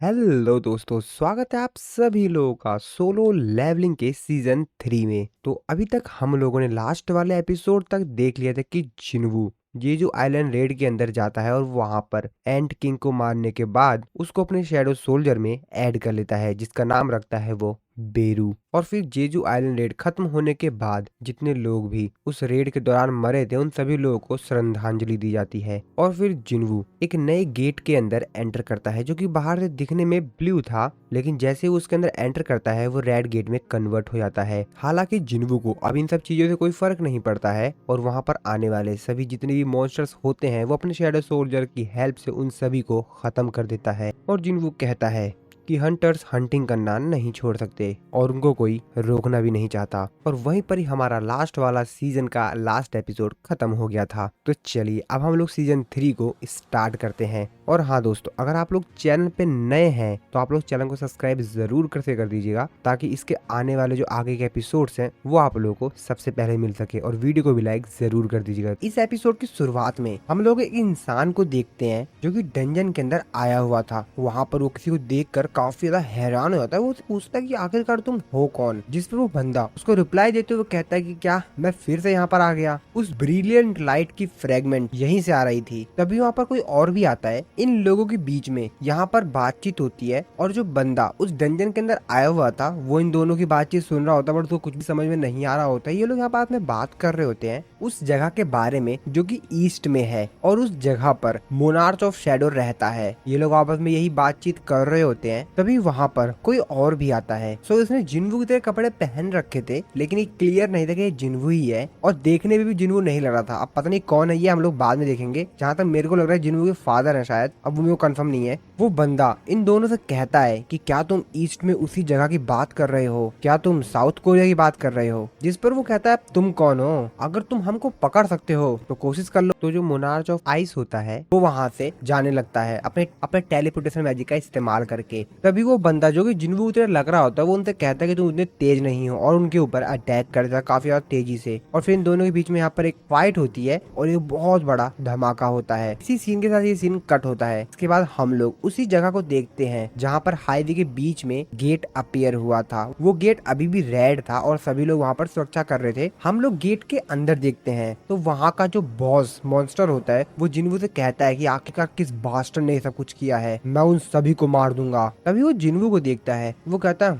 Hello दोस्तों, स्वागत है आप सभी लोगों का सोलो लेवलिंग के सीजन 3 में। तो अभी तक हम लोगों ने लास्ट वाले एपिसोड तक देख लिया था कि जिन्वू जेजू आइलैंड रेड के अंदर जाता है और वहां पर एंट किंग को मारने के बाद उसको अपने शैडो सोल्जर में ऐड कर लेता है, जिसका नाम रखता है वो बेरू। और फिर जेजू आइलैंड रेड खत्म होने के बाद जितने लोग भी उस रेड के दौरान मरे थे उन सभी लोगों को श्रद्धांजलि दी जाती है। और फिर जिन्वू एक नए गेट के अंदर एंटर करता है जो कि बाहर से दिखने में ब्लू था, लेकिन जैसे वो उसके अंदर एंटर करता है वो रेड गेट में कन्वर्ट हो जाता है। हालांकि जिन्वू को अब इन सब चीजों से कोई फर्क नहीं पड़ता है और वहां पर आने वाले सभी जितने भी मॉन्स्टर्स होते हैं वो अपने शैडो सोल्जर की हेल्प से उन सभी को खत्म कर देता है। और जिन्वू कहता है कि हंटर्स हंटिंग करना नहीं छोड़ सकते और उनको कोई रोकना भी नहीं चाहता। और वहीं पर ही हमारा लास्ट वाला सीजन का लास्ट एपिसोड खत्म हो गया था। तो चलिए अब हम लोग सीजन 3 को स्टार्ट करते हैं। और हाँ दोस्तों, अगर आप लोग चैनल पे नए हैं तो आप लोग चैनल को सब्सक्राइब जरूर कर दीजिएगा, ताकि इसके आने वाले जो आगे के एपिसोड्स हैं वो आप लोगों को सबसे पहले मिल सके। और वीडियो को भी लाइक जरूर कर दीजिएगा। इस एपिसोड की शुरुआत में हम लोग एक इंसान को देखते हैं जो कि डंजन के अंदर आया हुआ था। वहाँ पर वो किसी को देखकर काफी ज्यादा हैरान हो जाता है। वो उससे पूछता है कि आखिरकार तुम हो कौन, जिस पर वो बंदा उसको रिप्लाई देते हुए कहता है कि क्या मैं फिर से यहाँ पर आ गया। उस ब्रिलियंट लाइट की फ्रेगमेंट यहीं से आ रही थी। तभी वहाँ पर कोई और भी आता है। इन लोगों के बीच में यहाँ पर बातचीत होती है और जो बंदा उस डंजन के अंदर आया हुआ था वो इन दोनों की बातचीत सुन रहा होता है, बट उसको कुछ भी समझ में नहीं आ रहा होता है। ये लोग यहाँ पर में बात कर रहे होते हैं उस जगह के बारे में जो कि ईस्ट में है और उस जगह पर मोनार्च ऑफ शैडो रहता है। ये लोग आपस में यही बातचीत कर रहे होते हैं। तभी वहाँ पर कोई और भी आता है। सो इसने जिन्वू की तरह कपड़े पहन रखे थे, लेकिन ये क्लियर नहीं था कि ये जिन्वू ही है और देखने में भी जिन्वू नहीं लग रहा था। अब पता नहीं कौन है ये, हम लोग बाद में देखेंगे। जहाँ तक मेरे को लग रहा है जिन्वू के फादर है शायद, अब वो कंफर्म नहीं है। वो बंदा इन दोनों से कहता है कि क्या तुम ईस्ट में उसी जगह की बात कर रहे हो, क्या तुम साउथ कोरिया की बात कर रहे हो। जिस पर वो कहता है तुम कौन हो, अगर तुम हमको पकड़ सकते हो तो कोशिश कर लो। तो जो मोनार्च ऑफ आइस होता है वो वहां से जाने लगता है अपने अपने टेलीपोर्टेशन मैजिक का इस्तेमाल करके। तभी वो बंदा जो कि जिन्वू उतरे लग रहा होता है वो उनसे कहता है कि तुम उतने तेज नहीं हो और उनके ऊपर अटैक कर देता है काफी ज्यादा तेजी से। और फिर इन दोनों के बीच में यहाँ पर एक फाइट होती है और एक बहुत बड़ा धमाका होता है। इसी सीन के साथ ये सीन कट होता है। इसके बाद हम लोग उसी जगह को देखते हैं जहाँ पर हाईवे के बीच में गेट अपीयर हुआ था। वो गेट अभी भी रेड था और सभी लोग वहाँ पर सुरक्षा कर रहे थे। हम लोग गेट के अंदर देखते हैं तो वहाँ का जो बॉस मॉन्स्टर होता है वो जिन्वू से कहता है कि आखिरकार किस बास्टर्ड ने सब कुछ किया है, मैं उन सभी को मार दूंगा। तभी वो जिन्वू को देखता है। वो कहता है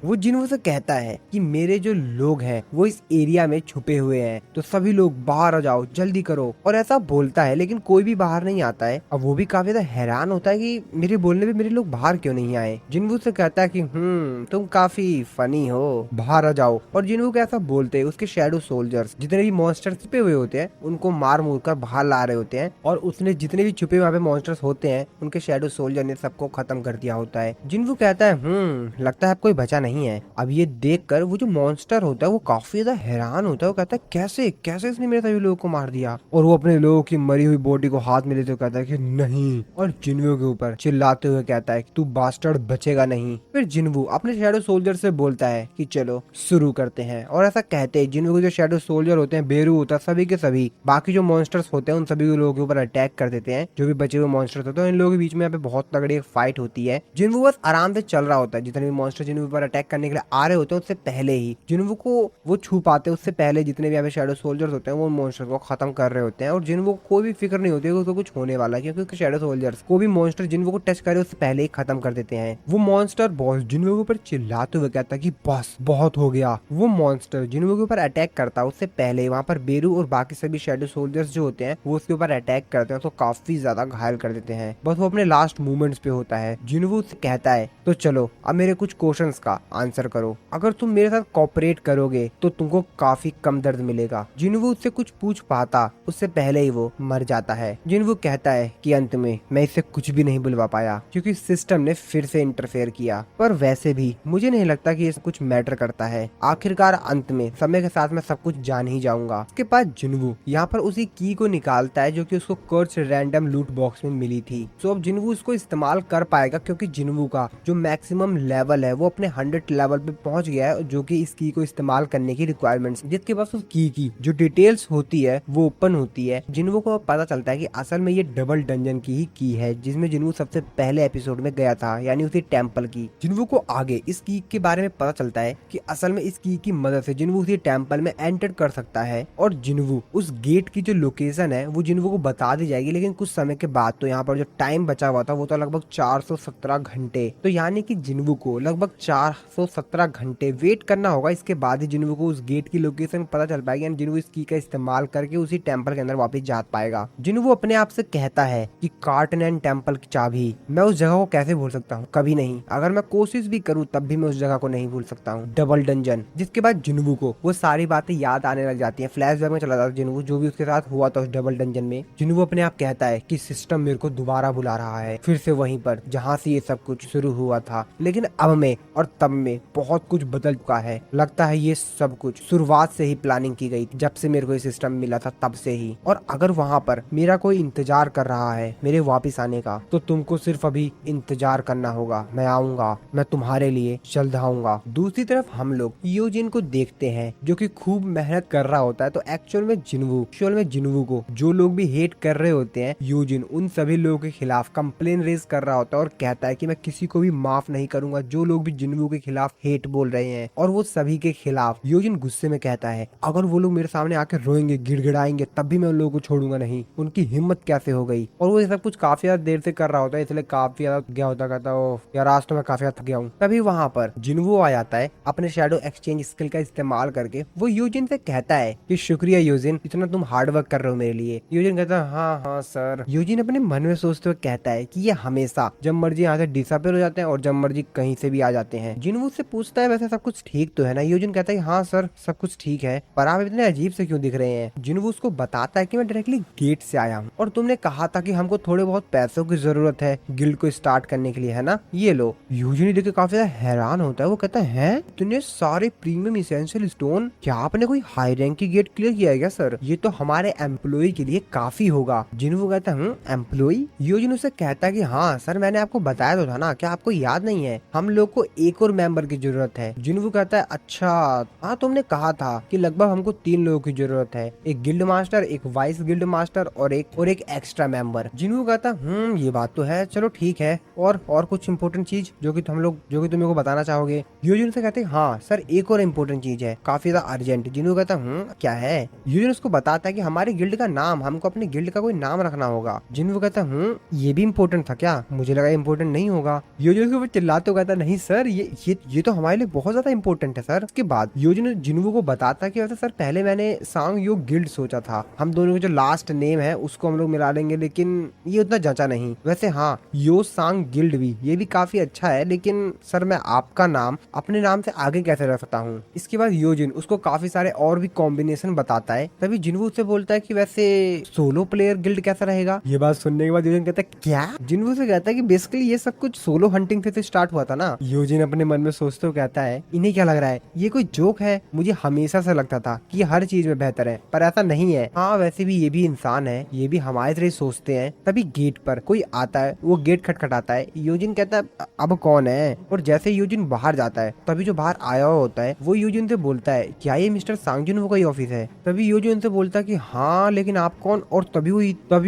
वो जिन्वू से कहता है कि मेरे जो लोग हैं वो इस एरिया में छुपे हुए हैं, तो सभी लोग बाहर आ जाओ, जल्दी करो। और ऐसा बोलता है लेकिन कोई भी बाहर नहीं आता है। अब वो भी काफी ज्यादा हैरान होता है कि मेरे बोलने पे मेरे लोग बाहर क्यों नहीं आए। जिन्वू से कहता है कि तुम काफी फनी हो, बाहर आ जाओ। और जिन्वू को ऐसा बोलते हैं उसके शैडो सोल्जर्स जितने भी मॉन्स्टर्स छुपे हुए होते हैं उनको मार मूर कर बाहर ला रहे होते हैं। और उसने जितने भी छुपे वहाँ पे मॉन्स्टर्स होते हैं उनके शैडो सोल्जर ने सबको खत्म कर दिया होता है। जिन्वू कहता है लगता है कोई बचा नहीं है। अब ये देखकर वो जो मॉन्स्टर होता है वो काफी ज्यादा हैरान होता है। वो कहता है कैसे कैसे इसने मेरे सभी लोगों को मार दिया। और वो अपने लोगों की मरी हुई बॉडी को हाथ में लेते हुए कहता है कि नहीं, और जिन्वू के ऊपर चिल्लाते हुए कहता है कि तू बास्टर्ड बचेगा नहीं। फिर जिन्वू अपने शैडो सोल्जर से बोलता है कि चलो शुरू करते हैं। और ऐसा कहते हैं जिन्वू के जो शैडो सोल्जर होते हैं, बेरू होता है, सभी के सभी बाकी जो मॉन्स्टर्स होते हैं उन सभी लोगों के ऊपर अटैक कर देते हैं। जो भी बचे हुए मॉन्स्टर्स होते हैं इन लोगों के बीच में यहाँ पे बहुत तगड़ी फाइट होती है। जिन्वू बस आराम से चल रहा होता है। जितने भी मॉन्स्टर जिन्वू पर अटैक करने के लिए आ रहे होते हैं उससे पहले ही जिन्वू को वो छू पाते हैं, उससे पहले जितने भी यहाँ पे शैडो सोल्जर्स होते हैं वो मॉन्स्टर को खत्म कर रहे होते हैं। और जिन्वू को कोई भी फिक्र नहीं होती है उसको कुछ होने वाला है, क्योंकि शैडो सोल्जर्स को भी मॉन्स्टर जिन्वू को टच करे उससे पहले ही खत्म कर देते हैं। वो मॉन्स्टर बॉस जिन्वू के ऊपर चिल्लाते हुए कहता है कि बस बहुत हो गया। वो मॉन्स्टर जिन्वू के ऊपर अटैक करता है उससे पहले वहाँ पर बेरू और बाकी सभी शैडो सोल्जर्स जो होते हैं वो उसके ऊपर अटैक करते हैं तो काफी ज्यादा घायल कर देते हैं। बस वो अपने लास्ट मूवमेंट्स पे होता है। जिन्वू से कहता है तो चलो अब मेरे कुछ क्वेश्चंस का आंसर करो, अगर तुम मेरे साथ कोऑपरेट करोगे तो तुमको काफी कम दर्द मिलेगा। जिन्वू उससे कुछ पूछ पाता उससे पहले ही वो मर जाता है। जिन्वू कहता है कि अंत में मैं इससे कुछ भी नहीं बुलवा पाया क्योंकि सिस्टम ने फिर से इंटरफेयर किया, पर वैसे भी मुझे नहीं लगता कि ये कुछ मैटर करता है। आखिरकार अंत में समय के साथ मैं सब कुछ जान ही जाऊंगा। उसके बाद जिन्वू यहाँ पर उसी की को निकालता है जो कि उसको कर्च रैंडम लूट बॉक्स में मिली थी। सो अब जिन्वू उसको इस्तेमाल कर पाएगा क्योंकि जिन्वू का जो मैक्सिमम लेवल है वो अपने 100 लेवल पे पहुंच गया है, जो कि इस की को इस्तेमाल करने की रिक्वायरमेंट्स, जिसके पास उस की जो डिटेल्स होती है वो ओपन होती है। जिन्वू को पता चलता है कि असल में ये डबल डंजन की ही की है जिसमें जिन्वू जिन्वू सबसे पहले एपिसोड में गया था, यानी उसी टेम्पल की। जिन्वू को आगे इस की के बारे में पता चलता है कि असल में इस की मदद से जिन्वू उसी टेम्पल में एंटर कर सकता है और जिन्वू उस गेट की जो लोकेशन है वो जिन्वू को बता दी जाएगी, लेकिन कुछ समय के बाद। तो यहाँ पर जो टाइम बचा हुआ था वो था लगभग 417 घंटे। तो यानी कि जिन्वू को लगभग 417 घंटे वेट करना होगा, इसके बाद ही जिन्वू को उस गेट की लोकेशन पता चल पाएगी, यानी जिन्वू इस की का इस्तेमाल करके उसी टेम्पल के अंदर वापस जा पाएगा। जिन्वू अपने आप से कहता है कि कार्टनैन टेम्पल की चाबी, मैं उस जगह को कैसे भूल सकता हूँ, कभी नहीं। अगर मैं कोशिश भी करूँ तब भी मैं उस जगह को नहीं भूल सकता हूँ, डबल डंजन। जिसके बाद जिन्वू को वो सारी बातें याद आने लग जाती है, फ्लैशबैक में चला जाता है जिन्वू, जो भी उसके साथ हुआ था उस डबल डंजन में। जिन्वू अपने आप कहता है कि सिस्टम मेरे को दोबारा बुला रहा है, फिर से वहीं पर जहाँ से ये सब कुछ शुरू हुआ था। लेकिन अब में और तब में बहुत कुछ बदल चुका है। लगता है ये सब कुछ शुरुआत से ही प्लानिंग की गई, जब से मेरे को ये सिस्टम मिला था तब से ही। और अगर वहाँ पर मेरा कोई इंतजार कर रहा है मेरे वापिस आने का, तो तुमको सिर्फ अभी इंतजार करना होगा। मैं आऊंगा, मैं तुम्हारे लिए जल्द आऊंगा। दूसरी तरफ हम लोग यूजिन को देखते हैं जो कि खूब मेहनत कर रहा होता है। तो एक्चुअल में जिन्वू को जो लोग भी हेट कर रहे होते हैं, यूजिन उन सभी लोगों के खिलाफ कंप्लेन रेज कर रहा होता है और कहता है कि मैं किसी को भी माफ नहीं करूंगा जो लोग भी जिन्वू के खिलाफ हेट बोल रहे हैं। और वो सभी के खिलाफ यूजिन गुस्से में कहता है, अगर वो लोग मेरे सामने आकर रोएंगे, गिड़गिड़ाएंगे, तब भी मैं उन लोगों को छोड़ूंगा नहीं। उनकी हिम्मत कैसे हो गई। और वो ये सब कुछ काफी ज्यादा देर से कर रहा होता है, इसलिए काफी ज्यादा गया होता, कहता है यार आज तो मैं काफी ज्यादा थक गया हूँ। तभी वहाँ पर जिन्वू आ जाता है अपने शैडो एक्सचेंज स्किल का इस्तेमाल करके। वो यूजिन से कहता है कि शुक्रिया यूजिन, इतना तुम हार्ड वर्क कर रहे हो मेरे लिए। यूजिन कहता है हाँ हाँ सर। यूजिन अपने मन में सोचते हुए कहता है कि ये हमेशा जब मर्जी यहाँ से डिसअपियर हो जाते हैं और जब मर्जी कहीं से भी आ जाते हैं। जिन्वू से पूछता है वैसे सब कुछ ठीक तो है ना। यूजिन कहता है हाँ सर सब कुछ ठीक है, पर आप इतने अजीब से क्यों दिख रहे हैं। जिन्वू उसको बताता है कि मैं डायरेक्टली गेट से आया हूँ और तुमने कहा था कि हमको थोड़े बहुत पैसों की जरूरत है गिल्ड को स्टार्ट करने के लिए, है ना, ये लो। यूजिन देख के काफी ज्यादा हैरान होता है। वो कहता है इतने सारे प्रीमियम इसेंशियल स्टोन, क्या आपने कोई हाई रैंक की गेट क्लियर किया है क्या सर? ये तो हमारे एम्प्लॉय के लिए काफी होगा। जिन्वू कहता है एम्प्लॉय? यूजिन उसे कहता है कि हाँ सर मैंने आपको बताया तो था ना, क्या आपको याद नहीं है, हम लोग को एक और मेंबर की जरूरत है। जिन्वू कहता है अच्छा हाँ तुमने कहा था कि लगभग हमको 3 लोगों की जरूरत है, एक गिल्ड मास्टर, एक वाइस गिल्ड मास्टर और एक एक्स्ट्रा मेंबर। जिन्वू कहता है ये बात तो है, चलो ठीक है, और कुछ इम्पोर्टेंट चीज जो कि तुम मेरे को बताना चाहोगे? यूजिन से कहते हैं हाँ सर एक और इम्पोर्टेंट चीज है, काफी ज्यादा अर्जेंट। जिन्वू कहता क्या है? यूजिन उसको बताता है कि हमारे गिल्ड का नाम, हमको अपने गिल्ड का कोई नाम रखना होगा। जिन्वू कहता ये भी इम्पोर्टेंट था क्या? मुझे लगा इम्पोर्टेंट नहीं होगा। यूजिन उसके ऊपर चिल्लाते हुए कहता नहीं सर ये तो हमारे लिए बहुत ज्यादा इम्पोर्टेंट है सर। उसके बाद यूजिन जिन्वू को बताता कि वैसे सर पहले मैंने सांग यो गिल्ड सोचा था, हम दोनों के जो लास्ट नेम है उसको हम लोग मिला लेंगे, लेकिन ये उतना जचा नहीं। वैसे हाँ यो सांग गिल्ड भी, ये भी काफी अच्छा है, लेकिन सर मैं आपका नाम अपने नाम से आगे कैसे रख सकता हूँ? इसके बाद यूजिन उसको काफी सारे और भी कॉम्बिनेशन बताता है। तभी जिन्वू उससे बोलता है कि वैसे सोलो प्लेयर गिल्ड कैसा रहेगा? ये बात सुनने के बाद यूजिन कहता है क्या? जिन्वू से कहता है कि बेसिकली ये सब कुछ सोलो हंटिंग से स्टार्ट हुआ था ना। यूजिन अपने मन में सोचते हुए कहता है इन्हें क्या लग रहा है, ये कोई जोक है? मुझे हमेशा से लगता था कि हर चीज में बेहतर है, पर ऐसा नहीं है। हाँ वैसे भी ये भी इंसान है, ये भी हमारे तरह सोचते हैं। तभी गेट पर कोई आता है, वो गेट खटखटाता है। यूजिन कहता है अब कौन है? और जैसे यूजिन बाहर जाता है तभी जो बाहर आया हुआ होता है वो यूजिन से बोलता है क्या ये मिस्टर सांग जिन्वू का ही ऑफिस है? तभी यूजिन से बोलता है कि हाँ लेकिन आप कौन? और तभी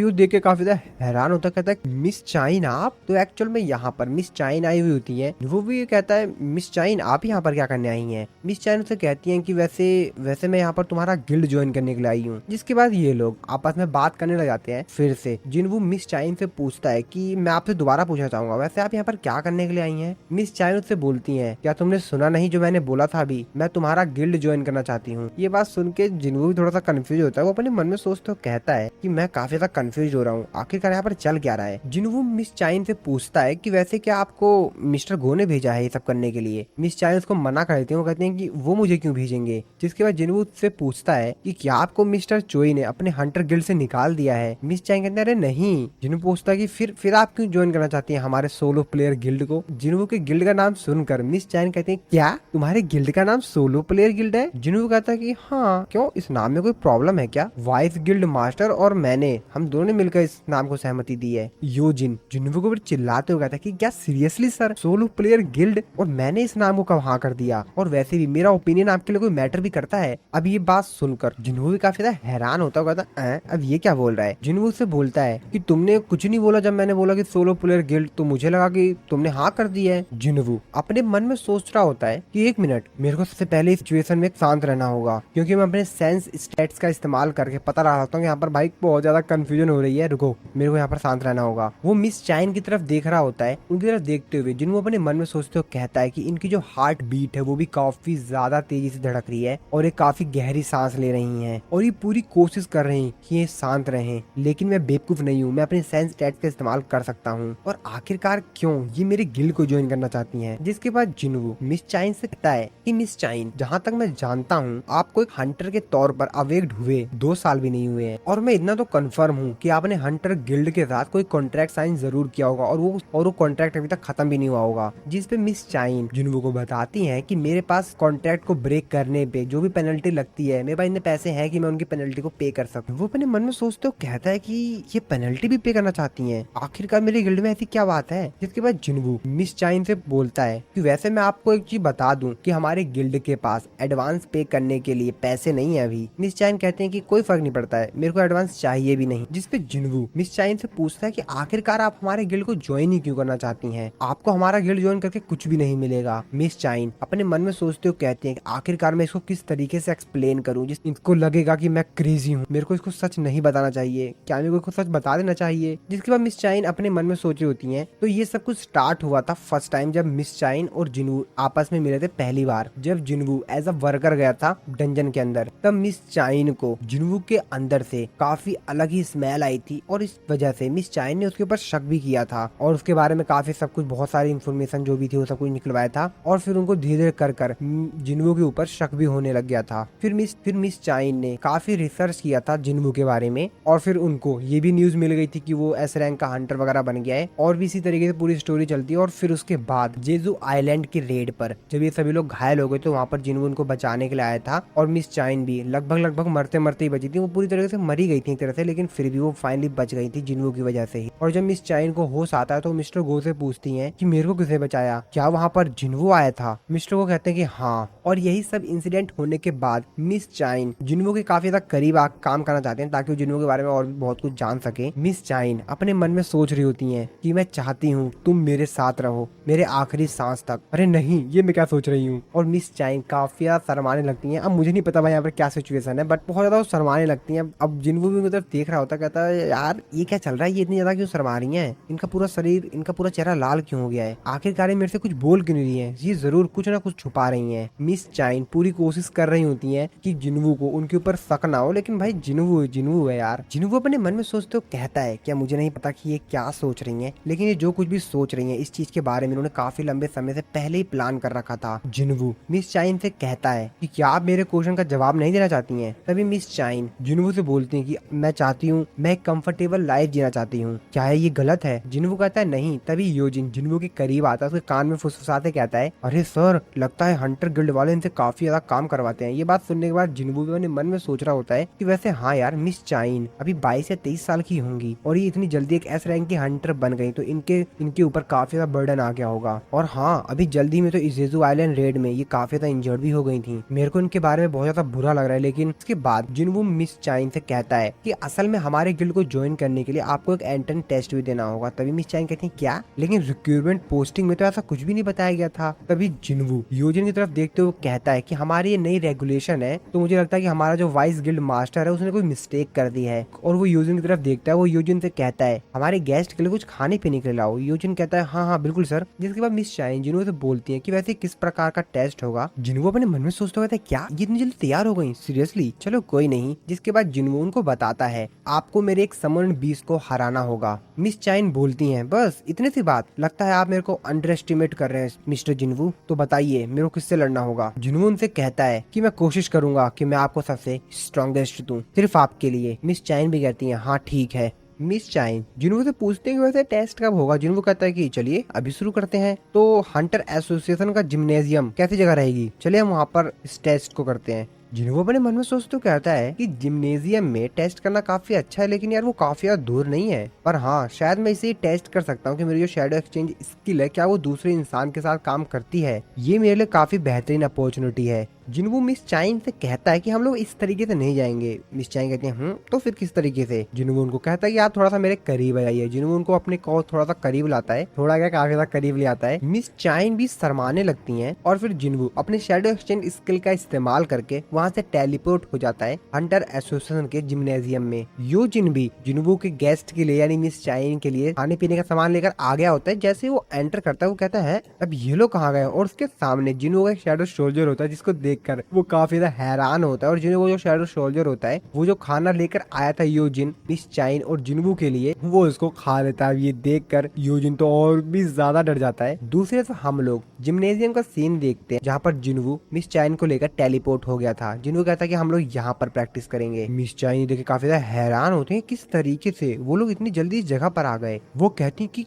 वो देख के काफी ज्यादा हैरान होता, कहता है मिस चाइन आप? तो एक्चुअल में यहाँ पर मिस चाइन आई हुई होती है। वो भी कहता है मिस चाइन आप यहाँ पर क्या करने आई हैं? मिस चाइन उसे कहती हैं कि वैसे मैं यहाँ पर तुम्हारा गिल्ड ज्वाइन करने के लिए आई हूँ। जिसके बाद ये लोग आपस में बात करने लग जाते हैं फिर से। जिन्वू मिस चाइन से पूछता है कि मैं आपसे दोबारा पूछना चाहूंगा, वैसे आप यहाँ पर क्या करने के लिए आई हैं? मिस चाइन उससे बोलती हैं क्या तुमने सुना नहीं जो मैंने बोला था अभी, मैं तुम्हारा गिल्ड ज्वाइन करना चाहती हूँ। ये बात सुन के जिन्वू भी थोड़ा सा कंफ्यूज होता है। वो अपने मन में सोचते हुए कहता है कि मैं काफी ज्यादा कंफ्यूज हो रहा हूँ, आखिरकार यहाँ पर चल क्या रहा है। जिन्वू मिस चाइन से पूछता है कि वैसे क्या आपको मिस्टर गो ने भेजा है ये सब करने के लिए? मिस चाइन उसको मना कर देती है, वो कहते हैं कि वो मुझे क्यों भेजेंगे। जिसके बाद जिन्वू से पूछता है कि क्या आपको मिस्टर चोई ने अपने हंटर गिल्ड से निकाल दिया है? मिस चाइन कहते हैं अरे नहीं। जिन्वू पूछता है कि फिर आप क्यों ज्वाइन करना चाहती हैं हमारे सोलो प्लेयर गिल्ड को? जिन्वू के गिल्ड का नाम सुनकर मिस चाइन कहते हैं क्या तुम्हारे गिल्ड का नाम सोलो प्लेयर गिल्ड है? जिन्वू कहता है कि हाँ क्यों, इस नाम में कोई प्रॉब्लम है क्या? वाइस गिल्ड मास्टर और मैंने, हम दोनों ने मिलकर इस नाम को सहमति दी है। यूजिन जिन्वू को चिल्लाते हुए कहता है कि क्या seriously sir, solo player guild और मैंने इस नाम को कहाँ कर दिया? और वैसे भी मेरा ओपिनियन आपके लिए कोई मैटर भी करता है? अब ये बात सुनकर जिन्वू भी काफी ज्यादा हैरान होता होगा, अब ये क्या बोल रहा है? जिन्वू से बोलता है कि तुमने कुछ नहीं बोला जब मैंने बोला कि सोलो प्लेयर गिल्ड, तो मुझे लगा कि तुमने हाँ कर दी है। जिनवू अपने मन में सोच रहा होता है कि एक मिनट, मेरे को सबसे पहले इस सिचुएशन में शांत रहना होगा, क्योंकि मैं अपने सेंस स्टेट्स का इस्तेमाल करके पता लगा सकता हूँ यहाँ पर भाई बहुत ज्यादा कंफ्यूजन हो रही है, रुको मेरे को यहाँ पर शांत रहना होगा। वो मिस चाइन की तरफ देख रहा होता है, उनकी तरफ देखते हुए जिनवू अपने मन में सोचते हुए कहता है कि इनकी जो हार्ट बीट है वो भी काफी ज्यादा तेजी से धड़क रही है और ये काफी गहरी सांस ले रही हैं और ये पूरी कोशिश कर रही हैं कि ये शांत रहें, लेकिन मैं बेवकूफ नहीं हूँ, मैं अपने सेंस स्टेट्स का इस्तेमाल कर सकता हूँ और आखिरकार क्यों ये मेरे गिल्ड को ज्वाइन करना चाहती हैं। जिसके बाद जिनवू मिस चाइन से कहता है कि मिस चाइन, जहाँ तक मैं जानता हूँ आपको एक हंटर के तौर पर अवेक्ड हुए 2 साल भी नहीं हुए हैं और मैं इतना तो कंफर्म हूँ कि आपने हंटर गिल्ड के साथ कोई कॉन्ट्रैक्ट साइन जरूर किया होगा और वो कॉन्ट्रैक्ट अभी तक खत्म भी नहीं हुआ होगा। जिसपे मिस चाइन जिनवू को बताती है कि मेरे पास कॉन्ट्रैक्ट को ब्रेक करने पे जो भी पेनल्टी लगती है, मेरे पास इतने पैसे हैं कि मैं उनकी पेनल्टी को पे कर सकूं। वो अपने मन में सोचते हो कहता है कि ये पेनल्टी भी पे करना चाहती हैं, आखिरकार मेरे गिल्ड में ऐसी क्या बात है। जिसके बाद जिनवू मिस चाइन से बोलता है कि वैसे मैं आपको एक चीज बता दूं कि हमारे गिल्ड के पास एडवांस पे करने के लिए पैसे नहीं है अभी। मिस चाइन कहते हैं कि कोई फर्क नहीं पड़ता है, मेरे को एडवांस चाहिए भी नहीं। जिसपे जिनवू मिस चाइन से पूछता है कि आखिरकार आप हमारे गिल्ड को ज्वाइन ही क्यों करना चाहती हैं, आपको हमारा गिल्ड ज्वाइन करके कुछ भी नहीं मिलेगा। मिस चाइन अपने मन में सोचते हुए कहते हैं कि आखिरकार मैं इसको किस तरीके से एक्सप्लेन करूं जिस इनको लगेगा कि मैं क्रेजी हूं, मेरे को इसको सच नहीं बताना चाहिए, क्या मेरे को इसको सच बता देना चाहिए। जिसके बाद मिस चाइन अपने मन में सोच रही होती हैं। तो ये सब कुछ स्टार्ट हुआ था फर्स्ट टाइम जब मिस चाइन और जिनवू आपस में मिले थे पहली बार, जब जिनवू एज अ वर्कर गया था डंजन के अंदर। तब मिस चाइन को जिनवू के अंदर से काफी अलग ही स्मेल आई थी और इस वजह से मिस चाइन ने उसके ऊपर शक भी किया था और उसके बारे में काफी सब कुछ बहुत सारी इन्फॉर्मेशन जो भी थी वो सब कुछ निकलवाया था और फिर उनको धीरे धीरे कर कर जिनवू के ऊपर शक भी होने लग गया था। फिर मिस चाइन ने काफी रिसर्च किया था जिनवू के बारे में और फिर उनको ये भी न्यूज मिल गई थी कि वो एस रैंक का हंटर वगैरह बन गया है और भी इसी तरीके से पूरी स्टोरी चलती है। और फिर उसके बाद जेजू आइलैंड की रेड पर जब ये सभी लोग घायल हो गए तो वहाँ पर जिनवू उनको बचाने के लिए आया था और मिस चाइन भी लगभग मरते मरते ही बची थी, वो पूरी तरीके से मरी गई थी एक तरह से, लेकिन फिर भी वो फाइनली बच गई थी जिनवू की वजह से ही। और जब मिस चाइन को होश आता है तो मिस्टर गो से पूछती है कि मेरे को किसने बचाया, क्या वहाँ पर जिनवू आया था। मिस्टर गो कहते हैं कि हाँ। और यही सब इंसिडेंट होने के बाद मिस चाइन जिनवू के काफी ज्यादा करीब काम करना चाहते हैं ताकि वो जिनवू के बारे में और भी बहुत कुछ जान सके। मिस चाइन अपने मन में सोच रही होती हैं कि मैं चाहती हूँ तुम मेरे साथ रहो मेरे आखिरी सांस तक। अरे नहीं, ये मैं क्या सोच रही हूँ। और मिस चाइन काफी ज्यादा शर्माने लगती हैं। अब मुझे नहीं पता भाई यहाँ पर क्या सिचुएशन है, बट बहुत ज्यादा वो शर्माने लगती हैं। अब जिनवू भी उधर देख रहा होता, कहता है यार ये क्या चल रहा है, ये इतनी ज्यादा क्यों शर्मा रही है, इनका पूरा शरीर इनका पूरा चेहरा लाल क्यों हो गया है, आखिरकार मेरे से कुछ बोल क्यों नहीं रही है, ये जरूर कुछ ना कुछ छुपा रही है। मिस चाइन पूरी कोशिश कर रही होती है कि जिनवू को उनके ऊपर शक ना हो, लेकिन भाई जिनवू है यार। जिनवू अपने मन में सोचते हुए कहता है क्या मुझे नहीं पता कि ये क्या सोच रही हैं, लेकिन ये जो कुछ भी सोच रही हैं इस चीज के बारे में इन्होंने काफी लंबे समय से पहले ही प्लान कर रखा था। जिनवू मिस चाइन से कहता है कि क्या आप मेरे क्वेश्चन का जवाब नहीं देना चाहती हैं। तभी मिस चाइन जिनवू से बोलती है कि मैं चाहती हूँ, मैं एक कंफर्टेबल लाइफ जीना चाहती हूँ, क्या है ये गलत है। जिनवू कहता है नहीं। तभी योजिन जिनवू के करीब आता है, उसके कान में फुसफुसाते कहता है अरे सर, लगता है हंटर गिल्ड वाले इनसे काफी ज्यादा काम करवाते हैं। ये बात सुनने के बाद जिनवू भी अपने मन में सोच रहा होता है कि वैसे हाँ यार, मिस चाइन अभी 22 या 23 साल की होंगी और ये इतनी जल्दी एक एस रैंक की हंटर बन गई तो इनके ऊपर काफी ज्यादा बर्डन आ गया होगा। और हाँ, अभी जल्दी में तो जेजू आइलैंड रेड में ये काफी ज्यादा इंजर्ड भी हो गई थी। मेरे को इनके बारे में बहुत ज्यादा बुरा लग रहा है। लेकिन इसके बाद जिनवू मिस चाइन से कहता है कि असल में हमारे गिल्ड को ज्वाइन करने के लिए आपको एक एंट्रेंस टेस्ट भी देना होगा। तभी मिस चाइन कहती है क्या, लेकिन रिक्रूटमेंट पोस्टिंग में तो ऐसा कुछ भी नहीं बताया गया था। तभी जिनवू योजिन की तरफ देखते हुए कहता है कि हमारी ये नई रेगुलेशन है तो मुझे लगता है कि हमारा जो वाइस गिल्ड मास्टर है उसने कोई मिस्टेक कर दी है। और वो योजिन की तरफ देखता है, वो योजिन से कहता है हमारे गेस्ट के लिए कुछ खाने पीने के लिए लाओ। योजिन कहता है हाँ हाँ बिल्कुल सर। जिसके बाद मिस चाइन जिनवू से बोलती है कि वैसे किस प्रकार का टेस्ट होगा। जिनवू अपने मन में सोचता है क्या ये इतनी जल्दी तैयार हो गई, सीरियसली, चलो कोई नहीं। जिसके बाद जिनवू उनको बताता है आपको मेरे एक समन बीस्ट को हराना होगा। मिस चाइन बोलती हैं बस इतनी सी बात, लगता है आप मेरे को अंडर एस्टिमेट कर रहे हैं मिस्टर जिनवू, तो बताइए मेरे को किससे लड़ना होगा। जिनवू उनसे कहता है कि मैं कोशिश करूंगा कि मैं आपको सबसे स्ट्रॉन्गेस्ट दूं, सिर्फ आपके लिए। मिस चाइन भी कहती है हाँ ठीक है। मिस चाइन जिनवू से पूछते हैं कि वैसे टेस्ट कब होगा। जिनवू कहता है कि चलिए अभी शुरू करते हैं। तो हंटर एसोसिएशन का जिम्नेजियम कैसी जगह रहेगी, चलिए हम वहाँ पर इस टेस्ट को करते हैं। जिन्हों अपने मन में सोच तो कहता है कि जिम्नेजियम में टेस्ट करना काफी अच्छा है, लेकिन यार वो काफी ज्यादा दूर नहीं है। पर हाँ, शायद मैं इसे टेस्ट कर सकता हूँ कि मेरी जो शैडो एक्सचेंज स्किल है क्या वो दूसरे इंसान के साथ काम करती है। ये मेरे लिए काफी बेहतरीन अपॉर्चुनिटी है। जिनवू मिस चाइन से कहता है कि हम लोग इस तरीके से नहीं जाएंगे। मिस चाइन कहते हैं तो फिर किस तरीके से। जिनवू उनको कहता है कि आप थोड़ा सा मेरे करीब आइए। जिनवू उनको अपने को थोड़ा सा करीब लाता है, थोड़ा क्या काफी ज्यादा करीब ले आता है। मिस चाइन भी शर्माने लगती हैं और फिर जिनवू अपने शैडो एक्सचेंज स्किल का इस्तेमाल करके वहाँ से टेलीपोर्ट हो जाता है हंटर एसोसिएशन के जिम्नेजियम में। यो जिन भी जिनवू के गेस्ट के लिए यानी मिस चाइन के लिए खाने पीने का सामान लेकर आ गया होता है। जैसे वो एंटर करता है वो कहता है अब ये लोग कहाँ गए, और उसके सामने जिनवू का एक शैडो सोल्जर होता है जिसको देखकर वो काफी ज्यादा हैरान होता है। और जिन्हें वो जो शैडो सोल्जर होता है वो जो खाना लेकर आया था योजिन, मिस चाइन और जिनवू के लिए, वो इसको खा लेता है। ये देखकर योजिन तो और भी ज्यादा डर जाता है। दूसरे से हम लोग जिम्नेजियम का सीन देखते हैं जहाँ पर जिनवू मिस चाइन को लेकर टेलीपोर्ट हो गया था। जिनवू कहता है कि हम लोग यहाँ पर प्रैक्टिस करेंगे। मिस चाइन देखे काफी ज्यादा हैरान होते हैं किस तरीके से वो लोग इतनी जल्दी इस जगह पर आ गए। वो कहती है कि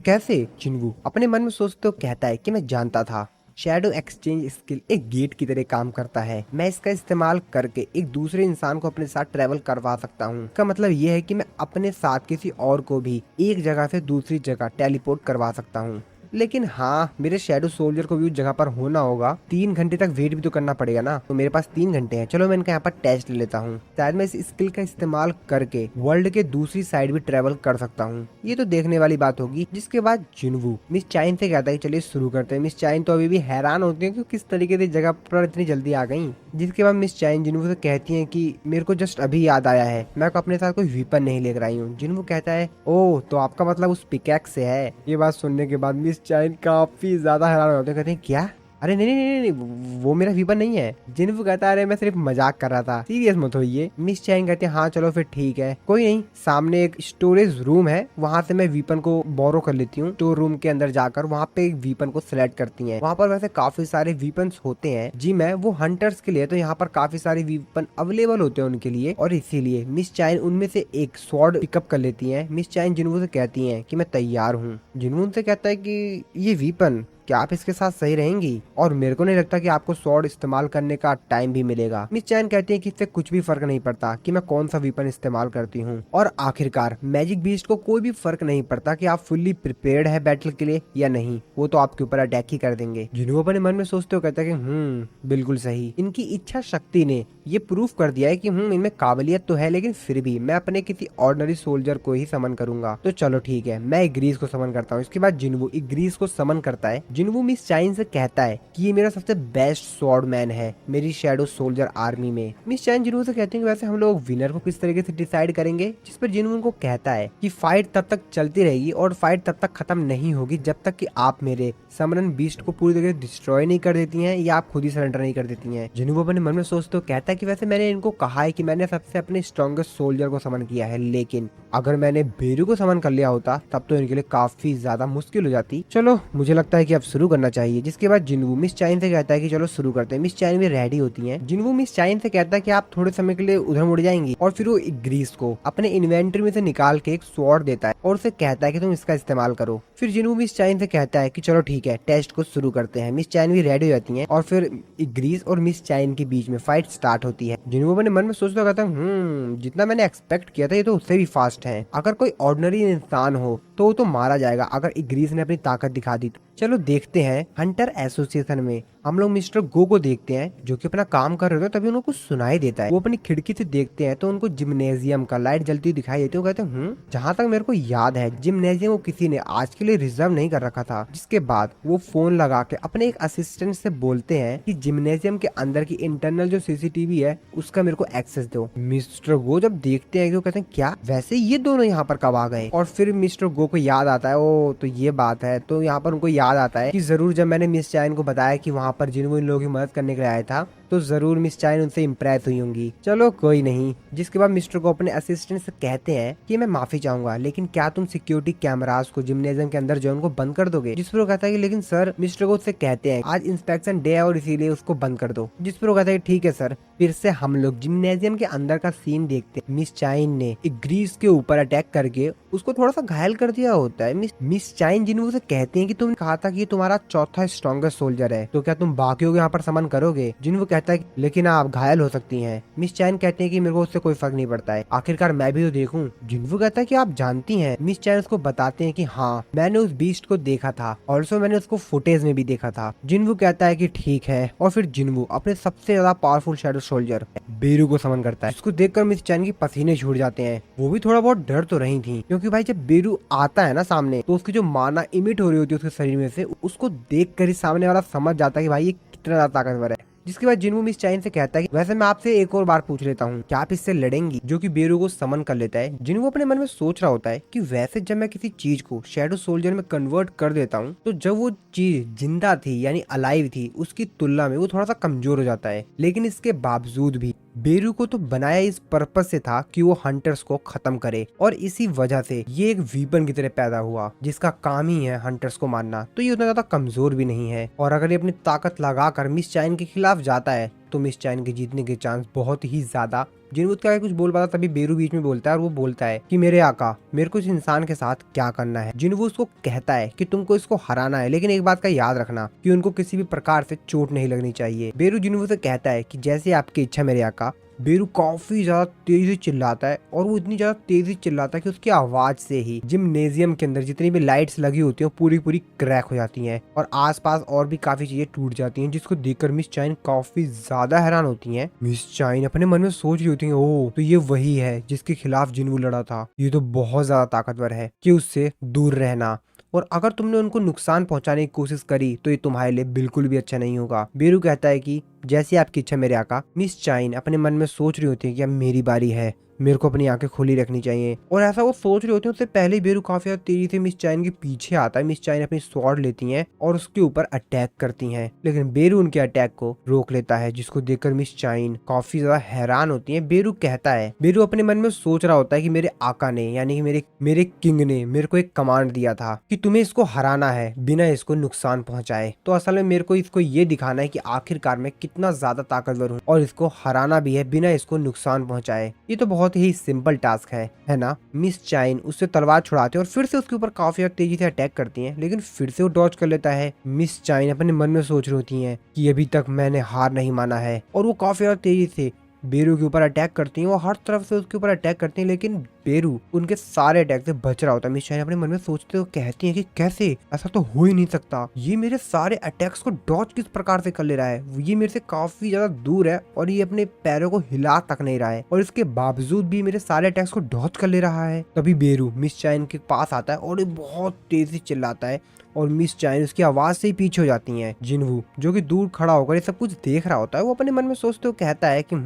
कैसे। जिनवू अपने मन में सोचते हो कहता है कि मैं जानता था शैडो एक्सचेंज स्किल एक गेट की तरह काम करता है। मैं इसका इस्तेमाल करके एक दूसरे इंसान को अपने साथ ट्रेवल करवा सकता हूँ। इसका मतलब यह है कि मैं अपने साथ किसी और को भी एक जगह से दूसरी जगह टेलीपोर्ट करवा सकता हूँ। लेकिन हाँ, मेरे शैडो सोल्जर को भी उस जगह पर होना होगा। 3 घंटे तक वेट भी तो करना पड़ेगा ना, तो मेरे पास 3 घंटे हैं। चलो मैं इनका यहाँ पर टेस्ट ले लेता हूँ। शायद मैं इस स्किल का इस्तेमाल करके वर्ल्ड के दूसरी साइड भी ट्रेवल कर सकता हूँ। ये तो देखने वाली बात होगी। जिसके बाद जिनवू मिस चाइन से कहता है कि चलिए शुरू करते हैं। मिस चाइन तो अभी भी हैरान होती है कि किस तरीके से जगह पर इतनी जल्दी आ गई। जिसके बाद मिस चाइन जिनवू से कहती है कि मेरे को जस्ट अभी याद आया है, मैं अपने साथ कोई वीपन नहीं लेकर आई हूँ। जिनवू कहता है ओह, तो आपका मतलब उस पिकैक्स से है। ये बात सुनने के बाद मिस चाइन काफी ज्यादा हैरान होते हैं, कहते हैं क्या? अरे नहीं नहीं नहीं नहीं, वो मेरा वीपन नहीं है। जिनवू कहता है अरे मैं सिर्फ मजाक कर रहा था, सीरियस मत होइए। मिस चाइन कहते हैं हाँ चलो फिर ठीक है, कोई नहीं। सामने एक स्टोरेज रूम है, वहाँ से मैं वीपन को बोरो कर लेती हूँ। स्टोर रूम के अंदर जाकर वहाँ पे एक वीपन को सिलेक्ट करती हैं। वहाँ पर वैसे काफी सारे वीपन्स होते हैं जी मैं वो हंटर्स के लिए, तो यहाँ पर काफी सारे वीपन अवेलेबल होते हैं उनके लिए, और इसीलिए मिस चाइन उनमें से एक स्वॉर्ड पिकअप कर लेती है। मिस चाइन जिनवू से कहती है कि मैं तैयार हूँ। जिनवू उनसे कहता है कि ये वीपन क्या आप इसके साथ सही रहेंगी, और मेरे को नहीं लगता कि आपको स्वॉर्ड इस्तेमाल करने का टाइम भी मिलेगा। मिस चैन कहती है कि इससे कुछ भी फर्क नहीं पड़ता कि मैं कौन सा वीपन इस्तेमाल करती हूँ, और आखिरकार मैजिक बीस्ट को कोई भी फर्क नहीं पड़ता कि आप फुल्ली प्रिपेयर्ड है बैटल के लिए या नहीं, वो तो आपके ऊपर अटैक ही कर देंगे। जिन्हों अपने मन में सोचते हो कहता है कि बिल्कुल सही। इनकी इच्छा शक्ति ने ये प्रूफ कर दिया है कि इनमें काबिलियत तो है, लेकिन फिर भी मैं अपने किसी ऑर्डिनरी सोल्जर को ही समन करूंगा। तो चलो ठीक है, मैं इग्रीस को समन करता हूँ। इसके बाद जिनवू इग्रीस को समन करता है। जिनवू मिस चाइन से कहता है कि ये मेरा सबसे बेस्ट स्वॉर्ड मैन है मेरी शैडो सोल्जर आर्मी में। मिस चाइन जिनवू से कहते हैं कि वैसे हम लोग विनर को किस तरीके से डिसाइड करेंगे, जिस पर जिनवू उनको कहता है कि फाइट तब तक चलती रहेगी और फाइट तब तक खत्म नहीं होगी जब तक कि आप मेरे समरन बीस्ट को पूरी तरीके से डिस्ट्रॉय नहीं कर देती हैं या आप खुद ही सरेंडर नहीं कर देती हैं। जिनवू अपने मन में सोचते हो कहता है कि वैसे मैंने इनको कहा है कि मैंने सबसे अपने स्ट्रॉन्गेस्ट सोल्जर को समन किया है, लेकिन अगर मैंने बेरू को समन कर लिया होता तब तो इनके लिए काफी ज्यादा मुश्किल हो जाती। चलो मुझे लगता है कि अब शुरू करना चाहिए। जिसके बाद जिनवू मिस चाइन से कहता है कि चलो शुरू करते हैं। मिस चाइन भी रेडी होती हैं। जिनवू मिस चाइन से कहता है कि आप थोड़े समय के लिए उधर मुड़ जाएंगी, और फिर वो इग्रीस को अपने इन्वेंटरी में से निकाल के एक स्वॉर्ड देता है और उसे कहता है कि तुम इसका इस्तेमाल करो। फिर जिनवू मिस चाइन से कहता है कि चलो ठीक है, टेस्ट को शुरू करते हैं। मिस चाइन भी रेडी हो जाती हैं और फिर इग्रीस और मिस चाइन के बीच में फाइट स्टार्ट होती है। जिनवू अपने मन में सोचता कहता है जितना मैंने एक्सपेक्ट किया था ये तो उससे भी फास्ट है। अगर कोई ऑर्डिनरी इंसान हो तो वो तो मारा जाएगा अगर इग्रीस ने अपनी ताकत दिखा दी तो। चलो देखते हैं हंटर एसोसिएशन में हम लोग मिस्टर गो को देखते हैं जो कि अपना काम कर रहे थे, तभी उनको कुछ सुनाई देता है। वो अपनी खिड़की से देखते हैं तो उनको जिम्नेजियम का लाइट जलती हुई दिखाई देती है। वो कहते हैं जहाँ तक मेरे को याद है जिम्नेजियम को किसी ने आज के लिए रिजर्व नहीं कर रखा था। जिसके बाद वो फोन लगा के अपने एक असिस्टेंट से बोलते हैं कि जिम्नेजियम के अंदर की इंटरनल जो सीसीटीवी है उसका मेरे को एक्सेस दो। मिस्टर गो जब देखते हैं कि वो कहते हैं क्या वैसे ये दोनों यहाँ पर कब आ गए, और फिर मिस्टर गो को याद आता है ओ तो ये बात है। तो यहाँ पर उनको याद आता है कि जरूर जब मैंने मिस चाइन को बताया कि वहाँ पर जिन इन लोगों की मदद करने के लिए आया था तो जरूर मिस चाइन उनसे इम्प्रेस हुई होंगी। चलो कोई नहीं। जिसके बाद मिस्टर को अपने असिस्टेंट से कहते हैं कि मैं माफी चाहूंगा, लेकिन क्या तुम सिक्योरिटी कैमरास को जिम्नेजियम के अंदर जो उनको बंद कर दोगे। जिस पर वो कहता है कि लेकिन सर, मिस्टर को उससे कहते हैं आज इंस्पेक्शन डे है और इसीलिए उसको बंद कर दो। जिस पर वो कहता है ठीक है सर। फिर से हम लोग जिम्नेजियम के अंदर का सीन देखते हैं। मिस चाइन ने इग्रीस के ऊपर अटैक करके उसको थोड़ा सा घायल कर दिया होता है। मिस चाइन जिन्हों से कहते हैं कि तुमने कहा था कि तुम्हारा चौथा स्ट्रॉन्गेस्ट सोल्जर है, तो क्या तुम बाकियों को यहाँ पर समन करोगे? जिन्वू कहता है लेकिन आप घायल हो सकती हैं। मिस चैन कहते हैं कि मेरे को उससे कोई फर्क नहीं पड़ता है, आखिरकार मैं भी तो देखूं। जिन्वू कहता है कि आप जानती हैं। मिस चैन उसको बताते हैं कि हाँ, मैंने उस बीस्ट को देखा था, ऑल्सो मैंने उसको फुटेज में भी देखा था। जिन्वू कहता है कि ठीक है, और फिर जिन्वू अपने सबसे ज्यादा पावरफुल शैडो सोल्जर बेरू को समन करता है, जिसको देखकर मिस चैन की पसीने छूट जाते हैं। वो भी थोड़ा बहुत डर तो रही थी, क्योंकि भाई जब बेरू आता है ना सामने, तो उसकी जो माना इमिट हो रही होती है उसके शरीर में से, उसको देख कर ही सामने वाला समझ जाता है कि भाई ये कितना ज्यादा ताकतवर है। जिसके बाद जिन्वू मिस चाइन से कहता है कि वैसे मैं आपसे एक और बार पूछ लेता हूँ, क्या आप इससे लड़ेंगी? जो कि बेरू को समन कर लेता है। जिन्वू अपने मन में सोच रहा होता है कि वैसे जब मैं किसी चीज को शैडो सोल्जर में कन्वर्ट कर देता हूँ, तो जब वो चीज जिंदा थी यानी अलाइव थी, उसकी तुलना में वो थोड़ा सा कमजोर हो जाता है। लेकिन इसके बावजूद भी बेरू को तो बनाया इस पर्पस से था कि वो हंटर्स को खत्म करे, और इसी वजह से ये एक वीपन की तरह पैदा हुआ जिसका काम ही है हंटर्स को मारना। तो ये उतना ज्यादा कमजोर भी नहीं है, और अगर ये अपनी ताकत लगाकर मिस चाइन के खिलाफ जाता है तो मिस चाइन के जीतने के चांस बहुत ही ज्यादा। जिन्वू क्या कुछ बोल पाता, तभी बेरू बीच में बोलता है और वो बोलता है कि मेरे आका, मेरे को इस इंसान के साथ क्या करना है। जिन्वू उसको कहता है कि तुमको इसको हराना है, लेकिन एक बात का याद रखना कि उनको किसी भी प्रकार से चोट नहीं लगनी चाहिए। बेरू जिन्वू से कहता है कि जैसे आपकी इच्छा मेरे आका। बेरू काफी ज्यादा तेजी से चिल्लाता है, और वो इतनी ज्यादा तेजी चिल्लाता है कि उसकी आवाज से ही जिम्नेजियम के अंदर जितनी भी लाइट्स लगी होती हैं पूरी पूरी क्रैक हो जाती हैं, और आसपास और भी काफी चीजें टूट जाती हैं, जिसको देखकर मिस चाइन काफी ज्यादा हैरान होती हैं। मिस चाइन अपने मन में सोच रही होती है, ओह तो ये वही है जिसके खिलाफ जिन्वू लड़ा था, ये तो बहुत ज्यादा ताकतवर है, कि उससे दूर रहना, और अगर तुमने उनको नुकसान पहुंचाने की कोशिश करी तो ये तुम्हारे लिए बिल्कुल भी अच्छा नहीं होगा। बेरू कहता है कि जैसी आपकी इच्छा मेरे आका। मिस चाइन अपने मन में सोच रही होती है कि अब मेरी बारी है, मेरे को अपनी आंखें खुली रखनी चाहिए, और ऐसा वो सोच रही होती है उससे पहले ही बेरू काफी ज्यादा तेजी से मिस चाइन के पीछे आता है। मिस चाइन अपनी स्वॉर्ड लेती हैं और उसके ऊपर अटैक करती हैं, लेकिन बेरू उनके अटैक को रोक लेता है, जिसको देखकर मिस चाइन काफी ज्यादा हैरान होती है। बेरू कहता है, बेरू अपने मन में सोच रहा होता है कि मेरे आका ने यानी कि मेरे किंग ने मेरे को एक कमांड दिया था कि तुम्हें इसको हराना है बिना इसको नुकसान पहुंचाए। तो असल में मेरे को इसको ये दिखाना है कि आखिरकार मैं कितना ज्यादा ताकतवर हूँ, और इसको हराना भी है बिना इसको नुकसान पहुंचाए। ये तो बहुत ही सिंपल टास्क है ना। मिस चाइन उससे तलवार छुड़ाते हैं और फिर से उसके ऊपर काफी तेजी से अटैक करती हैं, लेकिन फिर से वो डॉज कर लेता है। मिस चाइन अपने मन में सोच रही होती हैं कि अभी तक मैंने हार नहीं माना है, और वो काफी ज्यादा तेजी से बेरू के ऊपर अटैक करती हैं। वो हर तरफ से उसके ऊपर अटैक करती हैं, लेकिन बेरू उनके सारे अटैक से बच रहा होता है। मिस चाइन अपने मन में सोचते हुए कहती हैं कि कैसे, ऐसा तो हो ही नहीं सकता, ये मेरे सारे अटैक्स को डॉज किस प्रकार से कर ले रहा है, ये मेरे से काफी ज्यादा दूर है और ये अपने पैरों को हिला तक नहीं रहा है, और इसके बावजूद भी मेरे सारे अटैक्स को डॉज कर ले रहा है। तभी बेरू मिस चाइन के पास आता है और ये बहुत तेजी से चिल्लाता है, और मिस चाइन उसकी आवाज से ही पीछे हो जाती हैं। जिन्वू जो कि दूर खड़ा होकर ये सब कुछ देख रहा होता है, वो अपने मन में सोचते हुए कहता है कि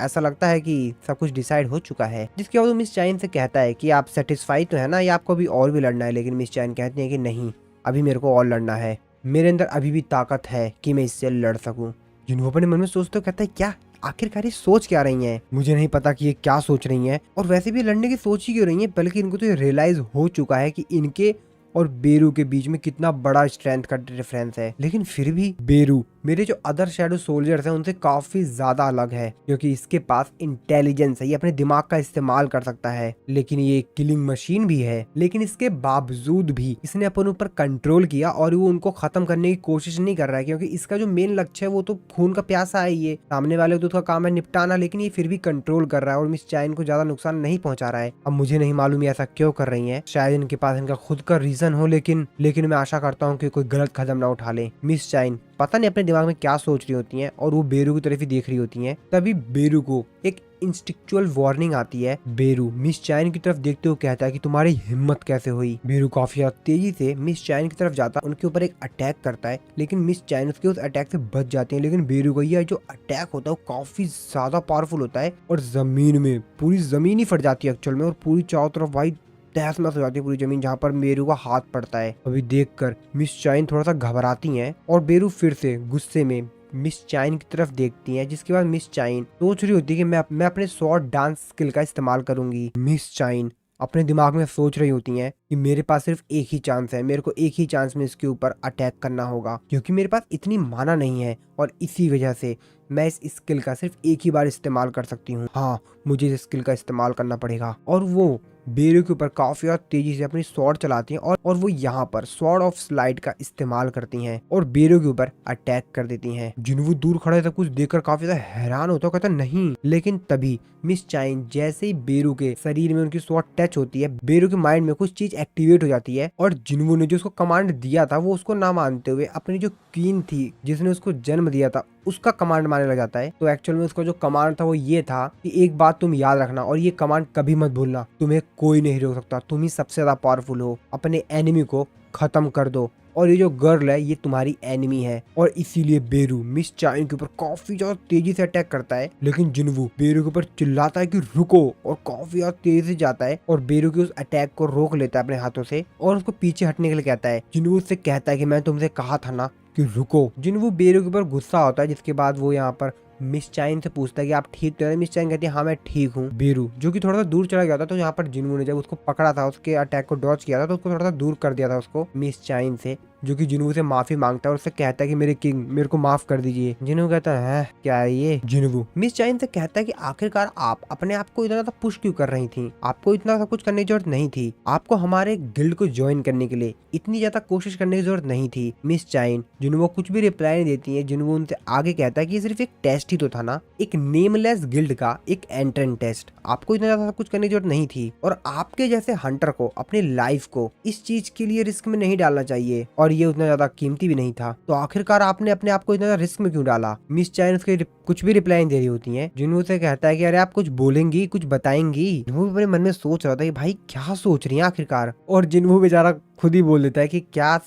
ऐसा लगता है कि सब कुछ डिसाइड हो चुका है। जिसके बाद वो मिस चाइन से कहता है कि आप सेटिस्फाई तो है ना, या आपको अभी और भी लड़ना है? लेकिन मिस चाइन कहती है कि नहीं, अभी मेरे को और लड़ना है, मेरे अंदर अभी भी ताकत है कि मैं इससे लड़ सकूं। जिन्वू अपने मन में सोचते हुए कहता है, क्या आखिरकार ये सोच क्या रही हैं? मुझे नहीं पता कि ये क्या सोच रही हैं, और वैसे भी लड़ने की सोच ही क्यों रही हैं, बल्कि इनको तो ये रियलाइज हो चुका है कि इनके और बेरू के बीच में कितना बड़ा स्ट्रेंथ का डिफरेंस है। लेकिन फिर भी बेरू मेरे जो अदर शैडो सोल्जर्स हैं उनसे काफी ज्यादा अलग है, क्योंकि इसके पास इंटेलिजेंस है, ये अपने दिमाग का इस्तेमाल कर सकता है, लेकिन ये किलिंग मशीन भी है। लेकिन इसके बावजूद भी इसने अपन ऊपर कंट्रोल किया, और वो उनको खत्म करने की कोशिश नहीं कर रहा है, क्योंकि इसका जो मेन लक्ष्य है वो तो खून का प्यासा है। ये सामने वाले तो उसका काम है निपटाना, लेकिन ये फिर भी कंट्रोल कर रहा है और मिस चाइन को ज्यादा नुकसान नहीं पहुंचा रहा है। अब मुझे नहीं मालूम ये ऐसा क्यों कर रही है, शायद इनके पास इनका खुद का रीजन हो, लेकिन मैं आशा करता हूँ कि कोई गलत कदम ना उठा ले। मिस चाइन पता नहीं अपने दिमाग में क्या सोच रही होती हैं, और वो बेरू की तरफ ही देख रही होती हैं। तभी बेरू को एक इंस्टिक्चुअल वार्निंग आती है। बेरू मिस चाइन की तरफ देखते हुए कहता है कि तुम्हारी हिम्मत कैसे हुई। बेरू काफी तेजी से मिस चाइन की तरफ जाता, उनके ऊपर एक अटैक करता है, लेकिन मिस चाइन उसके उस अटैक से बच जाती है। लेकिन बेरू का यह जो अटैक होता है वो काफी ज्यादा पावरफुल होता है, और जमीन में पूरी जमीन ही फट जाती है एक्चुअल में, और पूरी चारों तरफ भाई तहस नहस हो जाती है पूरी जमीन जहाँ पर बेरू का हाथ पड़ता है। अभी देखकर मिस चाइन थोड़ा सा घबराती हैं, और बेरू फिर से गुस्से में मिस चाइन की तरफ देखती हैं। जिसके बाद मिस चाइन सोच रही होती है कि मैं अपने शॉर्ट डांस स्किल का इस्तेमाल करूंगी। मिस चाइन अपने दिमाग में सोच रही होती हैं कि मेरे पास सिर्फ एक ही चांस है, मेरे को एक ही चांस में इसके ऊपर अटैक करना होगा, क्योंकि मेरे पास इतनी माना नहीं है, और इसी वजह से मैं इस स्किल का सिर्फ एक ही बार इस्तेमाल कर सकती हूँ। हाँ, मुझे इस स्किल का इस्तेमाल करना पड़ेगा। और वो बेरू के ऊपर काफी ज्यादा तेजी से अपनी स्वॉर्ड चलाती हैं और वो यहाँ पर स्वॉर्ड ऑफ स्लाइड का इस्तेमाल करती हैं और बेरू के ऊपर अटैक कर देती हैं। जिन्वू दूर खड़ा है सब कुछ देखकर काफी ज्यादा हैरान होता है, कहता नहीं। लेकिन तभी मिस चाइन जैसे ही बेरू के शरीर में उनकी स्वॉर्ड टच होती है, बेरू के माइंड में कुछ चीज एक्टिवेट हो जाती है और जिन्वू ने जो उसको कमांड दिया था वो उसको ना मानते हुए अपनी जो क्वीन थी जिसने उसको जन्म दिया था उसका कमांड मानने लग जाता है। तो एक्चुअल में उसका जो कमांड था वो ये था कि एक बात तुम याद रखना और ये कमांड कभी मत भूलना, तुम्हें कोई नहीं रोक सकता, तुम ही सबसे ज्यादा पावरफुल हो, अपने एनिमी को खत्म कर दो और ये जो गर्ल है ये तुम्हारी एनिमी है। और इसीलिए बेरू मिस चाइन के ऊपर काफी ज्यादा तेजी से अटैक करता है, लेकिन जिन्वू बेरू के ऊपर चिल्लाता है कि रुको और काफी ज्यादा तेजी से जाता है और बेरू के उस अटैक को रोक लेता है अपने हाथों से और उसको पीछे हटने के लिए कहता है। जिन्वू उससे कहता है कि मैं तुमसे कहा था ना कि रुको। जिन्वू बेरू के ऊपर गुस्सा होता है, जिसके बाद वो यहाँ पर मिस चाइन से पूछता है कि आप ठीक तो है? मिस चाइन कहती है हाँ मैं ठीक हूँ। बेरू जो कि थोड़ा सा दूर चला गया था, तो यहाँ पर जिन्वू ने जब उसको पकड़ा था, उसके अटैक को डॉज किया था, तो उसको थोड़ा सा दूर कर दिया था उसको मिस चाइन से, जो कि जिन्वू से माफी मांगता है और उससे कहता है कि मेरे किंग मेरे को माफ कर दीजिए। जिन्वू कहता है क्या है ये। जिन्वू मिस चाइन से कहता है कि आखिरकार आप अपने आप को इतना ज्यादा पुश क्यों कर रही थी, आपको इतना सब कुछ करने की जरूरत नहीं थी, आपको हमारे गिल्ड को ज्वाइन करने के लिए इतनी ज्यादा कोशिश करने की जरूरत नहीं थी। मिस चाइन जिन्वू कुछ भी रिप्लाई नहीं देती है। जिन्वू उनसे आगे कहता है कि ये सिर्फ एक टेस्ट ही तो था ना, एक नेमलेस गिल्ड का एक एंट्रेंस टेस्ट, आपको इतना ज्यादा कुछ करने की जरूरत नहीं थी और आपके जैसे हंटर को अपनी लाइफ को इस चीज के लिए रिस्क में नहीं डालना चाहिए और ये उतना ज्यादा कीमती भी नहीं था, तो आखिरकार आपने अपने आप को इतना ज्यादा रिस्क में क्यों डाला। मिस चाइन उसके कुछ भी रिप्लाई नहीं दे रही होती है। जिन्वू से कहता है कि अरे आप कुछ बोलेंगी, कुछ बताएंगी। जिन्वू अपने मन में सोच रहा था कि भाई क्या सोच रही है आखिरकार, और जिन्वू बेचारा खुद ही बोल देता है कि क्या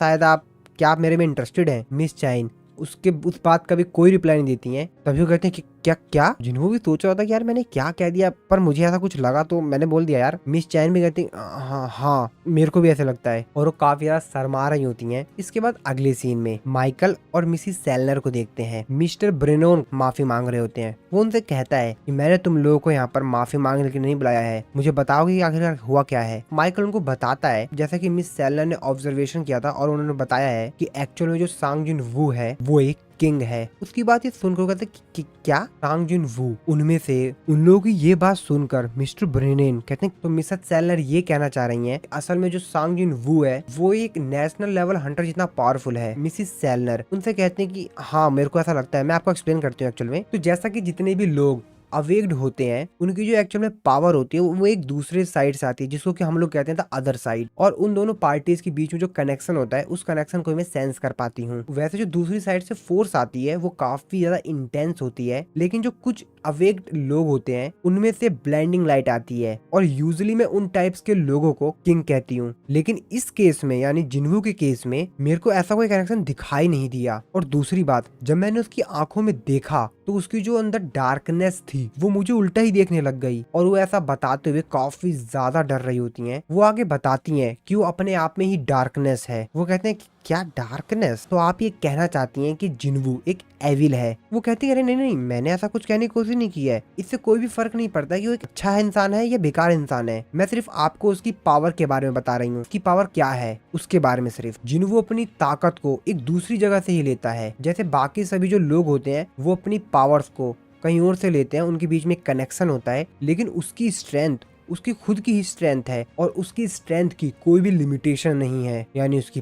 आप मेरे में इंटरेस्टेड हैं। मिस चाइन उसके उस बात का भी कोई रिप्लाई नहीं देती हैं। तभी वो कहते हैं कि क्या। जिन्हों भी सोच रहा था कि यार मैंने क्या कह दिया, पर मुझे ऐसा कुछ लगा तो मैंने बोल दिया यार। मिस चैन भी कहती हाँ मेरे को भी ऐसे लगता है और वो काफी ज्यादा शर्मा रही होती हैं। इसके बाद अगले सीन में माइकल और मिसिस सेलनर को देखते हैं। मिस्टर ब्रेनोन माफी मांग रहे होते हैं। वो उनसे कहता है कि मैंने तुम लोगों को यहाँ पर माफी मांगने के लिए नहीं बुलाया है, मुझे बताओगे कि आखिरकार हुआ क्या है। माइकल उनको बताता है जैसा कि मिस सेलनर ने ऑब्जर्वेशन किया था और उन्होंने बताया है कि एक्चुअल में जो सांग जिन वू है वो एक किंग है। उसकी बात ये सुनकर कहते कि क्या सांग जिन वू। उनमें से उन लोगों की ये बात सुनकर मिस्टर ब्रेनेन कहते हैं तो मिसेस सेलनर ये कहना चाह रही हैं असल में जो सांग जिन वू है वो एक नेशनल लेवल हंटर जितना पावरफुल है। मिसेस सेलनर उनसे कहते हैं कि हाँ मेरे को ऐसा लगता है, मैं आपको एक्सप्लेन करती हूँ। एक्चुअल में तो जैसा कि जितने भी लोग अवेक्ड होते हैं उनकी जो एक्चुअल में पावर होती है वो एक दूसरे साइड से आती है, जिसको कि हम लोग कहते हैं द अदर साइड, और उन दोनों पार्टीज के बीच में जो कनेक्शन होता है उस कनेक्शन को मैं सेंस कर पाती हूँ। वैसे जो दूसरी साइड से फोर्स आती है वो काफी ज्यादा इंटेंस होती है, लेकिन जो कुछ अवेक्ड लोग होते हैं उनमें से ब्लाइंडिंग लाइट आती है और यूजुअली मैं उन टाइप्स के लोगों को किंग कहती हूँ। लेकिन इस केस में यानी जिन्वू के केस में मेरे को ऐसा कोई कनेक्शन दिखाई नहीं दिया। और दूसरी बात, जब मैंने उसकी आंखों में देखा तो उसकी जो अंदर डार्कनेस थी वो मुझे उल्टा ही देखने लग गई और वो ऐसा बताते हुए काफी ज्यादा डर रही होती हैं। वो आगे बताती हैं कि वो अपने आप में ही डार्कनेस है। वो कहते हैं कि क्या डार्कनेस, तो आप ये कहना चाहती हैं कि जिन्वू एक एविल है। वो कहती है अरे नहीं मैंने ऐसा कुछ कहने की कोशिश नहीं की है, इससे कोई भी फर्क नहीं पड़ता कि वो एक अच्छा इंसान है या बेकार इंसान है, मैं सिर्फ आपको उसकी पावर के बारे में बता रही हूँ, उसकी पावर क्या है उसके बारे में सिर्फ। जिन्वू अपनी ताकत को एक दूसरी जगह से ही लेता है, जैसे बाकी सभी जो लोग होते हैं वो अपनी पावर्स को कहीं और से लेते हैं, उनके बीच में कनेक्शन होता है, लेकिन उसकी स्ट्रेंथ उसकी खुद की ही स्ट्रेंथ है और उसकी स्ट्रेंथ की कोई भी लिमिटेशन नहीं है, यानी उसकी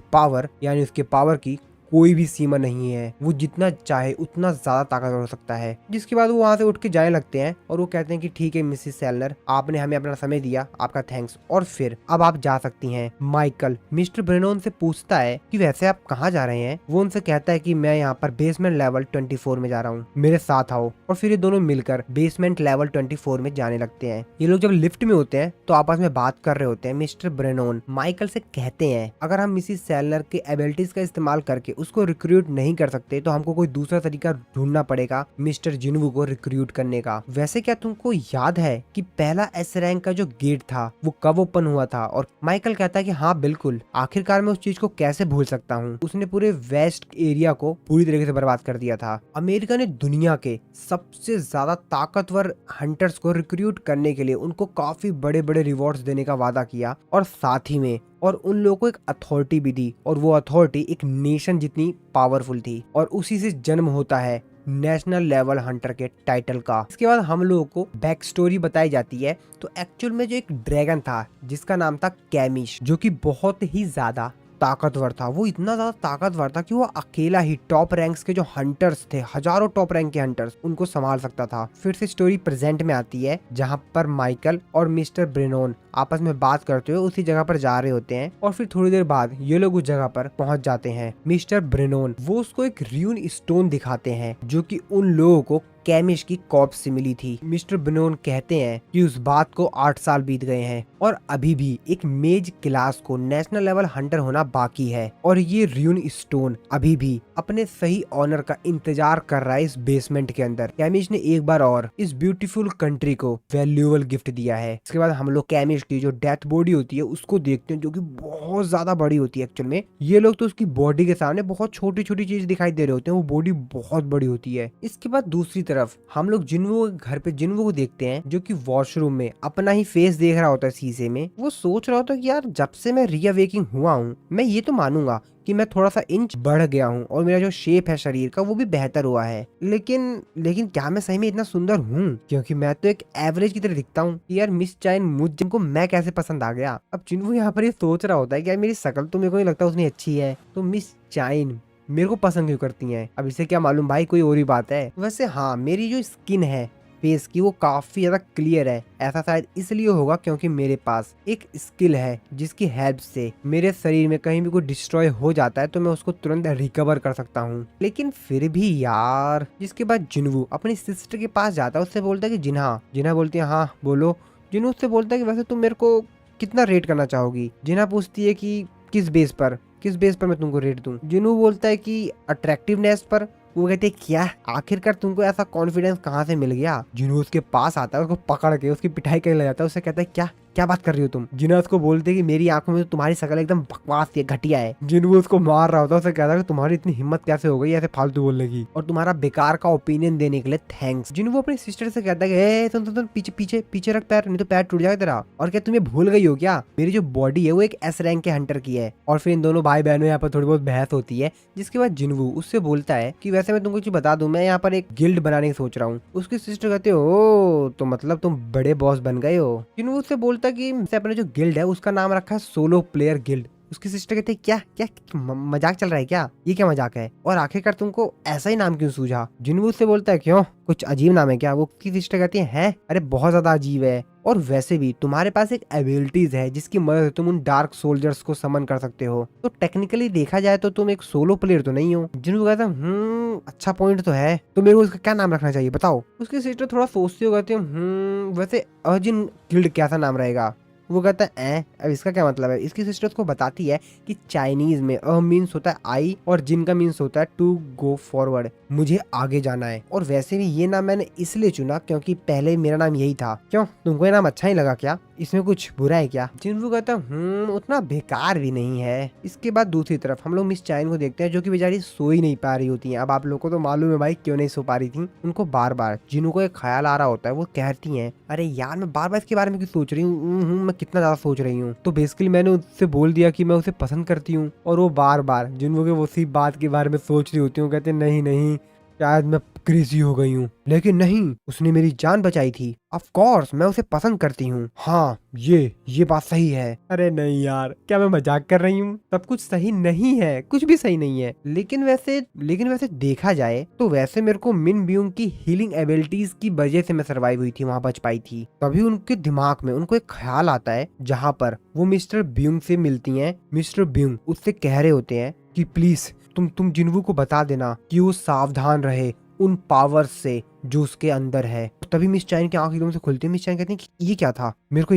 पावर की कोई भी सीमा नहीं है। वो जितना चाहे उतना ज्यादा ताकतवर हो सकता है। जिसके बाद वो वहां से उठ के जाने लगते हैं और वो कहते हैं कि ठीक है मिसेस सेलनर, आपने हमें अपना समय दिया, आपका थैंक्स, और फिर अब आप जा सकती हैं। माइकल मिस्टर ब्रेनोन से पूछता है कि वैसे आप कहाँ जा रहे हैं। वो उनसे कहता है कि मैं यहाँ पर बेसमेंट लेवल 24 में जा रहा हूँ, मेरे साथ आओ। और फिर ये दोनों मिलकर बेसमेंट लेवल 24 में जाने लगते हैं। ये लोग जब लिफ्ट में होते हैं तो आपस में बात कर रहे होते हैं। मिस्टर ब्रेनोन माइकल से कहते हैं अगर हम मिसेस सेलनर के एबिलिटीज का इस्तेमाल करके उसको रिक्रूट नहीं कर सकते तो हमको कोई दूसरा तरीका ढूंढना पड़ेगा मिस्टर जिन्वू को रिक्रूट करने का। वैसे क्या तुमको याद है कि पहला एस रैंक का जो गेट था वो कब ओपन हुआ था। और माइकल कहता है कि हाँ बिल्कुल, आखिरकार मैं उस चीज को कैसे भूल सकता हूँ, उसने पूरे वेस्ट एरिया को पूरी तरीके से बर्बाद कर दिया था। अमेरिका ने दुनिया के सबसे ज्यादा ताकतवर हंटर्स को रिक्रूट करने के लिए उनको काफी बड़े बड़े रिवॉर्ड्स देने का वादा किया और साथ ही में और उन लोगों को एक अथॉरिटी भी दी, और वो अथॉरिटी एक नेशन जितनी पावरफुल थी। और उसी से जन्म होता है नेशनल लेवल हंटर के टाइटल का। इसके बाद हम लोगों को बैक स्टोरी बताई जाती है। तो एक्चुअल में जो एक ड्रैगन था जिसका नाम था कैमिश, जो कि बहुत ही ज्यादा ताकतवर था। वो इतना ज्यादा ताकतवर था कि वो अकेला ही टॉप रैंक्स के जो हंटर्स थे, हजारों टॉप रैंक के हंटर्स, उनको संभाल सकता था। फिर से स्टोरी प्रेजेंट में आती है जहां पर माइकल और मिस्टर ब्रेनोन आपस में बात करते हुए उसी जगह पर जा रहे होते हैं। और फिर थोड़ी देर बाद ये लोग उस जगह पर पहुंच जाते हैं। मिस्टर ब्रेनोन वो उसको एक र्यून स्टोन दिखाते हैं जो कि उन लोगों को कैमिश की कॉर्प्स से मिली थी। मिस्टर ब्रेनोन कहते हैं कि उस बात को 8 साल बीत गए हैं और अभी भी एक मेज क्लास को नेशनल लेवल हंटर होना बाकी है, और ये र्यून स्टोन अभी भी अपने सही ऑनर का इंतजार कर रहा है इस बेसमेंट के अंदर। कैमिश ने एक बार और इस ब्यूटीफुल कंट्री को वैल्यूएबल गिफ्ट दिया है। इसके बाद हम लोग कैमिश की जो डेथ बॉडी होती है उसको देखते हैं, जो कि बहुत ज्यादा बड़ी होती है। एक्चुअल में ये लोग तो उसकी बॉडी के सामने बहुत छोटी छोटी चीज दिखाई दे रहे होते हैं, वो बॉडी बहुत बड़ी होती है। इसके बाद दूसरी तरफ हम लोग जिन्वो के घर पे जिन्वो को देखते हैं, जो कि वॉशरूम में अपना ही फेस देख रहा होता है शीशे में। वो सोच रहा होता है कि यार जब से मैं रीअवेकिंग हुआ हूँ, मैं ये तो मानूंगा कि मैं थोड़ा सा इंच बढ़ गया हूँ और मेरा जो शेप है शरीर का वो भी बेहतर हुआ है, लेकिन क्या मैं सही में इतना सुंदर हूँ? क्योंकि मैं तो एक एवरेज की तरह दिखता हूँ। यार मिस चाइन मुझ जिनको मैं कैसे पसंद आ गया? अब जिन्वो यहाँ पर ये सोच रहा होता है कि यार मेरी शक्ल तो मेरे को नहीं लगता उतनी अच्छी है, तो मिस चाइन मेरे को पसंद क्यों करती हैं? अब इसे क्या मालूम भाई, कोई और ही बात है। वैसे हाँ, मेरी जो स्किन है फेस की वो काफी ज्यादा क्लियर है। ऐसा शायद इसलिए होगा क्योंकि मेरे पास एक स्किल है जिसकी हेल्प से मेरे शरीर में कहीं भी कोई डिस्ट्रॉय हो जाता है तो मैं उसको तुरंत रिकवर कर सकता हूँ। लेकिन फिर भी यार, जिसके बाद जिन्वो अपनी सिस्टर के पास जाता है, उससे बोलता है कि जिन्हा। जिन्हा बोलती है हाँ बोलो। जिन्वो उससे बोलता है कि वैसे तुम मेरे को कितना रेट करना चाहोगी? जिन्हा पूछती है कि किस बेस पर मैं तुमको रेट दूं? जिन्वो बोलता है कि अट्रैक्टिवनेस पर। वो कहते हैं क्या, आखिरकार तुमको ऐसा कॉन्फिडेंस कहाँ से मिल गया? जिन्हों उसके पास आता है, उसको पकड़ के उसकी पिटाई करने लग जाता है। उससे कहता है क्या क्या बात कर रही हो तुम? जिन्हों उसको बोलते हैं कि मेरी आंखों में तो तुम्हारी शक्ल एकदम बकवास है, घटिया है। जिन्हों उसको मार रहा होता है, उसे कहता है कि तुम्हारी इतनी हिम्मत कैसे हो गई ऐसे फालतू बोलने की, और तुम्हारा बेकार का ओपिनियन देने के लिए थैंक्स। जिन्हों वो अपनी सिस्टर से कहता है कि सुन पीछे पीछे पीछे रख पैर, नहीं तो पैर टूट जाएगा तेरा। और क्या तुम्हें भूल गई हो क्या, मेरी जो बॉडी है वो एक एस रैंक के हंटर की है। और फिर इन दोनों भाई बहनों यहाँ पर थोड़ी बहुत बहस होती है, जिसके बाद जिन्वो उससे बोलता है कि वैसे मैं तुमको कुछ बता दूं, मैं यहाँ पर एक गिल्ड बनाने की सोच रहा हूँ। उसकी सिस्टर कहते हो तो मतलब तुम बड़े बॉस बन गए हो। जिन्वो उससे बोलता है कि अपने जो गिल्ड है उसका नाम रखा है सोलो प्लेयर गिल्ड। उसकी सिस्टर कहते हैं क्या क्या मजाक चल रहा है क्या? ये क्या मजाक है? और आखिरकार तुमको ऐसा ही नाम क्यों सूझा? जिन्वो उससे बोलता है क्यों, कुछ अजीब नाम है क्या? वो की सिस्टर कहती है अरे बहुत ज्यादा अजीब है, और वैसे भी तुम्हारे पास एक एबिलिटीज है जिसकी मदद से तुम उन डार्क सोल्जर्स को समन कर सकते हो, तो टेक्निकली देखा जाए तो तुम एक सोलो प्लेयर तो नहीं हो। जिन्वो कहता है अच्छा पॉइंट तो है, तो मेरे को इसका क्या नाम रखना चाहिए बताओ? उसकी सिस्टर थोड़ा सोचती हो, कहती है वैसे अर्जिन गिल्ड कैसा नाम रहेगा? वो कहता है अब इसका क्या मतलब है? इसकी सिस्टर को बताती है कि चाइनीज में मीन्स होता है आई और जिन का मीन्स होता है टू गो फॉरवर्ड, मुझे आगे जाना है। और वैसे भी ये नाम मैंने इसलिए चुना क्योंकि पहले मेरा नाम यही था। क्यों, तुमको ये नाम अच्छा ही लगा क्या? इसमें कुछ बुरा है क्या? जिन्वो कहता उतना बेकार भी नहीं है। इसके बाद दूसरी तरफ हम लोग मिस चाइन को देखते हैं, जो कि बेचारी सो ही नहीं पा रही होती है। अब आप लोग को तो मालूम है भाई क्यों नहीं सो पा रही थी। उनको बार बार जिन्वो को एक ख्याल आ रहा होता है। वो कहती है अरे यार मैं बार बार इसके बारे में क्यों सोच रही हूँ, मैं कितना ज्यादा सोच रही हूँ। तो बेसिकली मैंने उससे बोल दिया कि मैं उसे पसंद करती हूँ, और वो बार बार जिन्वो के उसी बात के बारे में सोच रही होती हूँ। कहते नहीं नहीं, शायद मैं क्रेजी हो गई हूँ। लेकिन नहीं, उसने मेरी जान बचाई थी। ऑफ कोर्स मैं उसे पसंद करती हूँ। हाँ ये बात सही है। अरे नहीं यार, क्या मैं मजाक कर रही हूँ? सब कुछ सही नहीं है, कुछ भी सही नहीं है। लेकिन वैसे देखा जाए तो वैसे मेरे को मिन ब्यूंग की हीलिंग एबिलिटीज की वजह से मैं सर्वाइव हुई थी, वहाँ बच पाई थी। तभी उनके दिमाग में उनको एक ख्याल आता है जहाँ पर वो मिस्टर ब्यूंग से मिलती है। मिस्टर ब्यूंग उससे कह रहे होते हैं कि प्लीज तुम जिन्वो को बता देना कि वो सावधान रहे उन पावर्स से जो उसके अंदर है। तभी मिस चाइन की आंख एकदम से खुलती है। मिस चाइन कहती है कि ये क्या था? मेरे को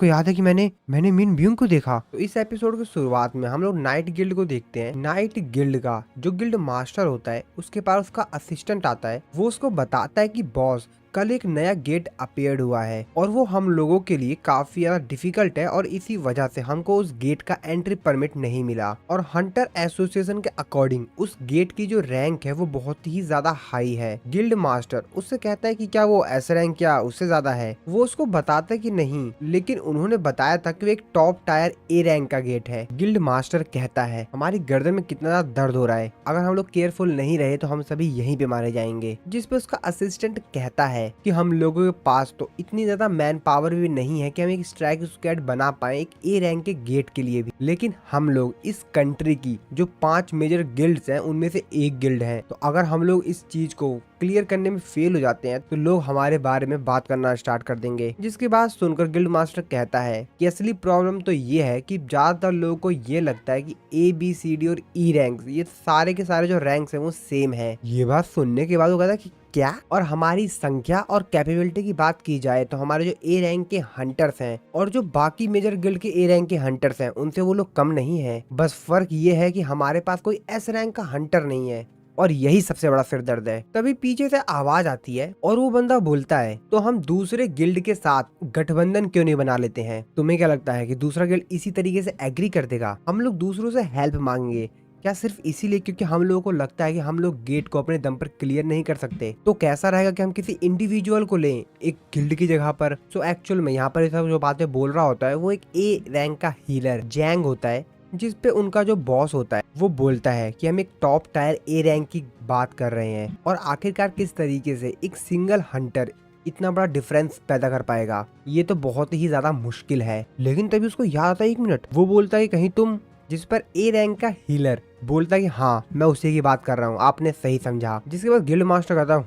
याद है कि मैंने मिन ब्यूंग को देखा। तो इस एपिसोड की शुरुआत में हम लोग नाइट गिल्ड को देखते हैं। नाइट गिल्ड का जो गिल्ड मास्टर होता है उसके पास उसका असिस्टेंट आता है। वो उसको बताता है कि बॉस कल एक नया गेट अपीयर्ड हुआ है और वो हम लोगों के लिए काफी ज्यादा डिफिकल्ट है और इसी वजह से हमको उस गेट का एंट्री परमिट नहीं मिला। और हंटर एसोसिएशन के अकॉर्डिंग उस गेट की जो रैंक है वो बहुत ही ज्यादा हाई है। गिल्ड मास्टर उससे कहता है कि क्या वो एस रैंक क्या उससे ज्यादा है, वो उसको बताता है कि नहीं, लेकिन उन्होंने बताया था कि वो एक टॉप टायर ए रैंक का गेट है। गिल्ड मास्टर कहता है हमारी गर्दन में कितना ज्यादा दर्द हो रहा है, अगर हम लोग केयरफुल नहीं रहे तो हम सभी यहीं पे मारे जाएंगे। जिस पे उसका असिस्टेंट कहता है कि हम लोगों के पास तो इतनी ज्यादा मैन पावर भी नहीं है कि हम एक स्ट्राइक स्क्वाड बना पाए एक ए रैंक के गेट के लिए भी, लेकिन हम लोग इस कंट्री की जो 5 मेजर गिल्ड्स हैं उनमें से एक गिल्ड है, तो अगर हम लोग इस चीज को क्लियर करने में फेल हो जाते हैं तो लोग हमारे बारे में बात करना स्टार्ट कर देंगे। जिसकी बात सुनकर गिल्ड मास्टर कहता है कि असली प्रॉब्लम तो ये है कि ज्यादातर लोगों को ये लगता है कि ए बी सी डी और ई रैंक्स ये सारे के सारे जो रैंक्स हैं वो सेम है। ये बात सुनने के बाद वो कहता है कि क्या, और हमारी संख्या और कैपेबिलिटी की बात की जाए तो हमारे जो ए रैंक के हंटर्स हैं और जो बाकी मेजर गिल्ड के ए रैंक के हंटर्स हैं उनसे वो लोग कम नहीं है, बस फर्क ये है कि हमारे पास कोई एस रैंक का हंटर नहीं है और यही सबसे बड़ा सिर दर्द है। तभी पीछे से आवाज आती है और वो बंदा बोलता है तो हम दूसरे गिल्ड के साथ गठबंधन क्यों नहीं बना लेते हैं? तुम्हें क्या लगता है कि दूसरा गिल्ड इसी तरीके से एग्री कर देगा? हम लोग दूसरों से हेल्प मांगेंगे क्या सिर्फ इसीलिए क्योंकि हम लोगों को लगता है कि हम लोग गेट को अपने दम पर क्लियर नहीं कर सकते? तो कैसा रहेगा कि हम किसी इंडिविजुअल को लें एक गिल्ड की जगह पर? सो एक्चुअल में यहाँ पर सब जो बातें बोल रहा होता है वो एक ए रैंक का हीलर जैंग होता है, जिस पे उनका जो बॉस होता है वो बोलता है कि हम एक टॉप टायर ए रैंक की बात कर रहे हैं और आखिरकार किस तरीके से एक सिंगल हंटर इतना बड़ा डिफरेंस पैदा कर पाएगा, ये तो बहुत ही ज्यादा मुश्किल है। लेकिन तभी उसको याद आता है, एक मिनट, वो बोलता है कहीं तुम, जिस पर ए रैंक का हीलर बोलता है कि हाँ मैं उसी की बात कर रहा हूँ, आपने सही समझा। जिसके बाद गिल्ड मास्टर कहता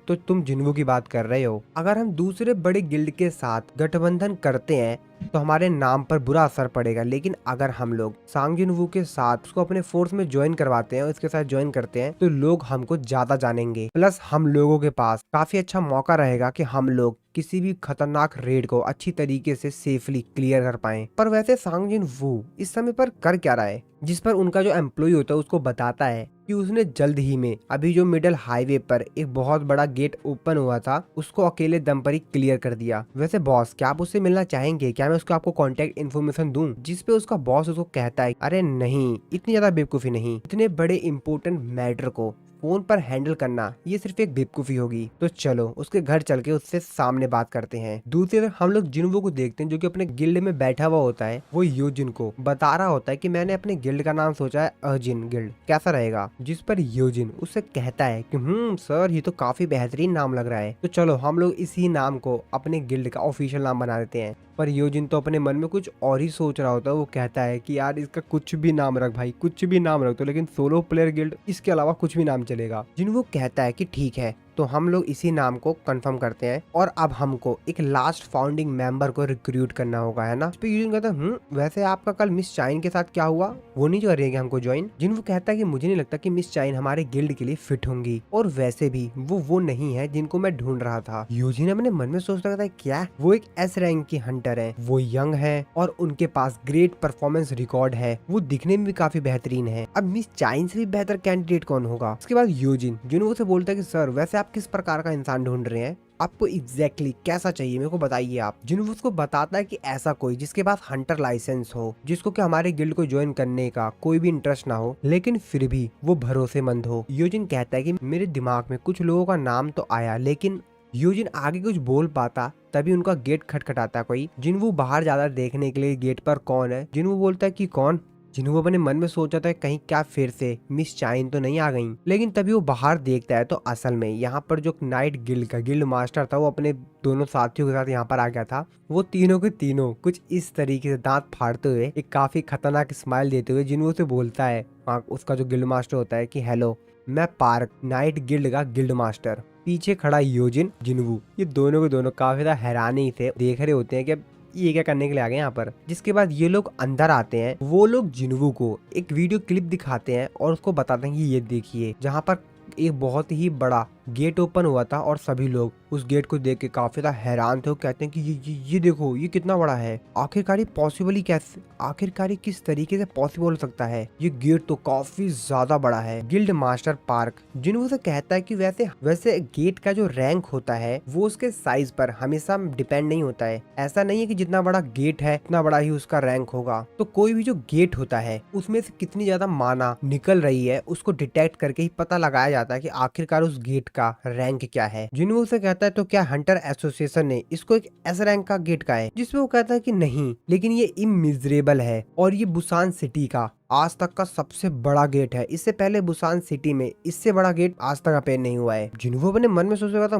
तो तुम जिन्वू की बात कर रहे हो। अगर हम दूसरे बड़े गिल्ड के साथ गठबंधन करते हैं तो हमारे नाम पर बुरा असर पड़ेगा, लेकिन अगर हम लोग सांग जिन्वू के साथ उसको अपने फोर्स में ज्वाइन करवाते हैं और इसके साथ ज्वाइन करते हैं तो लोग हमको ज्यादा जानेंगे, प्लस हम लोगों के पास काफी अच्छा मौका रहेगा कि हम लोग किसी भी खतरनाक रेड को अच्छी तरीके से सेफली क्लियर कर पाएं। पर वैसे सांग जिन्वू इस समय पर कर क्या रहा है? जिस पर उनका जो एम्प्लॉय होता है उसको बताता है कि उसने जल्द ही में अभी जो मिडल हाईवे पर एक बहुत बड़ा गेट ओपन हुआ था उसको अकेले दम पर ही क्लियर कर दिया। वैसे बॉस क्या आप उससे मिलना चाहेंगे? क्या मैं उसको आपको कांटेक्ट इन्फॉर्मेशन दूं? जिस पे उसका बॉस उसको कहता है अरे नहीं, इतनी ज्यादा बेवकूफी नहीं, इतने बड़े इंपॉर्टेंट मैटर को फोन पर हैंडल करना ये सिर्फ एक बेवकूफी होगी। तो चलो उसके घर चल के उससे सामने बात करते हैं। दूसरी तरफ हम लोग जिन्वू को देखते हैं जो कि अपने गिल्ड में बैठा हुआ होता है। वो योजिन को बता रहा होता है कि मैंने अपने गिल्ड का नाम सोचा है अर्जिन गिल्ड, कैसा रहेगा? जिस पर योजिन उससे कहता है कि सर ये तो काफी बेहतरीन नाम लग रहा है, तो चलो हम लोग इसी नाम को अपने गिल्ड का ऑफिशियल नाम बना देते हैं। पर योजिन तो अपने मन में कुछ और ही सोच रहा होता है। वो कहता है कि यार इसका कुछ भी नाम रख भाई, कुछ भी नाम रख दो, लेकिन सोलो प्लेयर गिल्ड इसके अलावा कुछ भी नाम चलेगा। जिन्वू कहता है कि ठीक है, तो हम लोग इसी नाम को कंफर्म करते हैं और अब हमको एक लास्ट फाउंडिंग मेंबर को रिक्रूट करना होगा, है ना? इस पे यूजिन कहता है वैसे आपका कल मिस चाइन के साथ क्या हुआ? वो नहीं करेंगे हमको ज्वाइन? जिन्वू कहता है कि मुझे नहीं लगता कि मिस चाइन हमारे गिल्ड के लिए फिट होंगी और वैसे भी वो नहीं है जिनको मैं ढूंढ रहा था। यूजिन अपने मन में सोचता है क्या वो एक एस रैंक की हंटर है, वो यंग है और उनके पास ग्रेट परफॉर्मेंस रिकॉर्ड है, वो दिखने में भी काफी बेहतरीन है, अब मिस चाइन से भी बेहतर कैंडिडेट कौन होगा? उसके बाद यूजिन जिन्वू से बोलता है कि सर वैसे आप किस प्रकार का इंसान ढूंढ रहे हैं? आपको एग्जैक्टली कैसा चाहिए मेरे को बताइए आप। जिन्वू उसको बताता है कि ऐसा कोई जिसके पास हंटर लाइसेंस हो, जिसको कि हमारे गिल्ड को ज्वाइन करने का कोई भी इंटरेस्ट ना हो, लेकिन फिर भी वो भरोसेमंद हो। यूजिन कहता है कि मेरे दिमाग में कुछ लोगों का नाम तो आया, लेकिन यूजिन आगे कुछ बोल पाता तभी उनका गेट खटखटाता कोई। जिन्वू बाहर जाता देखने के लिए गेट पर कौन है। जिन्वू बोलता है कि कौन? जिन्वू अपने मन में सोचा था कहीं क्या फिर से मिस चाइन तो नहीं आ गई, लेकिन तभी वो बाहर देखता है तो असल में यहाँ पर जो नाइट गिल्ड का गिल्ड मास्टर था वो अपने दोनों साथियों के साथ यहाँ पर आ गया था। वो तीनों के तीनों कुछ इस तरीके से दांत फाड़ते हुए एक काफी खतरनाक स्माइल देते हुए जिन्वू से बोलता है, उसका जो गिल्ड मास्टर होता है, कि हेलो मैं पार्क नाइट गिल्ड का गिल्ड मास्टर। पीछे खड़ा योजिन जिन्वू, ये दोनों के दोनों काफी ज्यादा हैरानी से देख रहे होते हैं कि ये क्या करने के लिए आ गए यहाँ पर। जिसके बाद ये लोग अंदर आते हैं। वो लोग जिन्वू को एक वीडियो क्लिप दिखाते हैं और उसको बताते हैं कि ये देखिए जहाँ पर एक बहुत ही बड़ा गेट ओपन हुआ था और सभी लोग उस गेट को देख के काफी ज्यादा हैरान थे। वो कहते हैं कि ये देखो, ये कितना बड़ा है, आखिरकार ये पॉसिबल ही कैसे, आखिरकार ये किस तरीके से पॉसिबल हो सकता है, ये गेट तो काफी ज्यादा बड़ा है। गिल्ड मास्टर पार्क जिन्हों से कहता है कि वैसे गेट का जो रैंक होता है वो उसके साइज पर हमेशा डिपेंड नहीं होता है। ऐसा नहीं है कि जितना बड़ा गेट है उतना बड़ा ही उसका रैंक होगा। तो कोई भी जो गेट होता है उसमें से कितनी ज्यादा माना निकल रही है उसको डिटेक्ट करके ही पता लगाया जाता है कि आखिरकार उस गेट का रैंक क्या है। जिन्हों से कहता है तो क्या हंटर एसोसिएशन ने इसको एक एस रैंक का गेट का है, जिसमें वो कहता है कि नहीं, लेकिन ये इमिजरेबल है और ये बुसान सिटी का आज तक का सबसे बड़ा गेट है। इससे पहले बुसान सिटी में इससे बड़ा गेट आज तक अपेयर नहीं हुआ है। जिन्हों अपने मन में सोच रहा था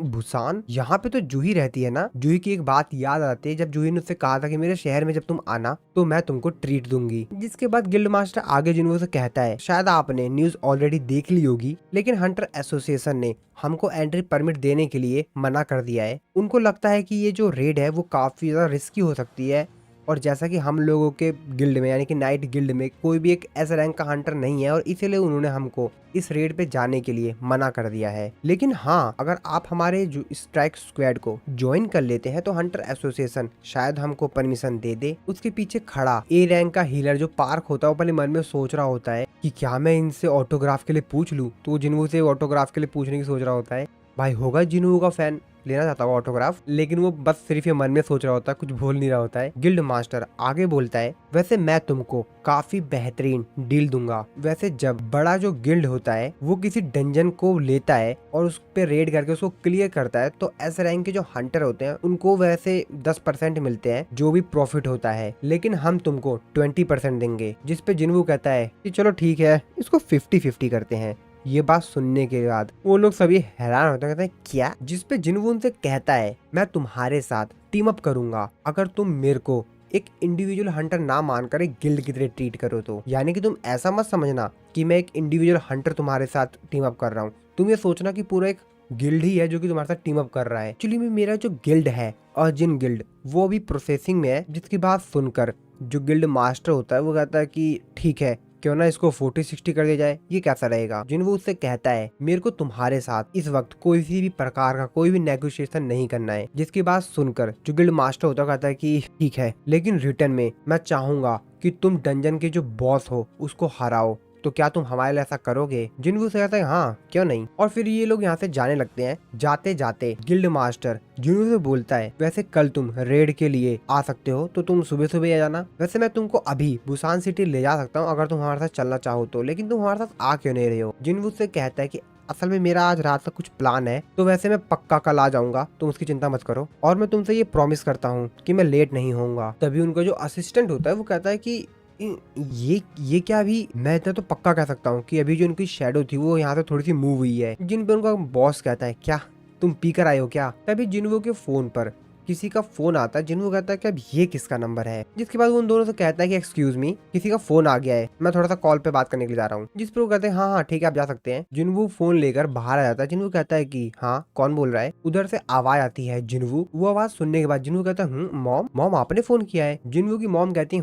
बुसान, यहाँ पे तो जूही रहती है ना। जूही की एक बात याद आती है जब जूही ने उससे कहा था कि मेरे शहर में जब तुम आना तो मैं तुमको ट्रीट दूंगी। जिसके बाद गिल्ड मास्टर आगे जिन्हों से कहता है, शायद आपने न्यूज ऑलरेडी देख ली होगी, लेकिन हंटर एसोसिएशन ने हमको एंट्री परमिट देने के लिए मना कर दिया है। उनको लगता है कि ये जो रेड है वो काफी ज्यादा रिस्की हो सकती है और जैसा कि हम लोगों के गिल्ड में यानी कि नाइट गिल्ड में कोई भी एक एस रैंक का हंटर नहीं है और इसीलिए उन्होंने हमको इस रेड पे जाने के लिए मना कर दिया है। लेकिन हाँ, अगर आप हमारे जो स्ट्राइक स्क्वाड को ज्वाइन कर लेते हैं तो हंटर एसोसिएशन शायद हमको परमिशन दे दे। उसके पीछे खड़ा ए रैंक का हीलर जो पार्क होता है वो अपने मन में सोच रहा होता है कि क्या मैं इनसे ऑटोग्राफ के लिए पूछ लूं। तो जिन्हों से ऑटोग्राफ के लिए पूछने की सोच रहा होता है। भाई होगा जिन्हों का फैन, लेना चाहता होगा ऑटोग्राफ, लेकिन वो बस सिर्फ ये मन में सोच रहा होता है, कुछ बोल नहीं रहा होता है। गिल्ड मास्टर आगे बोलता है, वैसे मैं तुमको काफी बेहतरीन डील दूंगा। वैसे जब बड़ा जो गिल्ड होता है वो किसी डंजन को लेता है और उस पे रेड करके उसको क्लियर करता है तो एस रैंक के जो हंटर होते हैं उनको वैसे 10% मिलते हैं जो भी प्रॉफिट होता है, लेकिन हम तुमको 20% देंगे। जिसपे जिन्वू कहता है कि चलो ठीक है, इसको 50-50 करते हैं। ये बात सुनने के बाद वो लोग सभी हैरान होते हैं, कहते हैं क्या? जिसपे जिन्वू उनसे कहता है, मैं तुम्हारे साथ टीम अप करूंगा अगर तुम मेरे को एक इंडिविजुअल हंटर ना मानकर एक गिल्ड की तरह ट्रीट करो तो। यानी कि तुम ऐसा मत समझना कि मैं एक इंडिविजुअल हंटर तुम्हारे साथ टीम अप कर रहा हूँ, तुम ये सोचना कि पूरा एक गिल्ड ही है जो कि तुम्हारे साथ टीम अप कर रहा है। एक्चुअली में मेरा जो गिल्ड है अर्जिन गिल्ड वो भी प्रोसेसिंग में है। जिसकी बात सुनकर जो गिल्ड मास्टर होता है वो कहता है कि ठीक है, क्यों ना इसको 40-60 कर दिया जाए, ये कैसा रहेगा? जिन्वू उससे कहता है, मेरे को तुम्हारे साथ इस वक्त कोई भी प्रकार का कोई भी नेगोशिएशन नहीं करना है। जिसकी बात सुनकर जो गिल्ड मास्टर होता है कहता है कि ठीक है, लेकिन रिटर्न में मैं चाहूंगा कि तुम डंजन के जो बॉस हो उसको हराओ। तो क्या तुम हमारे लिए ऐसा करोगे? जिन्वू से कहता है हाँ, क्यों नहीं। और फिर ये लोग यहाँ से जाने लगते हैं। जाते जाते गिल्ड मास्टर जिन्वू से बोलता है, वैसे कल तुम रेड के लिए आ सकते हो तो तुम सुबह सुबह आ जाना। वैसे मैं तुमको अभी बुसान सिटी ले जा सकता हूँ अगर तुम हमारे साथ चलना चाहो तो, लेकिन तुम हमारे साथ आ क्यों नहीं रहे हो? जिन्वू से कहता है कि असल में मेरा आज रात तक कुछ प्लान है, तो वैसे मैं पक्का कल आ जाऊंगा, तुम उसकी चिंता मत करो और मैं तुमसे ये प्रॉमिस करता हूँ कि मैं लेट नहीं होऊंगा। तभी उनका जो असिस्टेंट होता है वो कहता है कि ये क्या? अभी मैं इतना तो पक्का कह सकता हूँ कि अभी जो उनकी शैडो थी वो यहाँ से थोड़ी सी मूव हुई है। जिन पे उनका बॉस कहता है, क्या तुम पी कर आए हो क्या? तभी जिन्वू के फोन पर किसी का फोन आता है। जिन्वू कहता है कि अब ये किसका नंबर है? जिसके बाद वो उन दोनों से कहता है कि एक्सक्यूज मी, किसी का फोन आ गया है, मैं थोड़ा सा कॉल पे बात करने के लिए जा रहा हूँ। जिस पर वो कहते हैं हाँ हाँ ठीक है, आप जा सकते हैं। जिन्वू फोन लेकर बाहर आ जाता है। जिन्वू कहता है कि हाँ, कौन बोल रहा है? उधर से आवाज आती है जिन्वू। वो आवाज सुनने के बाद जिन्वू कहता है मॉम, मॉम आपने फोन किया है? जिन्वू की मॉम कहती है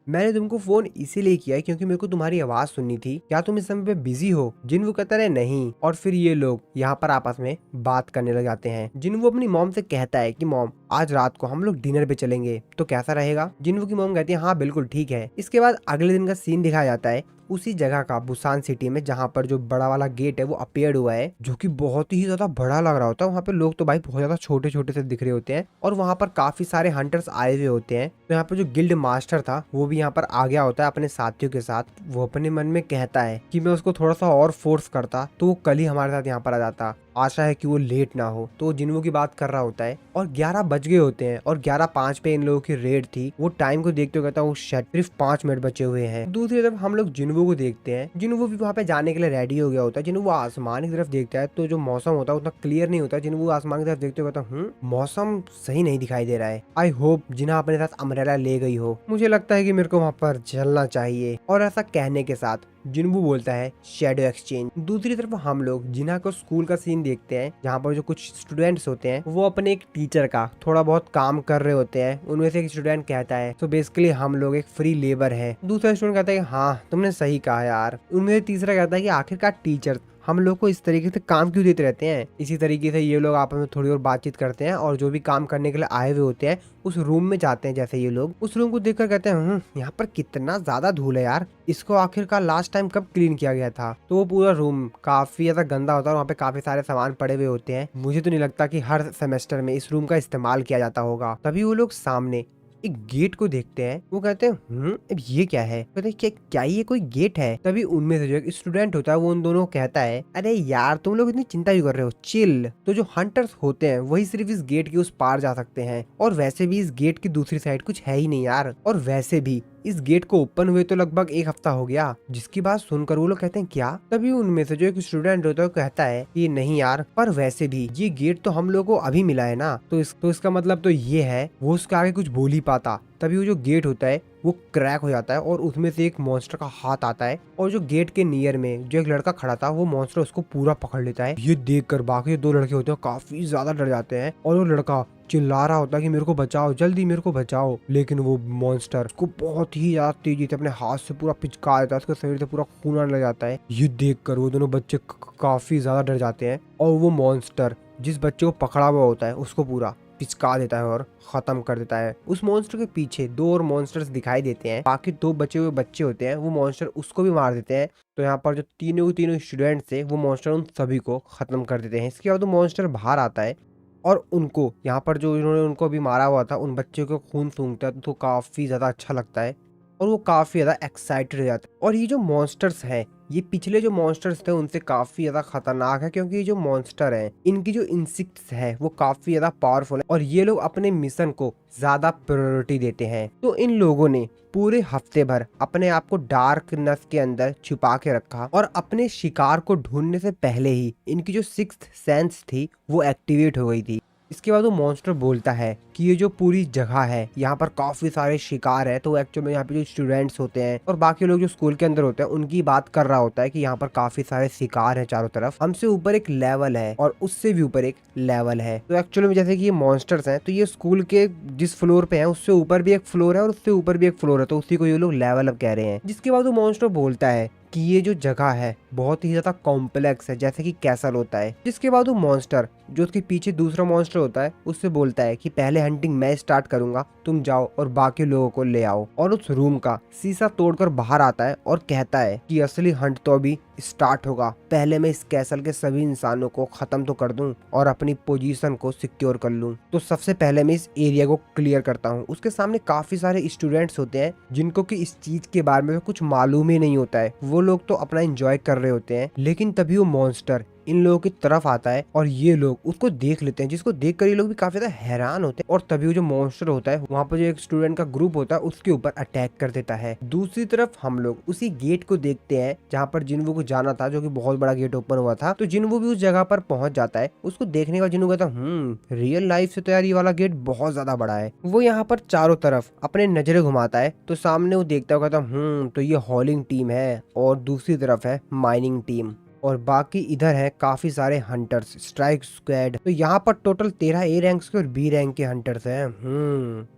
मैंने तुमको फोन इसीलिए किया है क्योंकि मेरे को तुम्हारी आवाज सुननी थी। क्या तुम इस समय पे बिजी हो? जिन्वू कहता है नहीं। और फिर ये लोग यहाँ पर आपस में बात करने लग जाते हैं। जिन्वू अपनी मॉम से कहता है कि मॉम, आज रात को हम लोग डिनर पे चलेंगे तो कैसा रहेगा? जिन्वू की मॉम कहती है हाँ बिल्कुल ठीक है। इसके बाद अगले दिन का सीन दिखाया जाता है उसी जगह का, बुसान सिटी में, जहाँ पर जो बड़ा वाला गेट है वो अपीयर्ड हुआ है, जो कि बहुत ही ज्यादा बड़ा लग रहा होता है। वहाँ पे लोग तो भाई बहुत ज्यादा छोटे छोटे से दिख रहे होते हैं और वहाँ पर काफी सारे हंटर्स आए हुए होते हैं। तो यहाँ पर जो गिल्ड मास्टर था वो भी यहाँ पर आ गया होता है अपने साथियों के साथ। वो अपने मन में कहता है कि मैं उसको थोड़ा सा और फोर्स करता तो वो कल ही हमारे साथ यहाँ पर आ जाता, आशा है कि वो लेट ना हो। तो जिन्वू की बात कर रहा होता है और 11 बज गए होते हैं और 11:05 पे इन लोगों की रेड थी। वो टाइम को देखते हुए कहता है सिर्फ 5 मिनट बचे हुए हैं। दूसरी तरफ हम लोग जिन्वू को देखते हैं। जिन्वू भी वहाँ पे जाने के लिए रेडी हो गया होता है। जिन्वू आसमान की तरफ देखता है तो जो मौसम होता है उतना क्लियर नहीं होता। जिन्वू आसमान की तरफ देखते हुए कहता है मौसम सही नहीं दिखाई दे रहा है। आई होप जिन्हा अपने साथ अम्ब्रेला ले गई हो। मुझे लगता है कि मेरे को वहाँ पर चलना चाहिए। और ऐसा कहने के साथ जिन्वू बोलता है शैडो एक्सचेंज। दूसरी तरफ हम लोग जिन्हा को स्कूल का सीन देखते हैं जहाँ पर जो कुछ स्टूडेंट्स होते हैं वो अपने एक टीचर का थोड़ा बहुत काम कर रहे होते हैं। उनमें से एक स्टूडेंट कहता है तो बेसिकली हम लोग एक फ्री लेबर है। दूसरा स्टूडेंट कहता है हाँ तुमने सही कहा यार। उनमें से तीसरा कहता है कि आखिरकार टीचर हम लोग को इस तरीके से काम क्यों देते रहते हैं। इसी तरीके से ये लोग आपस में थोड़ी और बातचीत करते हैं और जो भी काम करने के लिए आए हुए होते हैं उस रूम में जाते हैं। जैसे ये लोग उस रूम को देखकर कहते हैं यहाँ पर कितना ज्यादा धूल है यार, इसको आखिरकार लास्ट टाइम कब क्लीन किया गया था। तो वो पूरा रूम काफी ज्यादा गंदा होता है और वहाँ पे काफी सारे सामान पड़े हुए होते हैं। मुझे तो नहीं लगता कि हर सेमेस्टर में इस रूम का इस्तेमाल किया जाता होगा। तभी वो लोग सामने एक गेट को देखते हैं। वो कहते हैं अब ये क्या है। कहते हैं क्या ये कोई गेट है। तभी उनमें से जो एक स्टूडेंट होता है वो उन दोनों को कहता है, अरे यार तुम लोग इतनी चिंता क्यों कर रहे हो, चिल। तो जो हंटर्स होते हैं वही सिर्फ इस गेट के उस पार जा सकते हैं और वैसे भी इस गेट की दूसरी साइड कुछ है ही नहीं यार। और वैसे भी इस गेट को ओपन हुए तो लगभग 1 हफ्ता हो गया। जिसकी बात सुनकर वो लोग कहते हैं क्या। तभी उनमें से जो एक स्टूडेंट होता है वो कहता है कि नहीं यार, पर वैसे भी ये गेट तो हम लोगों को अभी मिला है ना, तो इसका मतलब तो ये है। वो उसके आगे कुछ बोल ही पाता। तभी वो जो गेट होता है वो क्रैक हो जाता है और उसमें से एक मॉन्स्टर का हाथ आता है और जो गेट के नियर में जो एक लड़का खड़ा था वो मॉन्स्टर उसको पूरा पकड़ लेता है। ये देखकर बाकी 2 लड़के होते हैं काफी ज्यादा डर जाते हैं और वो लड़का चिल्ला रहा होता है कि मेरे को बचाओ, जल्दी मेरे को बचाओ। लेकिन वो मॉन्स्टर उसको बहुत ही ज्यादा तेजी से अपने हाथ से पूरा पिचका देता है, उसके शरीर से पूरा खून आने लग जाता है। ये देखकर वो दोनों बच्चे काफी ज्यादा डर जाते हैं और वो मॉन्स्टर जिस बच्चे को पकड़ा हुआ होता है उसको पूरा पिचका देता है और खत्म कर देता है। उस मॉन्स्टर के पीछे 2 और मॉन्स्टर्स दिखाई देते हैं। बाकी 2 बचे हुए बच्चे होते हैं वो मॉन्स्टर उसको भी मार देते हैं। तो यहाँ पर जो तीनों स्टूडेंट्स थे वो मॉन्स्टर उन सभी को खत्म कर देते हैं। इसके बाद वो मॉन्स्टर बाहर आता है और उनको यहाँ पर जो इन्होंने उनको भी मारा हुआ था उन बच्चों को खून सूंघता है तो काफी ज्यादा अच्छा लगता है और वो काफी ज्यादा एक्साइटेड हो जाता है। और ये जो मॉन्स्टर्स हैं ये पिछले जो मॉन्स्टर्स थे उनसे काफी ज्यादा खतरनाक है, क्योंकि ये जो मॉन्स्टर हैं इनकी जो इंसेक्ट्स है वो काफी ज्यादा पावरफुल है और ये लोग अपने मिशन को ज्यादा प्रायोरिटी देते हैं। तो इन लोगों ने पूरे हफ्ते भर अपने आप को डार्कनेस के अंदर छुपा के रखा और अपने शिकार को ढूंढने से पहले ही इनकी जो 6th सेंस थी वो एक्टिवेट हो गई थी। इसके बाद वो मॉन्स्टर बोलता है कि ये जो पूरी जगह है यहाँ पर काफी सारे शिकार है। तो एक्चुअली में यहाँ पे जो स्टूडेंट्स होते हैं और बाकी लोग जो स्कूल के अंदर होते हैं उनकी बात कर रहा होता है कि यहाँ पर काफी सारे शिकार हैं चारों तरफ। हमसे ऊपर एक लेवल है और उससे भी ऊपर एक लेवल है। तो एक्चुअली में जैसे कि ये मॉन्स्टर्स हैं तो ये स्कूल के जिस फ्लोर पे है उससे ऊपर भी एक फ्लोर है और उससे ऊपर भी एक फ्लोर है, तो उसी को ये लोग लेवल अप कह रहे हैं। जिसके बाद वो मॉन्स्टर बोलता है कि ये जो जगह है बहुत ही ज्यादा कॉम्प्लेक्स है, जैसे कि कैसल होता है। जिसके बाद वो मॉन्स्टर जो उसके पीछे दूसरा मॉन्स्टर होता है उससे बोलता है कि पहले हंटिंग मैं स्टार्ट करूंगा, तुम जाओ और बाकी लोगों को ले आओ। और उस रूम का शीशा तोड़कर बाहर आता है और कहता है कि असली हंट तो अभी स्टार्ट होगा, पहले मैं इस कैसल के सभी इंसानों को खत्म तो कर दूं और अपनी पोजीशन को सिक्योर कर लूं। तो सबसे पहले मैं इस एरिया को क्लियर करता हूं। उसके सामने काफी सारे स्टूडेंट्स होते हैं जिनको कि इस चीज के बारे में कुछ मालूम ही नहीं होता है। वो लोग तो अपना एंजॉय कर रहे होते हैं, लेकिन तभी वो मॉन्स्टर इन लोगों की तरफ आता है और ये लोग उसको देख लेते हैं, जिसको देखकर ये लोग भी काफी ज्यादा हैरान होते हैं। और तभी वो जो मॉन्स्टर होता है वहाँ पर जो एक स्टूडेंट का ग्रुप होता है उसके ऊपर अटैक कर देता है। दूसरी तरफ हम लोग उसी गेट को देखते हैं जहाँ पर जिन्वू को जाना था, जो कि बहुत बड़ा गेट ओपन हुआ था। तो जिन्वू भी उस जगह पर पहुंच जाता है। उसको देखने का जिन्वू कहता है रियल लाइफ से तो यार ये वाला गेट बहुत ज्यादा बड़ा है। वो यहाँ पर चारों तरफ अपने नजरें घुमाता है तो सामने वो देखता है, कहता तो ये हॉलिंग टीम है और दूसरी तरफ है माइनिंग टीम और बाकी इधर है काफी सारे हंटर्स, स्ट्राइक स्क्वाड। तो यहाँ पर टोटल 13 ए रैंक के और बी रैंक के हंटर्स हैं।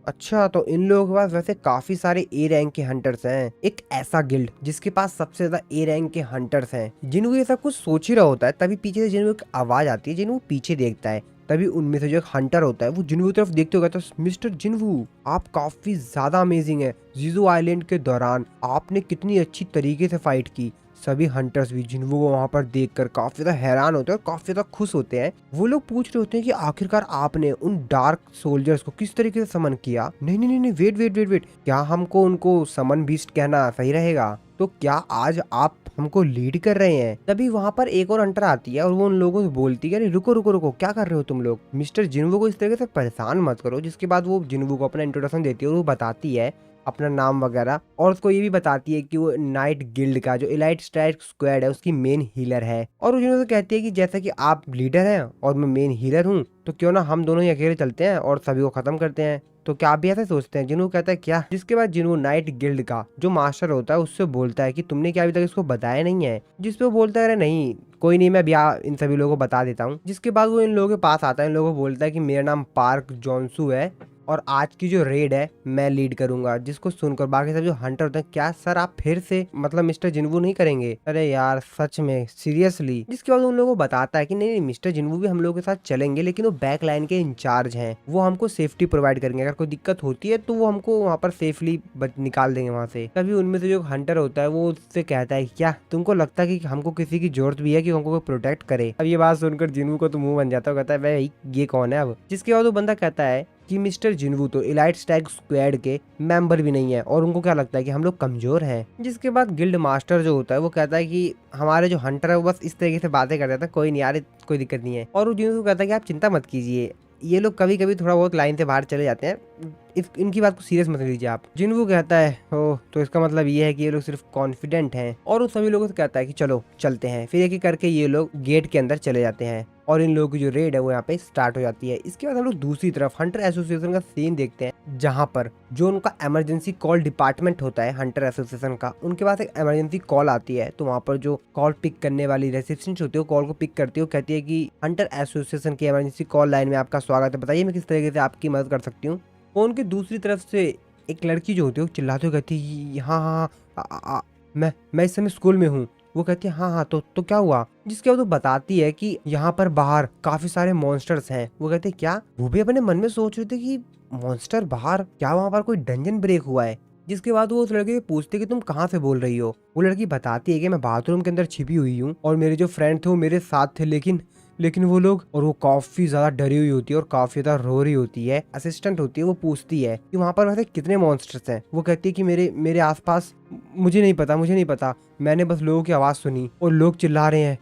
अच्छा, तो इन लोगों के पास वैसे काफी सारे ए रैंक के हंटर्स हैं। एक ऐसा गिल्ड जिसके पास सबसे ज्यादा ए रैंक के हंटर्स हैं। जिनको ये सब कुछ सोच ही रहा होता है तभी पीछे से जिनको एक आवाज आती है, जिनको पीछे देखता है। तभी उनमें से जो एक हंटर होता है वो जिन्वू की तरफ देखते हुए कहता है, मिस्टर जिन्वू आप काफी ज्यादा अमेजिंग है। जीजू आइलैंड के दौरान आपने कितनी अच्छी तरीके से फाइट की। सभी हंटर्स भी जिन्वू को वहाँ पर देखकर काफी ज्यादा हैरान होते हैं और काफी ज्यादा खुश होते हैं। वो लोग पूछ रहे होते हैं कि आखिरकार आपने उन डार्क सोल्जर्स को किस तरीके से समन किया। नहीं नहीं नहीं, वेट, क्या हमको उनको समन बीस्ट कहना सही रहेगा? तो क्या आज आप हमको लीड कर रहे हैं? तभी वहाँ पर एक और हंटर आती है और वो उन लोगों से बोलती है, अरे रुको, क्या कर रहे हो तुम लोग? मिस्टर जिन्वू को इस तरीके से परेशान मत करो। जिसके बाद वो जिन्वू को अपना इंट्रोडक्शन देती है और वो बताती है अपना नाम वगैरह और उसको ये भी बताती है कि वो नाइट गिल्ड का जो इलाइट स्ट्राइक स्क्वाड है उसकी मेन हीलर है। और वो जिन्वू कहती है कि जैसा कि आप लीडर हैं और मैं मेन हीलर हूँ तो क्यों ना हम दोनों ही अकेले चलते हैं और सभी को खत्म करते हैं। तो क्या आप भी ऐसा सोचते हैं? जिन्वू कहता है क्या? जिसके बाद जिन्वू नाइट गिल्ड का जो मास्टर होता है उससे बोलता है कि तुमने क्या अभी तक इसको बताया नहीं है? जिसपे वो बोलता है अरे नहीं कोई नहीं, मैं इन सभी लोगों को बता देता हूँ। जिसके बाद वो इन लोगों के पास आता है, इन लोगों को बोलता है कि मेरा नाम पार्क जॉन्सू है और आज की जो रेड है मैं लीड करूंगा। जिसको सुनकर बाकी सब जो हंटर होते हैं, क्या सर आप फिर से मतलब मिस्टर जिन्वू नहीं करेंगे? अरे यार सच में सीरियसली? जिसके बाद उन लोगों को बताता है कि नहीं नहीं मिस्टर जिन्वू भी हम लोगों के साथ चलेंगे, लेकिन वो बैक लाइन के इंचार्ज हैं, वो हमको सेफ्टी प्रोवाइड करेंगे। अगर कोई दिक्कत होती है तो वो हमको वहाँ पर सेफली निकाल देंगे वहाँ से। तभी उनमें से जो हंटर होता है वो उससे कहता है क्या तुमको लगता है कि हमको किसी की जरूरत भी है कि हमको कोई प्रोटेक्ट करे? अब ये बात सुनकर जिन्वू को तो मुंह बन जाता है, कहता है भाई ये कौन है अब? जिसके बाद वो बंदा कहता है कि मिस्टर जिन्वू तो एलाइट स्टैग स्क्वाड के मेंबर भी नहीं है और उनको क्या लगता है कि हम लोग कमजोर हैं। जिसके बाद गिल्ड मास्टर जो होता है वो कहता है कि हमारे जो हंटर है वो बस इस तरीके से बातें कर देता है, कोई नहीं यार कोई दिक्कत नहीं है। और वो जिन्वू कहता है कि आप चिंता मत कीजिए, ये लोग कभी कभी थोड़ा बहुत लाइन से बाहर चले जाते हैं, इनकी बात को सीरियस मत लीजिए आप। जिन्वू कहता है ओह तो इसका मतलब ये है कि ये लोग सिर्फ कॉन्फिडेंट हैं। और उन सभी लोगों से कहता है कि चलो चलते हैं। फिर एक एक करके ये लोग गेट के अंदर चले जाते हैं और इन लोगों की जो रेड है वो यहाँ पे स्टार्ट हो जाती है। इसके बाद हम लोग दूसरी तरफ हंटर एसोसिएशन का सीन देखते हैं, जहाँ पर जो उनका इमरजेंसी कॉल डिपार्टमेंट होता है हंटर एसोसिएशन का, उनके पास एक इमरजेंसी कॉल आती है। तो वहाँ पर जो कॉल पिक करने वाली रिसेप्शनिस्ट होती है वो कॉल को पिक करती है, वो कहती है कि हंटर एसोसिएशन की इमरजेंसी कॉल लाइन में आपका स्वागत है, बताइए मैं किस तरीके से आपकी मदद कर सकती हूँ। फोन की दूसरी तरफ से एक लड़की जो होती है वो चिल्लाते हुए कहती है हाँ हाँ मैं इस समय स्कूल में हूँ। वो कहती है हाँ हाँ तो क्या हुआ? जिसके बाद वो बताती है कि यहाँ पर बाहर काफी सारे मॉन्स्टर्स हैं। वो कहते हैं क्या? वो भी अपने मन में सोच रहे थे कि मॉन्स्टर बाहर, क्या वहाँ पर कोई डंजन ब्रेक हुआ है? जिसके बाद वो उस लड़के से पूछते कि तुम कहाँ से बोल रही हो? वो लड़की बताती है कि मैं बाथरूम के अंदर छिपी हुई हूँ और मेरे जो फ्रेंड थे वो मेरे साथ थे, लेकिन वो लोग, और वो काफी ज्यादा डरी हुई होती है और काफी ज्यादा रो रही होती है। असिस्टेंट होती है वो पूछती है कि वहाँ पर वैसे कितने मॉन्स्टर्स हैं? वो कहती है कि मेरे आसपास मुझे नहीं पता, मैंने बस लोगों की आवाज सुनी और लोग चिल्ला रहे हैं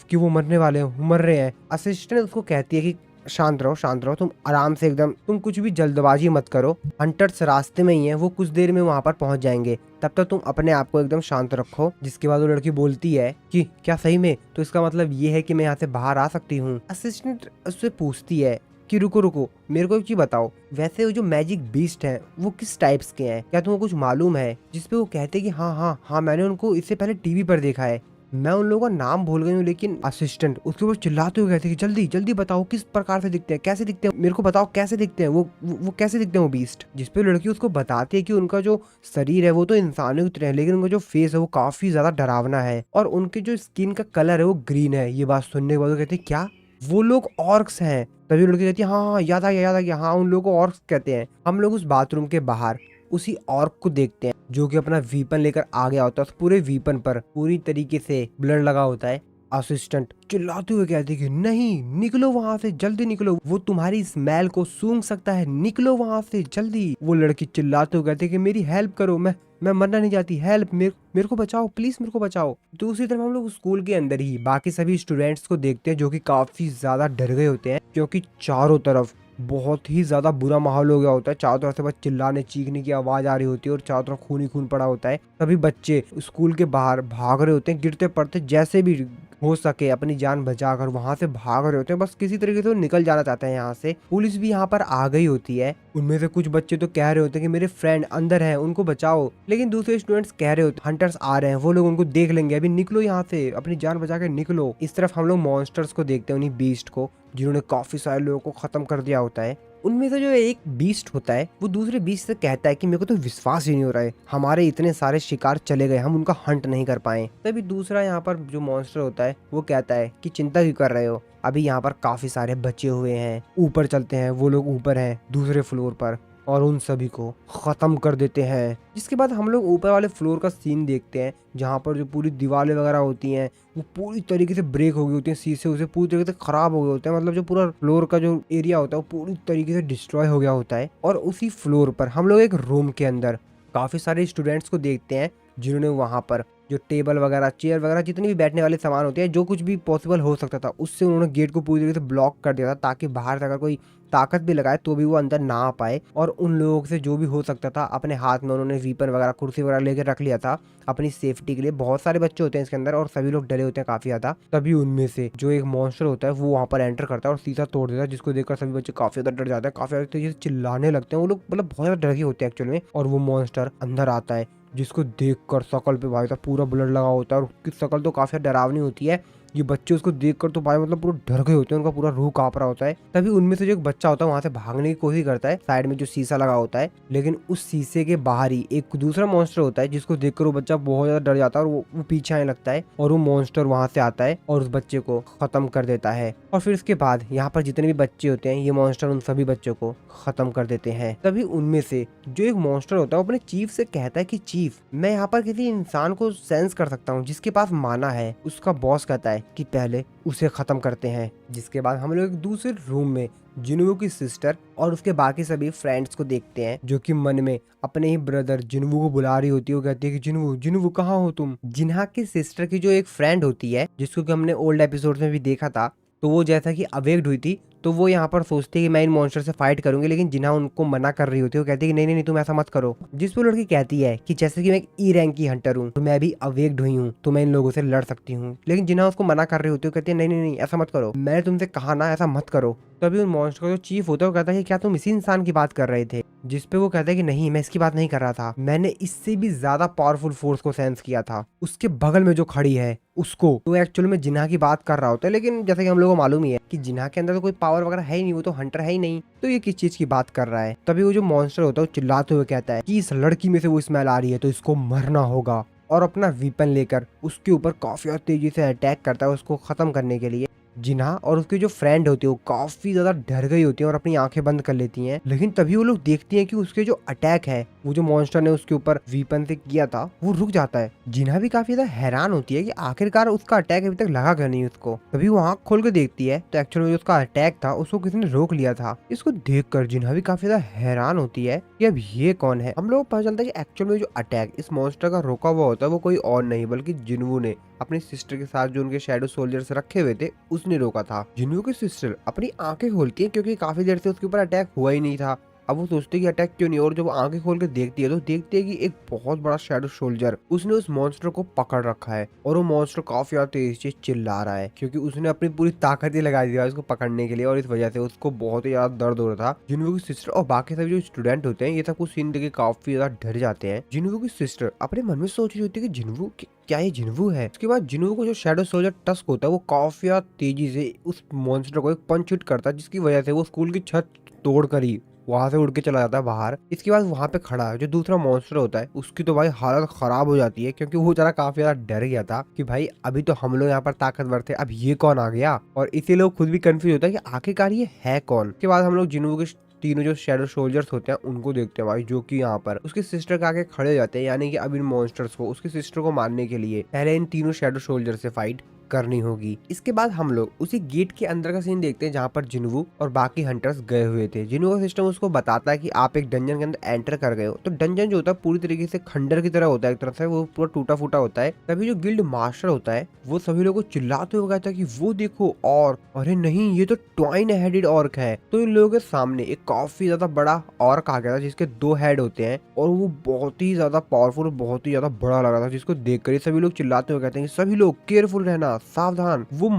कि वो मर रहे हैं। असिस्टेंट उसको कहती है कि शांत रहो, तुम आराम से एकदम, तुम कुछ भी जल्दबाजी मत करो, हंटर्स रास्ते में ही हैं, वो कुछ देर में वहाँ पर पहुँच जाएंगे, तब तक तुम अपने आप को एकदम शांत रखो। जिसके बाद वो लड़की बोलती है कि क्या सही में? तो इसका मतलब ये है कि मैं यहाँ से बाहर आ सकती हूँ? असिस्टेंट उससे पूछती है कि रुको मेरे को एक चीज बताओ, वैसे वो जो मैजिक बीस्ट हैं वो किस टाइप्स के हैं, क्या तुमको कुछ मालूम है? जिसपे वो कहते हैं कि हाँ मैंने उनको इससे पहले टीवी पर देखा है, मैं उन लोगों का नाम भूल गई हूँ। लेकिन असिस्टेंट उसके ऊपर चिल्लाते हुए कहते हैं कि जल्दी बताओ किस प्रकार से दिखते हैं, कैसे दिखते हैं, मेरे को बताओ कैसे दिखते हैं वो कैसे दिखते हैं वो बीस्ट। जिसपे लड़की उसको बताती है कि उनका जो शरीर है वो तो इंसानों की तरह है, लेकिन उनका जो फेस है वो काफी ज्यादा डरावना है और उनके जो स्किन का कलर है वो ग्रीन है। ये बात सुनने के बाद वो कहते हैं क्या वो लोग ऑर्क्स हैं? तभी लड़की कहती है हाँ याद आ गया, हाँ उन लोगों को ऑर्क्स कहते हैं। हम लोग उस बाथरूम के बाहर उसी ऑर्क को देखते हैं जो कि अपना वीपन लेकर आ गया होता है। उस पूरे वीपन पर पूरी तरीके से ब्लड लगा होता है। असिस्टेंट चिल्लाते हुए कहते हैं कि नहीं, निकलो वहां से, जल्दी निकलो, वो तुम्हारी स्मेल को सूंघ सकता है, निकलो वहां से जल्दी। वो लड़की चिल्लाते हुए कहती है कि मेरी हेल्प करो, मैं मरना नहीं चाहती, हेल्प, मेरे को बचाओ प्लीज, मेरे को बचाओ। दूसरी तरफ हम लोग स्कूल के अंदर ही बाकी सभी स्टूडेंट्स को देखते हैं जो कि काफी ज्यादा डर गए होते हैं, क्योंकि चारों तरफ बहुत ही ज्यादा बुरा माहौल हो गया होता है। चारों तरफ से बस चिल्लाने चीखने की आवाज आ रही होती है और चारों तरफ खून ही खून पड़ा होता है। सभी बच्चे स्कूल के बाहर भाग रहे होते हैं, गिरते पड़ते जैसे भी हो सके अपनी जान बचाकर वहां से भाग रहे होते हैं, बस किसी तरीके से वो निकल जाना चाहते हैं यहाँ से। पुलिस भी यहाँ पर आ गई होती है। उनमें से कुछ बच्चे तो कह रहे होते हैं कि मेरे फ्रेंड अंदर हैं, उनको बचाओ, लेकिन दूसरे स्टूडेंट्स कह रहे होते हंटर्स आ रहे हैं, वो लोग उनको देख लेंगे, अभी निकलो यहाँ से, अपनी जान बचा कर निकलो। इस तरफ हम लोग मॉन्स्टर्स को देखते हैं, उन्हीं बीस्ट को, जिन्होंने काफी सारे लोगों को खत्म कर दिया होता है। उनमें से जो एक बीस्ट होता है वो दूसरे बीस्ट से कहता है कि मेरे को तो विश्वास ही नहीं हो रहा है, हमारे इतने सारे शिकार चले गए, हम उनका हंट नहीं कर पाए। तभी दूसरा यहाँ पर जो मॉन्स्टर होता है वो कहता है कि चिंता क्यों कर रहे हो, अभी यहाँ पर काफी सारे बचे हुए हैं, ऊपर चलते हैं, वो लोग ऊपर हैं दूसरे फ्लोर पर और उन सभी को खत्म कर देते हैं। जिसके बाद हम लोग ऊपर वाले फ्लोर का सीन देखते हैं, जहाँ पर जो पूरी दीवारें वगैरह होती हैं वो पूरी तरीके से ब्रेक हो गई होती हैं, शीशे उसे पूरी तरीके से खराब हो गए होते हैं, मतलब जो पूरा फ्लोर का जो एरिया होता है वो पूरी तरीके से डिस्ट्रॉय हो गया होता है। और उसी फ्लोर पर हम लोग एक रूम के अंदर काफी सारे स्टूडेंट्स को देखते हैं, जिन्होंने वहाँ पर जो टेबल वगैरह, चेयर वगैरह, जितनी भी बैठने वाले सामान होते हैं, जो कुछ भी पॉसिबल हो सकता था उससे उन्होंने गेट को पूरी तरीके से ब्लॉक कर दिया था, ताकि बाहर से अगर कोई ताकत भी लगाए तो भी वो अंदर ना आ पाए। और उन लोगों से जो भी हो सकता था अपने हाथ में उन्होंने वीपन वगैरह, कुर्सी वगैरह लेकर रख लिया था अपनी सेफ्टी के लिए। बहुत सारे बच्चे होते हैं इसके अंदर और सभी लोग डरे होते हैं काफी ज्यादा। तभी उनमें से जो एक मॉन्स्टर होता है वो वहाँ पर एंटर करता है और शीशा तोड़ देता है, जिसको देखकर सभी बच्चे काफी ज्यादा डर जाते हैं, काफी ज्यादा तेजी से चिल्लाने लगते हैं। वो लोग मतलब बहुत ज्यादा डर गए होते हैं एक्चुअल में। और वो मॉन्स्टर अंदर आता है, जिसको देखकर शकल पे भाई साहब पूरा ब्लड लगा होता है और उसकी शकल तो काफी डरावनी होती है। ये बच्चे उसको देखकर तो भाई मतलब पूरा डर गए होते हैं, उनका पूरा रूह कांप रहा होता है। तभी उनमें से जो एक बच्चा होता है वहां से भागने की कोशिश करता है, साइड में जो शीशा लगा होता है, लेकिन उस शीशे के बाहर ही एक दूसरा मॉन्स्टर होता है जिसको देखकर वो बच्चा बहुत ज्यादा डर जाता है और वो पीछे आने लगता है और वो मॉन्स्टर वहां से आता है और उस बच्चे को खत्म कर देता है। और फिर इसके बाद यहाँ पर जितने भी बच्चे होते हैं ये मॉन्स्टर उन सभी बच्चों को खत्म कर देते हैं। तभी उनमें से जो एक मॉन्स्टर होता है वो अपने चीफ से कहता है कि चीफ, मैं यहाँ पर किसी इंसान को सेंस कर सकता हूँ जिसके पास माना है। उसका बॉस कहता है कि पहले उसे खत्म करते हैं। जिसके बाद हम लोग एक दूसरे रूम में जिन्वू की सिस्टर और उसके बाकी सभी फ्रेंड्स को देखते हैं, जो कि मन में अपने ही ब्रदर जिन्वू को बुला रही होती है। वो कहती है कि जिन्वू जिन्वू कहाँ हो तुम। जिन्हा की सिस्टर की जो एक फ्रेंड होती है जिसको कि हमने ओल्ड एपिसोड में भी देखा था, तो वो जैसा कि अवेक्ड हुई थी तो वो यहाँ पर सोचती है कि मैं इन मॉन्स्टर से फाइट करूंगी, लेकिन जिन्हा उनको मना कर रही होती है। वो कहती है कि नहीं नहीं नहीं तुम ऐसा मत करो। जिस पर लड़की कहती है कि जैसे कि मैं एक ई रैंक की हंटर हूँ तो मैं भी अवेक्ड हुई हूँ तो मैं इन लोगों से लड़ सकती हूँ, लेकिन जिन्हा उसको मना कर रही होती है। वो कहती है नहीं नहीं नहीं ऐसा मत करो, मैंने तुमसे कहा ना ऐसा मत करो। तभी उन मॉन्स्टर का जो चीफ होता है वो कहता है कि क्या तुम इसी इंसान की बात कर रहे थे। जिस पे वो कहता है कि नहीं मैं इसकी बात नहीं कर रहा था, मैंने इससे भी ज्यादा पावरफुल फोर्स को सेंस किया था। उसके बगल में जो खड़ी है उसको, तो एक्चुअल में जिन्हा की बात कर रहा होता है, लेकिन जैसे कि हम लोगों को मालूम ही है कि जिन्हा के अंदर तो कोई पावर वगैरह है ही नहीं, वो तो हंटर है ही नहीं, तो ये किस चीज की बात कर रहा है। तभी वो जो मॉन्स्टर होता है वो चिल्लाते हुए कहता है कि इस लड़की में से वो स्मेल आ रही है तो इसको मरना होगा, और अपना वीपन लेकर उसके ऊपर काफी तेजी से अटैक करता है उसको खत्म करने के लिए। जिन्हा और उसकी जो फ्रेंड होती है वो काफी ज्यादा डर गई होती है और अपनी आंखें बंद कर लेती हैं, लेकिन तभी वो लोग देखती हैं कि उसके जो अटैक है वो जो मॉन्स्टर ने उसके ऊपर वीपन से किया था वो रुक जाता है। जिन्हा भी काफी ज्यादा हैरान होती है कि आखिरकार उसका अटैक अभी तक लगा क्यों नहीं उसको। तभी वो आंख खोल के देखती है तो एक्चुअल में जो उसका अटैक था उसको किसी ने रोक लिया था। इसको देखकर जिन्हा भी काफी ज्यादा हैरान होती है कि अब ये कौन है। हम लोग को पता चलता है कि एक्चुअल में जो अटैक इस मॉन्स्टर का रोका हुआ होता है वो कोई और नहीं बल्कि जिन्वू ने अपनी सिस्टर के साथ जो उनके शैडो सोल्जर्स रखे हुए थे उसने रोका था। जिन्वू की सिस्टर अपनी आंखें खोलती है क्योंकि काफी देर से उसके ऊपर अटैक हुआ ही नहीं था। अब वो सोचती है कि अटैक क्यों नहीं, और जब वो आंखें खोल के देखती है तो देखती है कि एक बहुत बड़ा शैडो सोल्जर उसने उस मॉन्स्टर को पकड़ रखा है और वो मॉन्स्टर काफी ज्यादा तेज से चिल्ला रहा है क्योंकि उसने अपनी पूरी ताकत ही लगा दी है उसको पकड़ने के लिए, और इस वजह से उसको बहुत ही ज्यादा दर्द हो रहा था। जिन्वू की सिस्टर और बाकी सभी जो स्टूडेंट होते हैं ये सब कुछ सीन देख के काफी ज्यादा डर जाते हैं। जिन्वू की सिस्टर अपने मन में सोच रही होती है कि जिन्वू क्या ये जिन्वू है। उसके बाद जिन्वू को जो शैडो सोल्जर टस्क होता है वो काफी तेजी से उस मॉन्स्टर को एक पंच हिट करता है, जिसकी वजह से वो स्कूल की छत तोड़ कर ही वहां से उड़ के चला जाता है बाहर। इसके बाद वहां पे खड़ा है जो दूसरा मॉन्स्टर होता है उसकी तो भाई हालत खराब हो जाती है क्योंकि वो जरा काफी ज्यादा डर गया था कि भाई अभी तो हम लोग यहाँ पर ताकतवर थे, अब ये कौन आ गया, और इसी लोग खुद भी कंफ्यूज होता है कि आखिरकार ये है कौन। के बाद हम लोग जिन्वू के तीनों जो शैडो सोल्जर्स होते हैं उनको देखते हैं भाई, जो कि यहाँ पर उसके सिस्टर के आगे खड़े हो जाते हैं, यानी कि अब इन मॉन्स्टर्स को उसकी सिस्टर को मारने के लिए पहले इन तीनों शैडो सोल्जर से फाइट करनी होगी। इसके बाद हम लोग उसी गेट के अंदर का सीन देखते हैं जहाँ पर जिन्वू और बाकी हंटर्स गए हुए थे। जिन्वू का सिस्टम उसको बताता है कि आप एक डंजन के अंदर एंटर कर गए हो, तो डंजन जो होता है पूरी तरीके से खंडर की तरह होता है, एक तरफ से वो पूरा टूटा फूटा होता है। तभी जो गिल्ड मास्टर होता है वो सभी लोगों को चिल्लाते हुए कहता है कि वो देखो ऑर्क, अरे नहीं ये तो ट्वाइन हेडेड ऑर्क है। तो इन लोगों के सामने एक काफी ज्यादा बड़ा ऑर्क आ गया था जिसके 2 हेड होते हैं और वो बहुत ही ज्यादा पावरफुल, बहुत ही ज्यादा बड़ा लगा था, जिसको देखकर सभी लोग चिल्लाते हुए कहते हैं कि सभी लोग केयरफुल रहना, सावधान। वो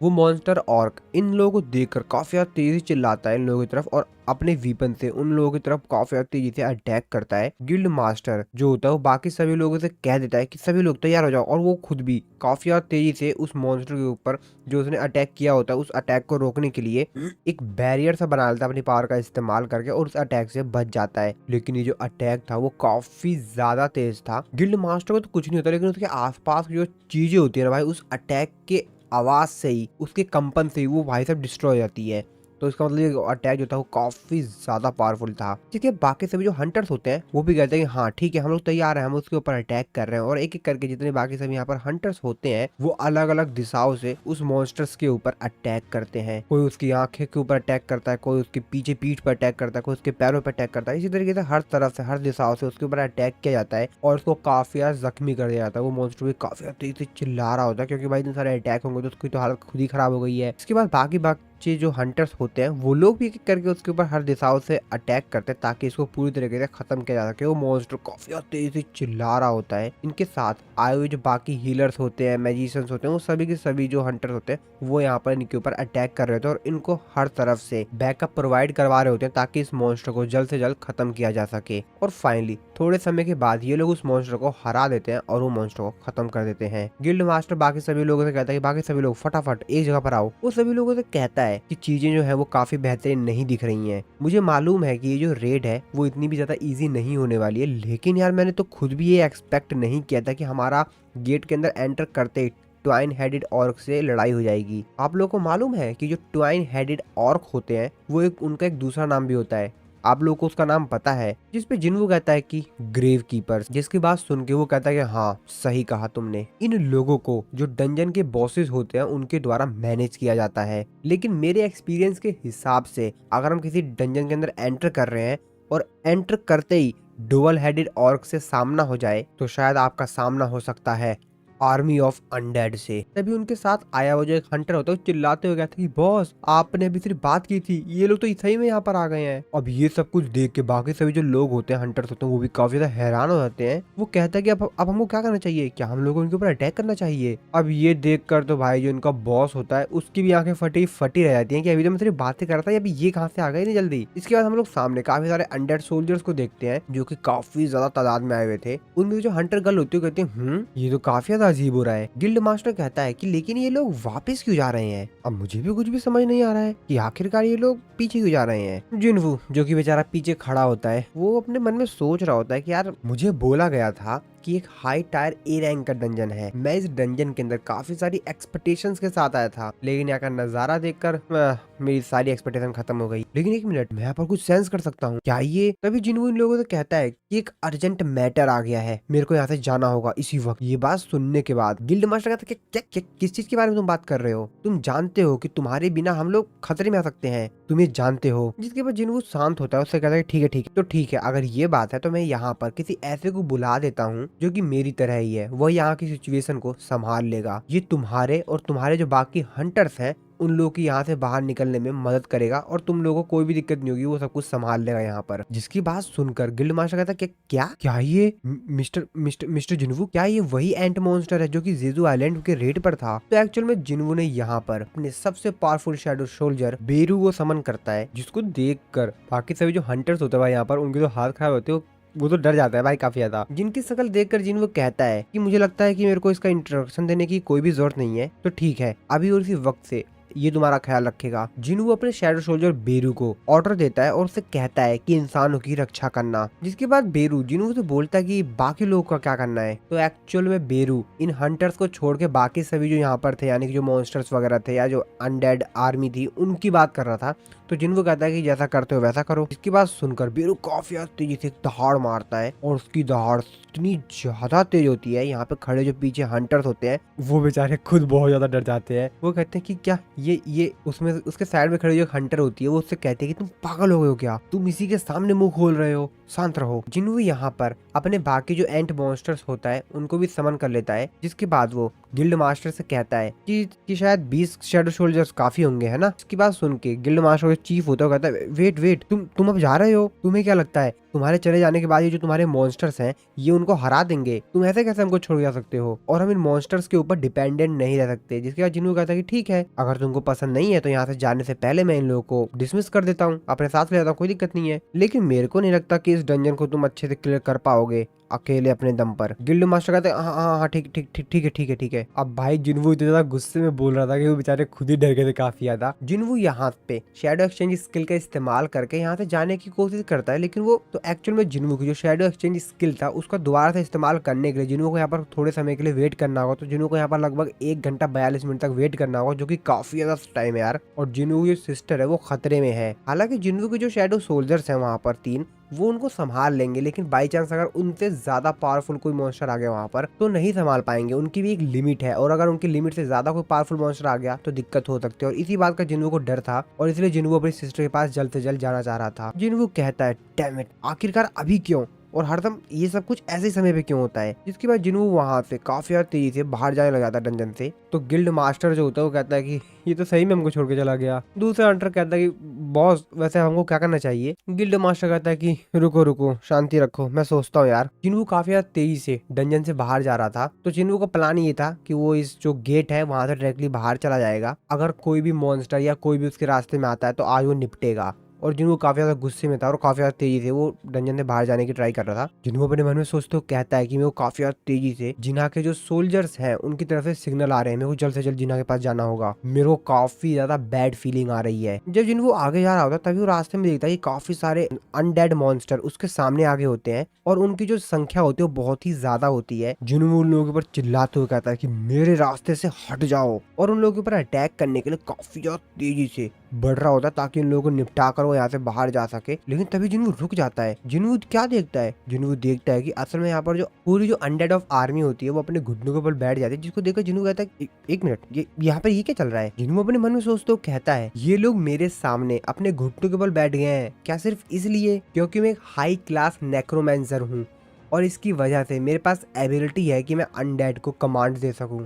मॉन्स्टर ऑर्क इन लोगों को देखकर काफी ज्यादा तेजी चिल्लाता है इन लोगों की तरफ और अपने वीपन से उन लोगों की तरफ काफी ज्यादा तेजी से अटैक करता है। गिल्ड मास्टर जो होता है वो बाकी सभी लोगों से कह देता है कि सभी लोग तैयार हो जाओ, और वो खुद भी काफी ज्यादा तेजी से उस मॉन्स्टर के ऊपर जो उसने अटैक किया होता है उस अटैक को रोकने के लिए एक बैरियर सा बना लेता है अपनी पावर का इस्तेमाल करके और उस अटैक से बच जाता है। लेकिन ये जो अटैक था वो काफी ज्यादा तेज था। गिल्ड मास्टर को तो कुछ नहीं होता, लेकिन उसके आसपास जो चीजें होती है ना भाई, उस अटैक के आवाज से ही, उसके कंपन से ही वो भाई सब डिस्ट्रॉय हो जाती है। तो इसका मतलब ये अटैक जो था वो काफी ज्यादा पावरफुल था। ठीक है, बाकी सभी जो हंटर्स होते हैं वो भी कहते हैं कि हाँ ठीक है हम लोग तैयार हैं, हम उसके ऊपर अटैक कर रहे हैं, और एक एक करके जितने बाकी सभी यहाँ पर हंटर्स होते हैं वो अलग अलग दिशाओं से उस मॉन्स्टर्स के ऊपर अटैक करते हैं। कोई उसकी आंखें के ऊपर अटैक करता है, कोई उसके पीछे पीठ पर अटैक करता है, कोई उसके पैरों पर अटैक करता है। इसी तरीके से हर तरफ से हर दिशाओं से उसके ऊपर अटैक किया जाता है और उसको काफी जख्मी कर दिया जाता है। वो मॉन्स्टर भी काफी तेजी से चिल्ला रहा होता है क्योंकि भाई इतने सारे अटैक होंगे तो उसकी तो हालत खुद ही खराब हो गई है। इसके बाद बाकी बच्चे जो हंटर्स होते हैं वो लोग भी एक एक करके उसके ऊपर हर दिशाओं से अटैक करते हैं ताकि इसको पूरी तरीके से खत्म किया जा सके। वो मॉन्स्टर काफी तेजी से चिल्ला रहा होता है। इनके साथ आए हुए जो बाकी हीलर्स होते हैं, मैजिशियंस होते हैं, वो सभी के सभी जो हंटर्स होते हैं वो यहाँ पर इनके ऊपर अटैक कर रहे होते हैं और इनको हर तरफ से बैकअप प्रोवाइड करवा रहे होते हैं ताकि इस मॉन्स्टर को जल्द से जल्द खत्म किया जा सके। और फाइनली थोड़े समय के बाद ये लोग उस मॉन्स्टर को हरा देते हैं और वो मॉन्स्टर को खत्म कर देते हैं। गिल्ड मास्टर बाकी सभी लोगों से कहता है कि बाकी सभी लोग फटाफट एक जगह पर आओ। वो सभी लोगों से कहता है कि चीजें जो है वो काफी बेहतरीन नहीं दिख रही हैं। मुझे मालूम है कि ये जो रेड है वो इतनी भी ज्यादा इजी नहीं होने वाली है, लेकिन यार मैंने तो खुद भी ये एक्सपेक्ट नहीं किया था कि हमारा गेट के अंदर एंटर करते ही ट्वाइन हेडेड ऑर्क से लड़ाई हो जाएगी। आप लोगों को मालूम है कि जो ट्वाइन हेडेड ऑर्क होते हैं वो उनका एक दूसरा नाम भी होता है। आप लोगों को उसका नाम पता है? जिसपे जिन्वू कहता है कि ग्रेव कीपर्स, जिसकी बात सुन के वो कहता है कि हाँ सही कहा तुमने। इन लोगों को जो डंजन के बॉसेस होते हैं उनके द्वारा मैनेज किया जाता है, लेकिन मेरे एक्सपीरियंस के हिसाब से अगर हम किसी डंजन के अंदर एंटर कर रहे हैं और एंटर करते ही डबल हेडेड ऑर्क से सामना हो जाए तो शायद आपका सामना हो सकता है आर्मी ऑफ अनडेड से। तभी उनके साथ आया वो जो एक हंटर होता है चिल्लाते हुए कहता है कि बॉस आपने अभी सिर्फ बात की थी, ये लोग तो सही में यहाँ पर आ गए हैं। अब ये सब कुछ देख के बाकी सभी जो लोग होते हैं, हंटर्स होते हैं, वो भी काफी ज्यादा हैरान हो जाते हैं। वो कहता है कि अब हमको क्या करना चाहिए, क्या हम लोगों को उनके ऊपर अटैक करना चाहिए? अब ये देख कर तो भाई जो इनका बॉस होता है उसकी भी आंखें फटी फटी रह जाती है कि अभी तो मैं सिर्फ बातें कर रहा था, अभी ये कहाँ से आ गए नहीं जल्दी। इसके बाद हम लोग सामने काफी सारे अनडेड सोल्जर्स को देखते हैं जो की काफी ज्यादा तादाद में आए हुए थे। उनमें जो हंटर गर्ल होती है कहते हैं ये तो काफी ज्यादा अजीब हो रहा है। गिल्ड मास्टर कहता है कि लेकिन ये लोग वापस क्यों जा रहे हैं? अब मुझे भी कुछ भी समझ नहीं आ रहा है कि आखिरकार ये लोग पीछे क्यों जा रहे हैं। जिन्वू जो कि बेचारा पीछे खड़ा होता है वो अपने मन में सोच रहा होता है कि यार मुझे बोला गया था कि एक हाई टायर ए रैंक का डंजन है, मैं इस डंजन के अंदर काफी सारी एक्सपेक्टेशंस के साथ आया था, लेकिन यहाँ का नजारा देखकर मेरी सारी एक्सपेक्टेशन खत्म हो गई। लेकिन एक मिनट, मैं यहाँ पर कुछ सेंस कर सकता हूँ क्या ये? तभी जिन्वू इन लोगों से कहता है कि एक अर्जेंट मैटर आ गया है, मेरे को यहाँ से जाना होगा इसी वक्त। ये बात सुनने के बाद गिल्ड मास्टर कहता है कि क्या किस चीज के बारे में तुम बात कर रहे हो? तुम जानते हो कि तुम्हारे बिना हम लोग खतरे में आ सकते हैं, तुम ये जानते हो? जिसके बाद जिन्वू शांत होता है, उससे कहता है ठीक है तो ठीक है, अगर ये बात है तो मैं यहाँ पर किसी ऐसे को बुला देता हूँ जो कि मेरी तरह ही है, वह यहाँ की सिचुएशन को संभाल लेगा। ये तुम्हारे और तुम्हारे जो बाकी हंटर्स हैं उन लोगों की यहाँ से बाहर निकलने में मदद करेगा और तुम लोगों को कोई भी दिक्कत नहीं होगी, वो सब कुछ संभाल लेगा यहाँ पर। जिसकी बात सुनकर गिल्ड मास्टर कहता है क्या ये मिस्टर जिन्वू, क्या ये वही एंट मॉन्स्टर है जो कि जेजू आइलैंड के रेड पर था? तो एक्चुअल में जिन्वू ने यहाँ पर अपने सबसे पावरफुल शैडो सोल्जर बेरू को समन करता है, जिसको देखकर बाकी सभी जो हंटर्स होते हैं यहाँ पर उनके जो हाथ खराब होते हैं वो तो डर जाता है भाई काफी ज्यादा। जिनकी शक्ल देखकर जिन वो कहता है कि मुझे लगता है कि मेरे को इसका इंट्रोडक्शन देने की कोई भी जरूरत नहीं है, तो ठीक है अभी और इसी वक्त से ये तुम्हारा ख्याल रखेगा। जिन्वू अपने शैडो सोल्जर बेरू को ऑर्डर देता है और उसे कहता है कि इंसानों की रक्षा करना। जिसके बाद बेरू जिन्वू से बोलता है कि बाकी लोगों का क्या करना है। तो एक्चुअल में बेरू इन हंटर्स को छोड़ के बाकी सभी जो यहाँ पर थे, यानी कि जो मॉन्स्टर्स वगैरह थे या जो अनडेड आर्मी थी, उनकी बात कर रहा था। तो जिन्वू कहता है कि जैसा करते हो वैसा करो। इसकी बात सुनकर बेरू काफी तेजी से दहाड़ मारता है और उसकी दहाड़ इतनी ज्यादा तेज होती है, यहाँ पे खड़े जो पीछे हंटर्स होते हैं वो बेचारे खुद बहुत ज्यादा डर जाते हैं। वो कहते हैं कि क्या ये उसमें उसके साइड में खड़े जो हंटर होती है वो उससे कहते हैं कि तुम पागल हो गए हो क्या, तुम इसी के सामने मुंह खोल रहे हो, शांत रहो। जिन्वू यहाँ पर अपने बाकी जो एंट मॉन्स्टर्स होता है उनको भी समन कर लेता है। जिसके बाद वो गिल्ड मास्टर से कहता है कि शायद 20 शैडो सोल्जर्स काफी होंगे, है ना? इसकी बात सुन के गिल्ड मास्टर चीफ होता है कहता है वेट तुम अब जा रहे हो? तुम्हें क्या लगता है तुम्हारे चले जाने के बाद ये जो तुम्हारे मॉन्स्टर्स हैं ये उनको हरा देंगे? तुम ऐसे कैसे हमको छोड़ जा सकते हो? और हम इन मॉन्स्टर्स के ऊपर डिपेंडेंट नहीं रह सकते। जिसके बाद जिन्वू कहता है कि ठीक है, अगर तुमको पसंद नहीं है तो यहाँ से जाने से पहले मैं इन लोगों को डिसमिस कर देता हूँ, अपने साथ ले जाता हूँ, कोई दिक्कत नहीं है। लेकिन मेरे को नहीं लगता कि इस डंजन को तुम अच्छे से क्लियर कर पाओगे अकेले अपने दम पर। गिल्ड मास्टर कहते हैं हाँ ठीक है। अब भाई जिन्वू इतना ज्यादा गुस्से में बोल रहा था कि वो बेचारे खुद ही डर गए थे काफी ज्यादा। जिन्वू यहाँ पे शैडो एक्सचेंज स्किल का इस्तेमाल करके यहाँ से जाने की कोशिश करता है, लेकिन वो तो एक्चुअल में जिन्वू की जो शैडो एक्सचेंज स्किल था उसका दोबारा से इस्तेमाल करने के लिए जिन्वू को यहाँ पर थोड़े समय के लिए वेट करना होगा। तो जिन्वू को यहाँ पर लगभग 1 घंटा 42 मिनट तक वेट करना होगा, जो की काफी ज्यादा टाइम है यार। और जिन्वू की सिस्टर है वो खतरे में है। हालांकि जिन्वू के जो शैडो सोल्जर्स है वहाँ पर 3 वो उनको संभाल लेंगे, लेकिन बाई चांस अगर उनसे ज्यादा पावरफुल कोई मॉन्स्टर आ गया वहां पर तो नहीं संभाल पाएंगे। उनकी भी एक लिमिट है और अगर उनकी लिमिट से ज्यादा कोई पावरफुल मॉन्स्टर आ गया तो दिक्कत हो सकती है। और इसी बात का जिन्वू को डर था और इसलिए जिन्वू अपनी सिस्टर के पास जल्द से जल्द जाना चाह रहा था। जिन्वू कहता है डैम इट, आखिरकार अभी क्यों? और हरदम ये सब कुछ ऐसे समय पे क्यों होता है। जिसके बाद जिन्हों वहां से काफी ज्यादा तेजी से बाहर जाने लग जाता है डंजन से। तो गिल्ड मास्टर जो होता है वो कहता है कि ये तो सही में हमको छोड़ के चला गया। दूसरा हंटर कहता है कि बॉस वैसे हमको क्या करना चाहिए। गिल्ड मास्टर कहता है कि रुको रुको, शांति रखो, मैं सोचता हूँ यार। जिन्हों काफी ज्यादा तेजी से डंजन से बाहर जा रहा था, तो जिन्हों का प्लान ये था कि वो इस जो गेट है वहां से डायरेक्टली बाहर चला जाएगा। अगर कोई भी मॉन्स्टर या कोई भी उसके रास्ते में आता है तो आज वो निपटेगा। और जिन्हों काफी ज्यादा गुस्से में था और काफी ज्यादा तेजी से वो डंजन से बाहर जाने की ट्राई कर रहा था। जिन्हों अपने मन में सोचते हो कहता है कि मैं वो काफी ज्यादा तेजी से जिन्हा के जो सोल्जर्स हैं उनकी तरफ से सिग्नल आ रहे हैं, मेरे को जल्द से जल्द जिन्हा के पास जाना होगा। मेरे को काफी ज्यादा बैड फीलिंग आ रही है। जब जिन्हों आगे जा रहा होता तभी वो रास्ते में देखता है कि काफी सारे अनडेड मॉन्स्टर उसके सामने आगे होते हैं और उनकी जो संख्या होती है वो बहुत ही ज्यादा होती है। जिन्हों उन लोगों के ऊपर चिल्लाते हुए कहता है कि मेरे रास्ते से हट जाओ, और उन लोगों के ऊपर अटैक करने के लिए काफी ज्यादा तेजी से बढ़ रहा होता है ताकि उन लोगों को निपटा कर वो यहाँ से बाहर जा सके। लेकिन तभी जिन्हों रुक जाता है। जिन्हों क्या देखता है, जिन्हों देखता है कि असल में यहाँ पर जो पूरी जो अनडेड ऑफ आर्मी होती है वो अपने घुटनों के ऊपर बैठ जाती है। जिसको देखकर जिन्हों कहता है एक मिनट, ये यहाँ पर ये क्या चल रहा है। जिन्हों अपने मन में सोचते हो कहता है ये लोग मेरे सामने अपने घुटनों के ऊपर बैठ गए हैं क्या सिर्फ इसलिए क्योंकि मैं एक हाई क्लास नेक्रोमैंसर हूँ और इसकी वजह से मेरे पास एबिलिटी है कि मैं अनडेड को कमांड दे सकूं।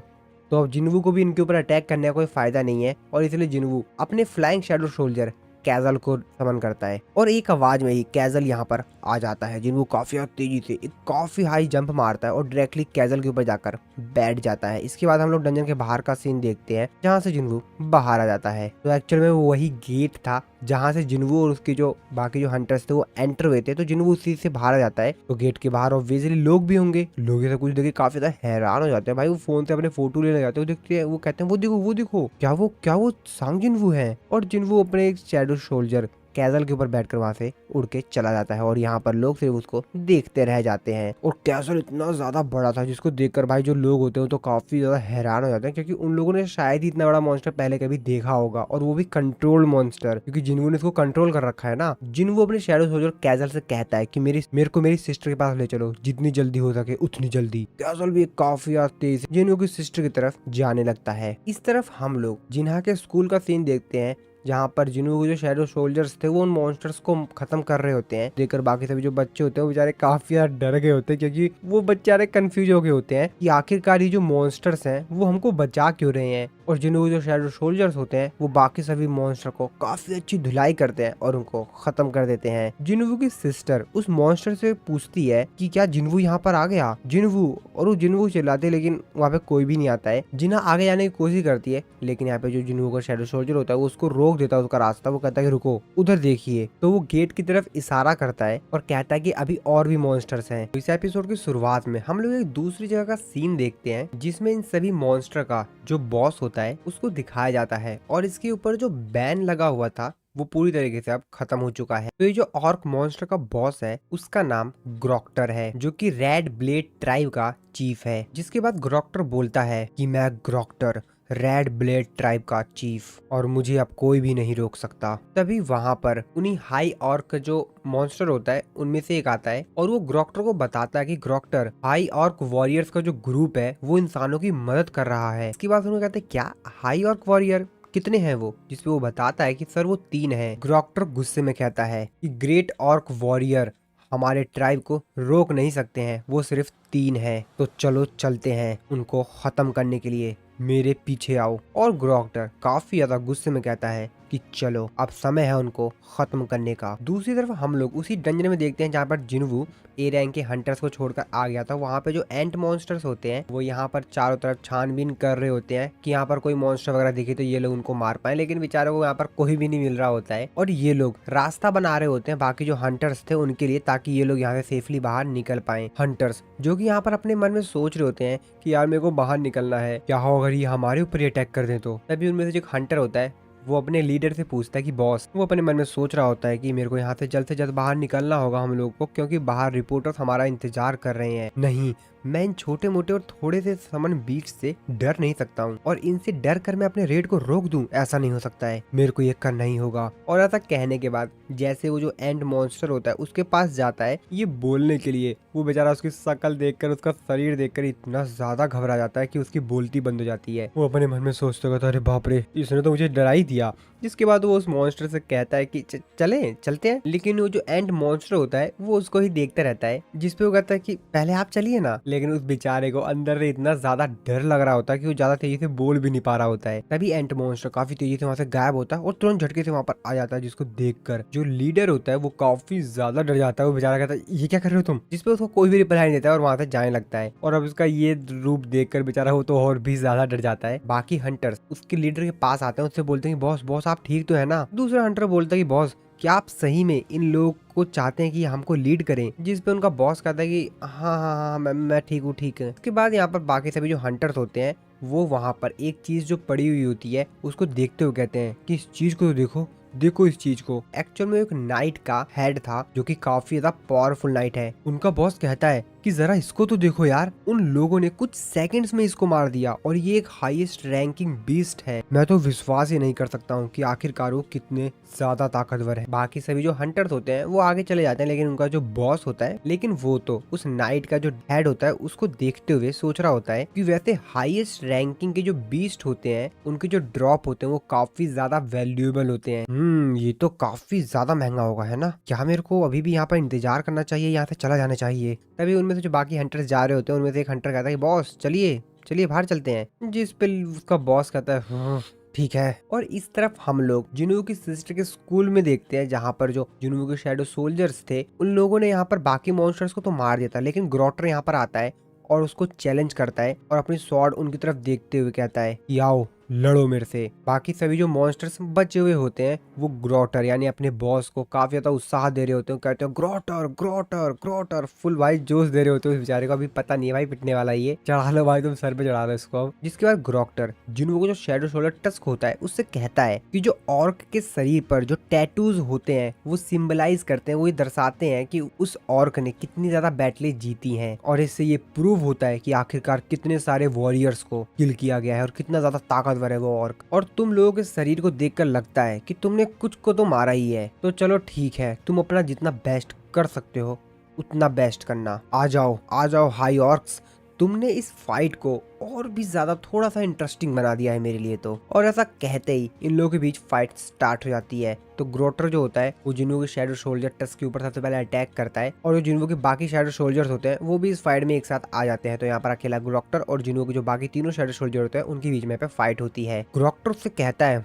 तो अब जिन्वू को भी इनके ऊपर अटैक करने का कोई फायदा नहीं है और इसलिए जिन्वू अपने फ्लाइंग शैडो सोल्जर कैजल को समन करता है और एक आवाज में ही कैजल यहाँ पर आ जाता है। जिन्वू काफी तेजी से एक काफी हाई जंप मारता है और डायरेक्टली कैजल के ऊपर जाकर बैठ जाता है। इसके बाद हम लोग डंजन के बाहर का सीन देखते हैं जहाँ से जिन्वू बाहर आ जाता है। तो एक्चुअल में वो वही गेट था जहाँ से जिन्वू और उसके जो बाकी जो हंटर्स थे वो एंटर हुए थे। तो जिन्वू उसी से बाहर आ जाता है। तो गेट के बाहर ऑब्वियसली लोग भी होंगे। लोग ऐसा कुछ देखे काफी ज्यादा हैरान हो जाते हैं। भाई वो फोन से अपने फोटो लेने जाते हैं, वो देखते हैं, वो कहते हैं वो देखो क्या वो सांग जिन्वू है। और जिन्वू अपने एक शैडो सोल्जर कैजल के ऊपर बैठकर वहां से उड़ के चला जाता है और यहाँ पर लोग सिर्फ उसको देखते रह जाते हैं। और कैजल इतना ज्यादा बड़ा था जिसको देखकर भाई जो लोग होते हैं तो काफी ज्यादा हैरान हो जाते हैं क्योंकि उन लोगों ने शायद ही इतना बड़ा मॉन्स्टर पहले कभी देखा होगा और वो भी कंट्रोल्ड मॉन्स्टर, क्योंकि जिन्हों ने इसको कंट्रोल कर रखा है ना। जिन्हों अपने शैडो सोल्जर कैजल से कहता है कि मेरे को मेरी सिस्टर के पास ले चलो, जितनी जल्दी हो सके उतनी जल्दी। कैजल भी काफी तेज जिन्हों की सिस्टर की तरफ जाने लगता है। इस तरफ हम लोग जिन्हा के स्कूल का सीन देखते हैं जहाँ पर जिन्हों के जो शैडो सोल्जर्स थे वो उन मॉन्स्टर्स को खत्म कर रहे होते हैं। देखकर बाकी सभी जो बच्चे होते हैं वो बेचारे काफी ज्यादा डर गए होते हैं क्योंकि वो बेचारे कंफ्यूज हो गए होते हैं कि आखिरकार ये जो मॉन्स्टर्स हैं वो हमको बचा क्यों रहे हैं। और जिन्हों जो शैडो सोल्जर्स होते हैं वो बाकी सभी मॉन्स्टर को काफी अच्छी धुलाई करते हैं और उनको खत्म कर देते हैं। जिन्वू की सिस्टर उस मॉन्स्टर से पूछती है कि क्या जिन्वू यहाँ पर आ गया। जिन्वू और वो जिन्वू चिल्लाते लेकिन वहाँ पे कोई भी नहीं आता है। जिन्हा आगे जाने की कोशिश करती है लेकिन यहाँ पे जो जिन्वू का शैडो सोल्जर होता है वो उसको रोक देता है उसका रास्ता। वो कहता है कि रुको, उधर देखिए। तो वो गेट की तरफ इशारा करता है और कहता है कि अभी और भी मॉन्स्टर्स हैं। इस एपिसोड की शुरुआत में हम लोग एक दूसरी जगह का सीन देखते हैं जिसमें इन सभी मॉन्स्टर का जो बॉस होता है उसको दिखाया जाता है और इसके ऊपर जो बैन लगा हुआ था वो पूरी तरीके से अब खत्म हो चुका है। तो ये जो ऑर्क मॉन्स्टर का बॉस है उसका नाम ग्रोक्टर है जो कि रेड ब्लेड ट्राइब का चीफ है। जिसके बाद ग्रोक्टर बोलता है कि मैं ग्रोक्टर रेड ब्लेड ट्राइब का चीफ और मुझे अब कोई भी नहीं रोक सकता। तभी वहां पर उन्हीं हाई ऑर्क जो मॉन्स्टर होता है उनमें से एक आता है और वो ग्रोक्टर को बताता है कि ग्रोक्टर हाई ऑर्क वॉरियर्स का जो ग्रुप है वो इंसानों की मदद कर रहा है। इसके बाद उन्होंने कहते हैं क्या हाई ऑर्क वॉरियर कितने हैं वो, जिसपे वो बताता है कि सर वो 3 हैं। ग्रोक्टर गुस्से में कहता है कि ग्रेट ऑर्क वॉरियर हमारे ट्राइब को रोक नहीं सकते हैं, वो सिर्फ 3 हैं। तो चलो चलते हैं उनको खत्म करने के लिए, मेरे पीछे आओ। और ग्रोक्टर काफी ज्यादा गुस्से में कहता है कि चलो अब समय है उनको खत्म करने का। दूसरी तरफ हम लोग उसी डंजन में देखते हैं जहाँ पर जिन्वू ए रैंक के हंटर्स को छोड़कर आ गया था। वहाँ पे जो एंट मॉन्स्टर्स होते हैं वो यहाँ पर चारों तरफ छानबीन कर रहे होते हैं कि यहाँ पर कोई मॉन्स्टर वगैरह दिखे तो ये लोग उनको मार पाए, लेकिन बेचारों को यहाँ पर कोई भी नहीं मिल रहा होता है। और ये लोग रास्ता बना रहे होते हैं बाकी जो हंटर्स थे उनके लिए ताकि ये लोग यहाँ से सेफली बाहर निकल पाए। हंटर्स जो कि यहाँ पर अपने मन में सोच रहे होते हैं कि यार मेरे को बाहर निकलना है, क्या हो अगर ये हमारे ऊपर ही अटैक कर दें तो। तभी उनमें से जो हंटर होता है वो अपने लीडर से पूछता है कि बॉस, वो अपने मन में सोच रहा होता है कि मेरे को यहाँ से जल्द बाहर निकलना होगा हम लोग को, क्योंकि बाहर रिपोर्टर्स हमारा इंतजार कर रहे हैं। नहीं, मैं इन छोटे मोटे और थोड़े से समन बीच से डर नहीं सकता हूँ और इनसे डर कर मैं अपने रेड को रोक दूं, ऐसा नहीं हो सकता है, मेरे को ये करना ही होगा। और ऐसा कहने के बाद जैसे वो जो एंड मॉन्स्टर होता है उसके पास जाता है ये बोलने के लिए, वो बेचारा उसकी शक्ल देखकर, उसका शरीर देखकर इतना ज्यादा घबरा जाता है कि उसकी बोलती बंद हो जाती है। वो अपने मन में सोचते होगा, अरे बाप रे, इसने तो मुझे डरा ही दिया। जिसके बाद वो उस मॉन्स्टर से कहता है कि चलते हैं, लेकिन वो जो एंड मॉन्स्टर होता है वो उसको ही देखता रहता है, जिसपे वो कहता है कि पहले आप चलिए ना। लेकिन उस बेचारे को अंदर से इतना ज्यादा डर लग रहा होता है कि वो ज्यादा तेजी से बोल भी नहीं पा रहा होता है। तभी एंड मॉन्स्टर काफी तेजी से वहां से गायब होता है और तुरंत झटके से वहां पर आ जाता है, जिसको देखकर जो लीडर होता है वो काफी ज्यादा डर जाता है। वो बेचारा कहता है, ये क्या कर रहे हो तुम? जिसपे उसको कोई भी रिप्लाई नहीं देता है और वहां से जाने लगता है। और अब उसका ये रूप देखकर बेचारा वो तो और भी ज्यादा डर जाता है। बाकी हंटर्स उसके लीडर के पास आते हैं, उससे बोलते हैं, बॉस बॉस आप ठीक तो है ना? दूसरा हंटर बोलता है कि बॉस क्या आप सही में इन लोगों को चाहते हैं कि हमको लीड करें? जिस पे उनका बॉस कहता है कि हाँ, मैं ठीक हूँ, ठीक है। उसके बाद यहाँ पर बाकी सभी जो हंटर्स होते हैं वो वहाँ पर एक चीज जो पड़ी हुई होती है उसको देखते हुए कहते हैं कि इस चीज को तो देखो इस चीज को। एक्चुअल में एक नाइट का हेड था जो कि काफी ज्यादा पावरफुल नाइट है। उनका बॉस कहता है कि जरा इसको तो देखो यार, उन लोगों ने कुछ सेकंड्स में इसको मार दिया और ये एक हाईएस्ट रैंकिंग बीस्ट है। मैं तो विश्वास ही नहीं कर सकता हूँ कि आखिरकार वो कितने ज्यादा ताकतवर है। बाकी सभी जो हंटर्स होते हैं वो आगे चले जाते हैं, लेकिन उनका जो बॉस होता है, लेकिन वो तो उस नाइट का जो हेड होता है उसको देखते हुए सोच रहा होता है कि वैसे हाईएस्ट रैंकिंग के जो बीस्ट होते हैं उनके जो ड्रॉप होते हैं वो काफी ज्यादा वैल्यूएबल होते हैं। ये तो काफी ज्यादा महंगा होगा, है ना? क्या मेरे को अभी भी यहाँ पर इंतजार करना चाहिए, यहाँ से चला जाना चाहिए? तभी उनमें से जो बाकी हंटर्स जा रहे होते हैं उनमें से एक हंटर कहता है कि बॉस चलिए बाहर चलते हैं। जिस पे उसका बॉस कहता है, ठीक है। और इस तरफ हम लोग जिन्हों की सिस्टर के स्कूल में देखते हैं, जहाँ पर जो जिन्हों के शैडो सोल्जर्स थे उन लोगों ने यहाँ पर बाकी मॉन्स्टर्स को तो मार दिया था, लेकिन ग्रोटर यहाँ पर आता है और उसको चैलेंज करता है और अपनी स्वॉर्ड उनकी तरफ देखते हुए कहता है कि आओ लड़ो मेरे से। बाकी सभी जो मॉन्स्टर्स बचे हुए होते हैं वो ग्रोटर यानी अपने बॉस को काफी ज्यादा उत्साह दे रहे होते हैं, कहते हैं ग्रोटर ग्रोटर ग्रोटर, फुल भाई जोश दे रहे होते हैं। उस बेचारे को अभी पता नहीं है भाई पिटने वाला ये, चढ़ा लो भाई, तुम सर पे चढ़ा लो इसको। जिसके बाद ग्रोटर जिनको को जो शैडो सोलर टस्क होता है उससे कहता है कि जो ऑर्क के शरीर पर जो टैटूज होते हैं वो सिंबलाइज करते हैं, वो ये दर्शाते हैं कि उस ऑर्क ने कितनी ज्यादा बैटलें जीती हैं और इससे ये प्रूव होता है कि आखिरकार कितने सारे वॉरियर्स को किल किया गया है और कितना ज्यादा ताकतवर है वो ऑर्क। और तुम लोगों के शरीर को देखकर लगता है कि तुमने कुछ को तो मारा ही है, तो चलो ठीक है, तुम अपना जितना बेस्ट कर सकते हो उतना बेस्ट करना। आ जाओ हाई ऑर्क्स, तुमने इस फाइट को और भी ज्यादा थोड़ा सा इंटरेस्टिंग बना दिया है मेरे लिए तो। और ऐसा कहते ही इन लोगों के बीच फाइट स्टार्ट हो जाती है। तो ग्रोटर जो होता है वो जिन्हों के शैडो सोल्जर टस्क के ऊपर सबसे पहले अटैक करता है और जो जिन्हों के बाकी शैडो सोल्जर्स होते हैं वो भी इस फाइट में एक साथ आ जाते हैं। तो यहाँ पर अकेला ग्रोटर और जिन्हों के जो बाकी तीनों शैडो सोल्जर होते हैं उनके बीच में पे फाइट होती है। ग्रोटर से कहता है,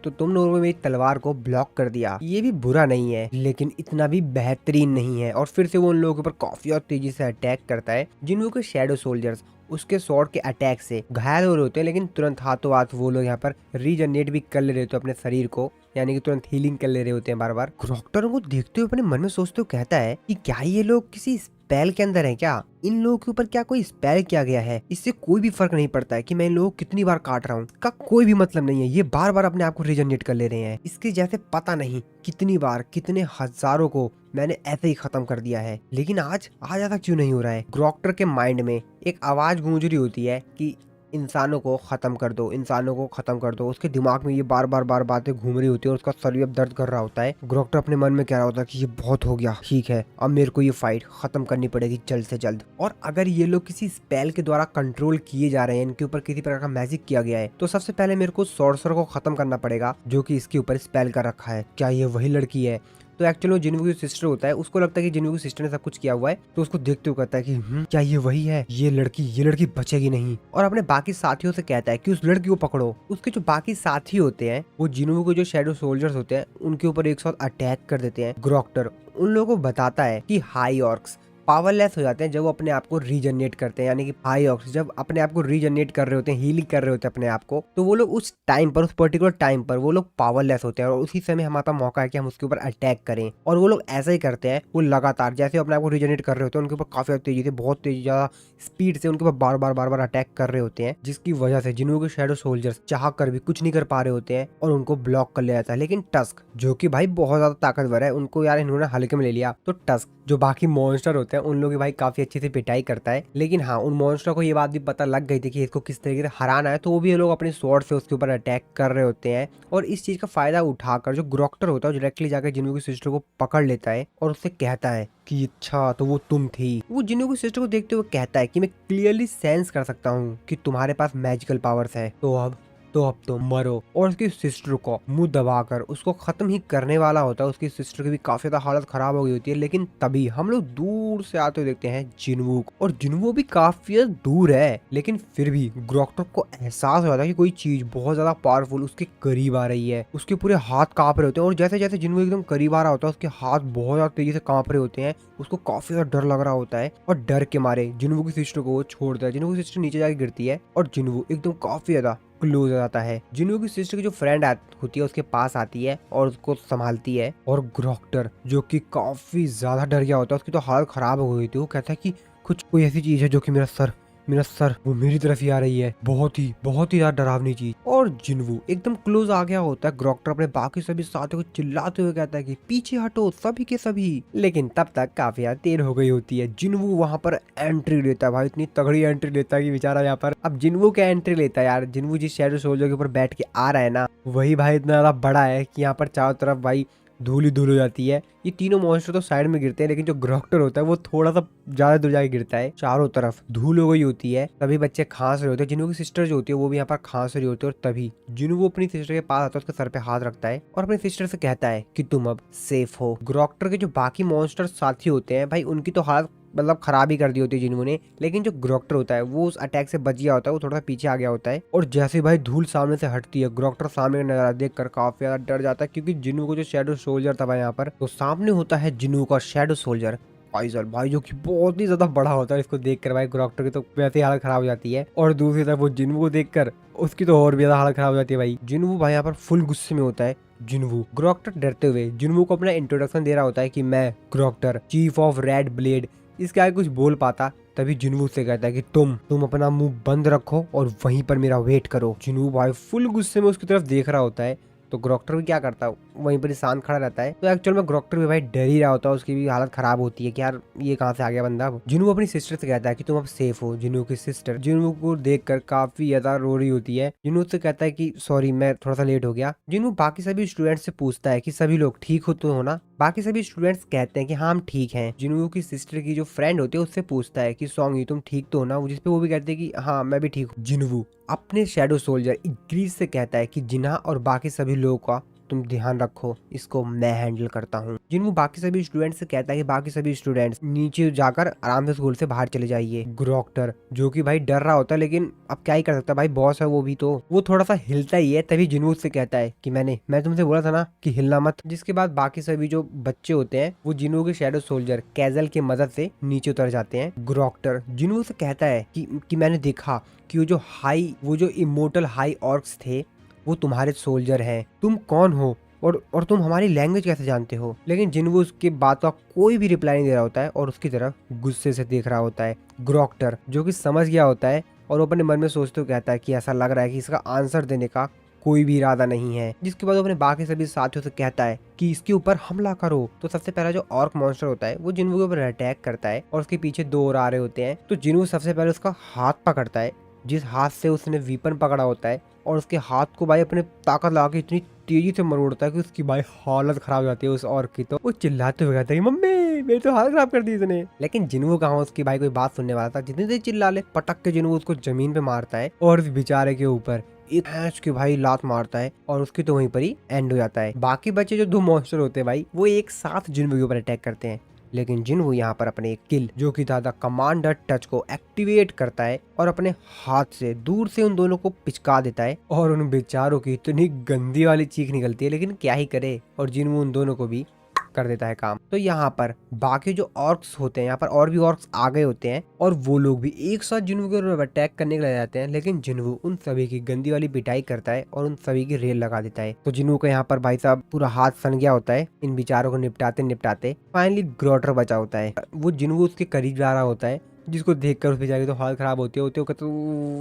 तो तुम लोगों ने मेरी तलवार को ब्लॉक कर दिया, ये भी बुरा नहीं है लेकिन इतना भी बेहतरीन नहीं है। और फिर से वो उन लोगों के ऊपर काफी और तेजी से अटैक करता है। जिन्हों के शैडो सोल्जर्स उसके स्वॉर्ड के अटैक से घायल हो रहे होते हैं, लेकिन तुरंत हाथों हाथ वो लोग यहाँ पर रीजनरेट भी कर ले रहे होते हैं अपने शरीर को, यानी कि तुरंत हीलिंग कर ले रहे होते हैं बार बार। ग्रोटर को देखते हुए अपने मन में सोचते हुए कहता है कि क्या ये लोग किसी स्पेल के अंदर है क्या? इन लोगों के ऊपर क्या कोई स्पेल किया गया है? इससे कोई भी फर्क नहीं पड़ता है कि मैं इन लोगों को कितनी बार काट रहा हूँ, का कोई भी मतलब नहीं है। ये बार बार अपने आप को रीजनरेट कर ले रहे हैं। इसके जैसे पता नहीं कितनी बार कितने हजारों को मैंने ऐसे ही खत्म कर दिया है, लेकिन आज ऐसा क्यों नहीं हो रहा है? ग्रोटर के माइंड में एक आवाज गूंज रही होती है कि इंसानों को खत्म कर दो, इंसानों को खत्म कर दो। उसके दिमाग में ये बार बार बातें घूम रही होती है और उसका शरीर अब दर्द कर रहा होता है। ग्रोक्टर अपने मन में कह रहा होता है कि ये बहुत हो गया, ठीक है अब मेरे को ये फाइट खत्म करनी पड़ेगी जल्द से जल्द। और अगर ये लोग किसी स्पेल के द्वारा कंट्रोल किए जा रहे हैं, इनके ऊपर किसी प्रकार का मैजिक किया गया है, तो सबसे पहले मेरे को सॉर्सर को खत्म करना पड़ेगा जो कि इसके ऊपर स्पेल कर रखा है। क्या ये वही लड़की है? तो एक्चुअली जिन्वू की सिस्टर होता है, उसको लगता है कि जिन्वू की सिस्टर ने सब कुछ किया हुआ है, तो उसको देखते हुए कहता है कि क्या ये वही है? ये लड़की बचेगी नहीं। और अपने बाकी साथियों से कहता है कि उस लड़की को पकड़ो। उसके जो बाकी साथी होते हैं वो जिन्वू के जो शैडो सोल्जर्स होते हैं उनके ऊपर एक साथ अटैक कर देते हैं। ग्रोक्टर उन लोगों को बताता है कि हाई ऑर्क्स पावरलेस हो जाते हैं जब वो अपने आप को रीजनरेट करते हैं, यानी कि हाई ऑर्क्स जब अपने आप को रीजनरेट कर रहे होते हैं, हीलिंग कर रहे होते हैं अपने आप को, तो वो लोग उस टाइम पर, उस पर्टिकुलर टाइम पर वो लोग पावरलेस होते हैं और उसी समय हमारे पास मौका है कि हम उसके ऊपर अटैक करें। और वो लोग ऐसा ही करते हैं, वो लगातार जैसे अपने आप को रीजनरेट कर रहे होते हैं उनके ऊपर काफी तेजी से, बहुत तेजी, ज्यादा स्पीड से उनके ऊपर बार बार अटैक कर रहे होते हैं, जिसकी वजह से जिन्हों के शैडो सोल्जर्स चाह कर भी कुछ नहीं कर पा रहे होते हैं और उनको ब्लॉक कर लिया जाता है। लेकिन टस्क जो कि भाई बहुत ज्यादा ताकतवर है, उनको यार इन्होंने हल्के में ले लिया। तो टस्क जो बाकी मॉन्स्टर होते हैं उन लोगों की भाई काफी अच्छे से पिटाई करता है। लेकिन हाँ, उन मॉन्स्टर को ये बात भी पता लग गई थी कि इसको किस तरीके से हराना है, तो वो भी ये लोग अपने स्वॉर्ड से उसके ऊपर अटैक कर रहे होते हैं। और इस चीज का फायदा उठाकर जो ग्रोक्टर होता है डायरेक्टली जाकर जिन्हों की सिस्टर को पकड़ लेता है और उससे कहता है कि अच्छा तो वो तुम थी। वो जिन्हों की सिस्टर को देखते हुए कहता है कि मैं क्लियरली सेंस कर सकता हूँ कि तुम्हारे पास मैजिकल पावर्स है, तो अब तो मरो। और उसकी सिस्टर को मुंह दबाकर उसको खत्म ही करने वाला होता है। उसकी सिस्टर की भी काफी ज्यादा हालत खराब हो गई होती है। लेकिन तभी हम लोग दूर से आते हुए देखते हैं जिन्वू को, और जिन्वू भी काफी दूर है, लेकिन फिर भी ग्रोक्टर को एहसास हो जाता है कि कोई चीज बहुत ज्यादा पावरफुल उसके करीब आ रही है। उसके पूरे हाथ कांप रहे होते हैं, और जैसे जैसे जिन्वू एकदम करीब आ रहा होता है उसके हाथ बहुत ज्यादा तेजी से कांप रहे होते हैं। उसको काफी ज्यादा डर लग रहा होता है, और डर के मारे जिन्वू की सिस्टर को वो छोड़ता है। जिन्वू की सिस्टर नीचे जाके गिरती है और जिन्वू एकदम काफी ज्यादा क्लोज हो जाता है। जिन्हों की सिस्टर की जो फ्रेंड होती है उसके पास आती है और उसको संभालती है। और ग्रोक्टर जो कि काफी ज्यादा डर गया होता है, उसकी तो हालत खराब हो गई थी। वो कहता है कि कुछ कोई ऐसी चीज है जो कि मेरा सर वो मेरी तरफ ही आ रही है, बहुत ही ज्यादा डरावनी चीज। और जिन्वू एकदम क्लोज आ गया होता है। ग्रोक्टर अपने बाकी सभी साथियों को चिल्लाते हुए कहता है कि पीछे हटो सभी के सभी। लेकिन तब तक काफी देर हो गई होती है। जिन्वू वहां पर एंट्री लेता है भाई, इतनी तगड़ी एंट्री लेता है कि बेचारा यहाँ पर अब जिन्वू क्या एंट्री लेता है यार। जिन्वू जिस शैडो सोल्जर के ऊपर बैठ के आ रहा है ना, वही भाई इतना ज्यादा बड़ा है कि यहाँ पर चारों तरफ भाई धूल ही धूल हो जाती है। ये तीनों मॉन्स्टर तो साइड में गिरते हैं, लेकिन जो ग्रोक्टर होता है वो थोड़ा सा ज्यादा दूर जाके गिरता है। चारों तरफ धूल हो गई होती है। तभी बच्चे खांस रहे होते हैं। जिन्हों की सिस्टर जो होती है वो भी यहाँ पर खांस रही होती है। और तभी जिन्हों वो अपनी सिस्टर के पास आता है, उसके सर पे हाथ रखता है और अपनी सिस्टर से कहता है कि तुम अब सेफ हो। ग्रोक्टर के जो बाकी मॉन्स्टर साथी होते हैं भाई, उनकी तो हालत मतलब खराब ही कर दी होती है जिन्होंने। लेकिन जो ग्रोक्टर होता है वो उस अटैक से बच गया होता है, वो थोड़ा सा पीछे आ गया होता है। और जैसे ही भाई धूल सामने से हटती है, ग्रोक्टर सामने का नजारा देखकर काफी ज्यादा डर जाता है, क्योंकि जिन्नू को जो शैडो सोल्जर था भाई यहाँ पर, तो सामने होता है जिन्नू का शैडो सोल्जर फाइजल भाई, जो कि बहुत ही ज्यादा बड़ा होता है। इसको देखकर भाई ग्रोक्टर की तो वैसे ही हालत खराब हो जाती है। और दूसरी तरफ वो जिन्नू को देखकर उसकी तो और भी ज्यादा हालत खराब हो जाती है भाई। जिन्नू भाई यहाँ पर फुल गुस्से में होता है। जिन्वू ग्रोक्टर डरते हुए जिन्वू को अपना इंट्रोडक्शन दे रहा होता है कि मैं ग्रोक्टर चीफ ऑफ रेड ब्लेड। इसके आगे कुछ बोल पाता, तभी जिन्वू से कहता है कि तुम अपना मुंह बंद रखो और वहीं पर मेरा वेट करो। जिन्वू भाई फुल गुस्से में उसकी तरफ देख रहा होता है, तो ग्रोक्टर भी क्या करता है, वहीं पर शांत खड़ा रहता है। तो एक्चुअल में ग्रोक्टर भी भाई डर ही रहा होता है। उसकी भी हालत खराब होती है कि यार ये कहाँ से आ गया बंदा। जिन्वू अपनी सिस्टर से कहता है कि तुम अब सेफ हो। जिन्वू की सिस्टर जिन्वू को देखकर काफी ज्यादा रो रही होती है। जिन्वू से कहता है कि सॉरी मैं थोड़ा सा लेट हो गया। जिन्वू बाकी सभी स्टूडेंट्स से पूछता है कि सभी लोग ठीक हो तो हो ना। बाकी सभी स्टूडेंट्स कहते हैं कि हाँ हम ठीक हैं। जिन्वू की सिस्टर की जो फ्रेंड होती है उससे पूछता है कि सॉन्ग तुम ठीक तो हो ना, जिसपे वो भी कहते हैं कि हाँ मैं भी ठीक हूँ। जिन्वू अपने शैडो सोल्जर इग्रीज से कहता है कि जिन्हा और बाकी सभी लोगों का तुम ध्यान रखो, इसको मैं हैंडल करता हूँ। जिन्वू बाकी सभी स्टूडेंट्स से कहता है कि बाकी सभी स्टूडेंट्स नीचे जाकर आराम से स्कूल से बाहर चले जाइए। ग्रोक्टर जो कि भाई डर रहा होता है, लेकिन अब क्या ही कर सकता है भाई, बॉस है वो भी, तो वो थोड़ा सा हिलता ही है। तभी जिन्वू से कहता है कि मैं तुमसे बोला था ना कि हिलना मत। जिसके बाद बाकी सभी जो बच्चे होते हैं वो जिन्वू के शैडो सोल्जर कैजल की मदद से नीचे उतर जाते हैं। ग्रोक्टर जिन्वू से कहता है कि मैंने देखा कि वो जो इमोर्टल हाई ऑर्क्स थे वो तुम्हारे सोल्जर हैं। तुम कौन हो और तुम हमारी लैंग्वेज कैसे जानते हो। लेकिन जिन्वू उसके बात का कोई भी रिप्लाई नहीं दे रहा होता है और उसकी तरफ गुस्से से देख रहा होता है। ग्रोक्टर जो कि समझ गया होता है और वो अपने मन में सोचते हुए कहता है कि ऐसा लग रहा है कि इसका आंसर देने का कोई भी इरादा नहीं है। जिसके बाद वो अपने बाकी सभी साथियों से कहता है कि इसके ऊपर हमला करो। तो सबसे पहला जो ऑर्क मॉन्स्टर होता है वो जिन्वू के ऊपर अटैक करता है और उसके पीछे दो और आ रहे होते हैं। तो जिन्वू सबसे पहले उसका हाथ पकड़ता है, जिस हाथ से उसने वीपन पकड़ा होता है, और उसके हाथ को भाई अपने ताकत लगा के इतनी तेजी से मरोड़ता है कि उसकी भाई हालत खराब हो जाती है उस ऑर्क की। तो वो चिल्लाते हुए कहता है कि मम्मी मेरी तो हालत खराब कर दी इसने। लेकिन जिन्वू कहाँ उसकी भाई कोई बात सुनने वाला था। जितनी देर चिल्ला ले, पटक के जिन्वू उसको जमीन पे मारता है और बेचारे के ऊपर एक हैच के भाई लात मारता है और उसकी तो वहीं पर ही एंड हो जाता है। बाकी बचे जो दो मॉन्स्टर होते हैं भाई वो एक साथ जिन्वू के ऊपर अटैक करते हैं, लेकिन जिन्वू यहाँ पर अपने किल जो कि था कमांडर टच को एक्टिवेट करता है और अपने हाथ से दूर से उन दोनों को पिचका देता है और उन बेचारों की इतनी गंदी वाली चीख निकलती है, लेकिन क्या ही करे, और जिन्वू उन दोनों को भी कर देता है काम। तो यहाँ पर बाकी जो ऑर्क्स होते हैं, यहाँ पर और भी ऑर्क्स आ गए होते हैं और वो लोग भी एक साथ जिन्वू के ऊपर अटैक करने के लिए जाते हैं, लेकिन जिन्वू उन सभी की गंदी वाली पिटाई करता है और उन सभी की रेल लगा देता है। तो जिन्वू का यहाँ पर भाई साहब पूरा हाथ सन गया होता है। इन बेचारों को निपटाते निपटाते फाइनली ग्रोक्टर बचा होता है। वो जिन्वू उसके करीब जा रहा होता है जिसको देखकर उस बेचारे की तो हालत खराब होती है कहता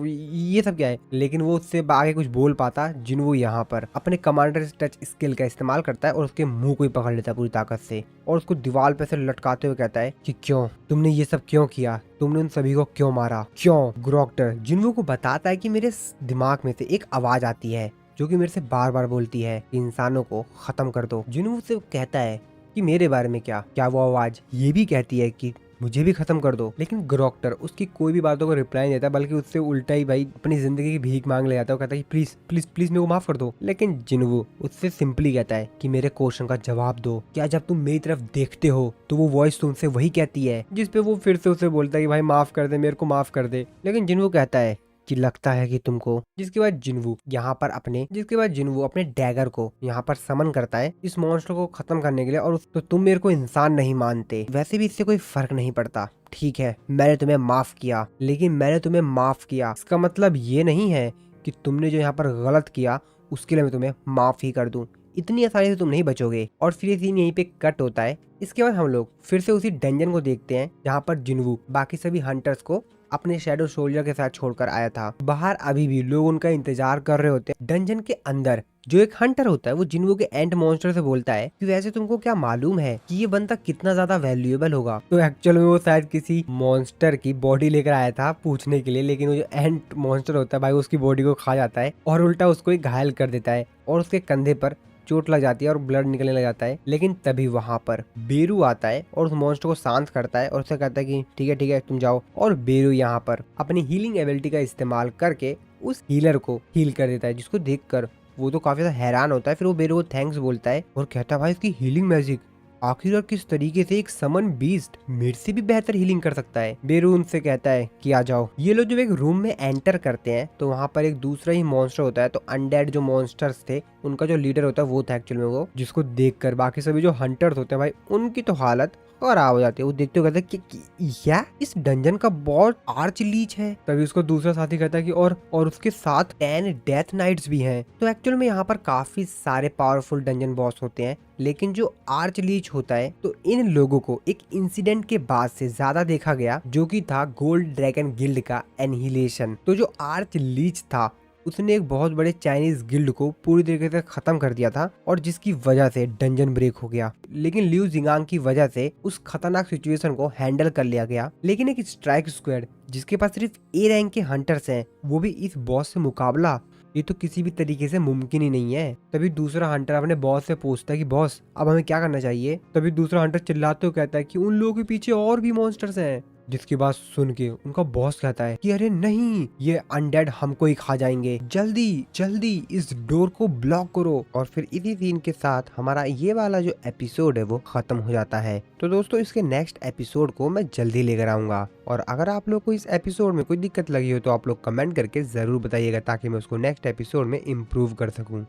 ये सब क्या है, लेकिन वो उससे आगे कुछ बोल पाता। जिन्वू यहाँ पर अपने कमांडर टच स्किल का इस्तेमाल करता है और उसके मुंह को ही पकड़ लेता है पूरी ताकत से और उसको दीवार पे से लटकाते हुए कहता है कि क्यों तुमने ये सब क्यों किया, तुमने उन सभी को क्यों मारा, क्यों। ग्रोक्टर जिन्वू को बताता है कि मेरे दिमाग में से एक आवाज आती है जो कि मेरे से बार बार बोलती है कि इंसानों को खत्म कर दो। जिन्वू से कहता है कि मेरे बारे में क्या वो आवाज ये भी कहती है कि मुझे भी खत्म कर दो। लेकिन ग्रोक्टर उसकी कोई भी बातों को रिप्लाई नहीं देता, बल्कि उससे उल्टा ही भाई अपनी जिंदगी की भीख मांग ले जाता है। वो कहता है कि प्लीज प्लीज प्लीज मेरे को माफ कर दो। लेकिन जिन्वू उससे सिंपली कहता है कि मेरे क्वेश्चन का जवाब दो, क्या जब तुम मेरी तरफ देखते हो तो वो वॉइस तुमसे वही कहती है। जिसपे वो फिर से उसे बोलता है कि भाई माफ कर दे, मेरे को माफ कर दे। लेकिन जिन्वू कहता है कि लगता है कि तुमको। जिसके बाद जिन्वू अपने डैगर को यहाँ पर समन करता है इस मॉन्स्टर को खत्म करने के लिए। और तो तुम मेरे को इंसान नहीं मानते, वैसे भी इससे कोई फर्क नहीं पड़ता। ठीक है, मैंने तुम्हें माफ किया, लेकिन मैंने तुम्हें माफ किया इसका मतलब ये नहीं है कि तुमने जो यहाँ पर गलत किया उसके लिए मैं तुम्हें माफ ही कर दूं। इतनी आसानी से तुम नहीं बचोगे। और फिर ये सीन यहीं पे कट होता है। इसके बाद हम लोग फिर से उसी डंजन को देखते हैं जहाँ पर जिन्वू बाकी सभी हंटर्स को अपने शैडो सोल्जर के साथ छोड़कर आया था। बाहर अभी भी लोग उनका इंतजार कर रहे होते हैं। डंजन के अंदर जो एक हंटर होता है वो जिन्वू के एंड मॉन्स्टर से बोलता है कि वैसे तुमको क्या मालूम है कि ये बंदा कितना ज्यादा वैल्यूएबल होगा। तो एक्चुअल में वो शायद किसी मॉन्स्टर की बॉडी लेकर आया था पूछने के लिए, लेकिन वो जो एंड मॉन्स्टर होता है भाई उसकी बॉडी को खा जाता है और उल्टा उसको ही घायल कर देता है और उसके कंधे पर चोट लग जाती है और ब्लड निकलने लग जाता है। लेकिन तभी वहां पर बेरू आता है और उस मॉन्स्टर को शांत करता है और उसे कहता है कि ठीक है तुम जाओ। और बेरू यहाँ पर अपनी हीलिंग एबिलिटी का इस्तेमाल करके उस हीलर को हील कर देता है, जिसको देखकर वो तो काफी ज्यादा हैरान होता है। फिर वो बेरू को थैंक्स बोलता है और कहता है भाई इसकी हीलिंग मैजिक आखिर और किस तरीके से एक समन बीस्ट मेरे से भी बेहतर हीलिंग कर सकता है। बेरू उनसे कहता है कि आ जाओ। ये लोग जब एक रूम में एंटर करते हैं तो वहाँ पर एक दूसरा ही मॉन्स्टर होता है। तो अनडेड जो मॉन्स्टर्स थे उनका जो लीडर होता है वो था एक्चुअल में वो, जिसको देखकर बाकी सभी जो हंटर्स होते हैं भाई उनकी तो हालत खराब हो जाती है। वो देखते हुए कहते हैं कि क्या इस डंजन का बॉस आर्च लीच है। तभी उसको दूसरा साथी कहता है कि और उसके साथ 10 डेथ नाइट्स भी हैं। तो एक्चुअल में यहाँ पर काफी सारे पावरफुल डंजन बॉस होते हैं, लेकिन जो आर्च लीच होता है तो इन लोगों को एक इंसिडेंट के बाद से ज्यादा देखा गया, जो कि था गोल्ड ड्रैगन गिल्ड का एनहिलेशन। तो जो आर्च लीच था उसने एक बहुत बड़े चाइनीज गिल्ड को पूरी तरीके से खत्म कर दिया था और जिसकी वजह से डंजन ब्रेक हो गया। लेकिन लिu जिंगांग की वजह से उस खतरनाक सिचुएशन को हैंडल कर लिया गया। लेकिन एक स्ट्राइक स्क्वाड जिसके पास सिर्फ ए रैंक के हंटर्स हैं, वो भी इस बॉस से मुकाबला, ये तो किसी भी तरीके से मुमकिन ही नहीं है। तभी दूसरा हंटर अपने बॉस से पूछता है कि बॉस अब हमें क्या करना चाहिए। तभी दूसरा हंटर चिल्लाते हुए कहता है कि उन लोगों के पीछे और भी मॉन्स्टर्स हैं। जिसकी बात सुन के उनका बॉस कहता है कि अरे नहीं, ये अनडेड हमको ही खा जाएंगे, जल्दी जल्दी इस डोर को ब्लॉक करो। और फिर इसी सीन के साथ हमारा ये वाला जो एपिसोड है वो खत्म हो जाता है। तो दोस्तों इसके नेक्स्ट एपिसोड को मैं जल्दी लेकर आऊंगा। और अगर आप लोग को इस एपिसोड में कोई दिक्कत लगी हो तो आप लोग कमेंट करके जरूर बताइएगा, ताकि मैं उसको नेक्स्ट एपिसोड में इम्प्रूव कर सकूं।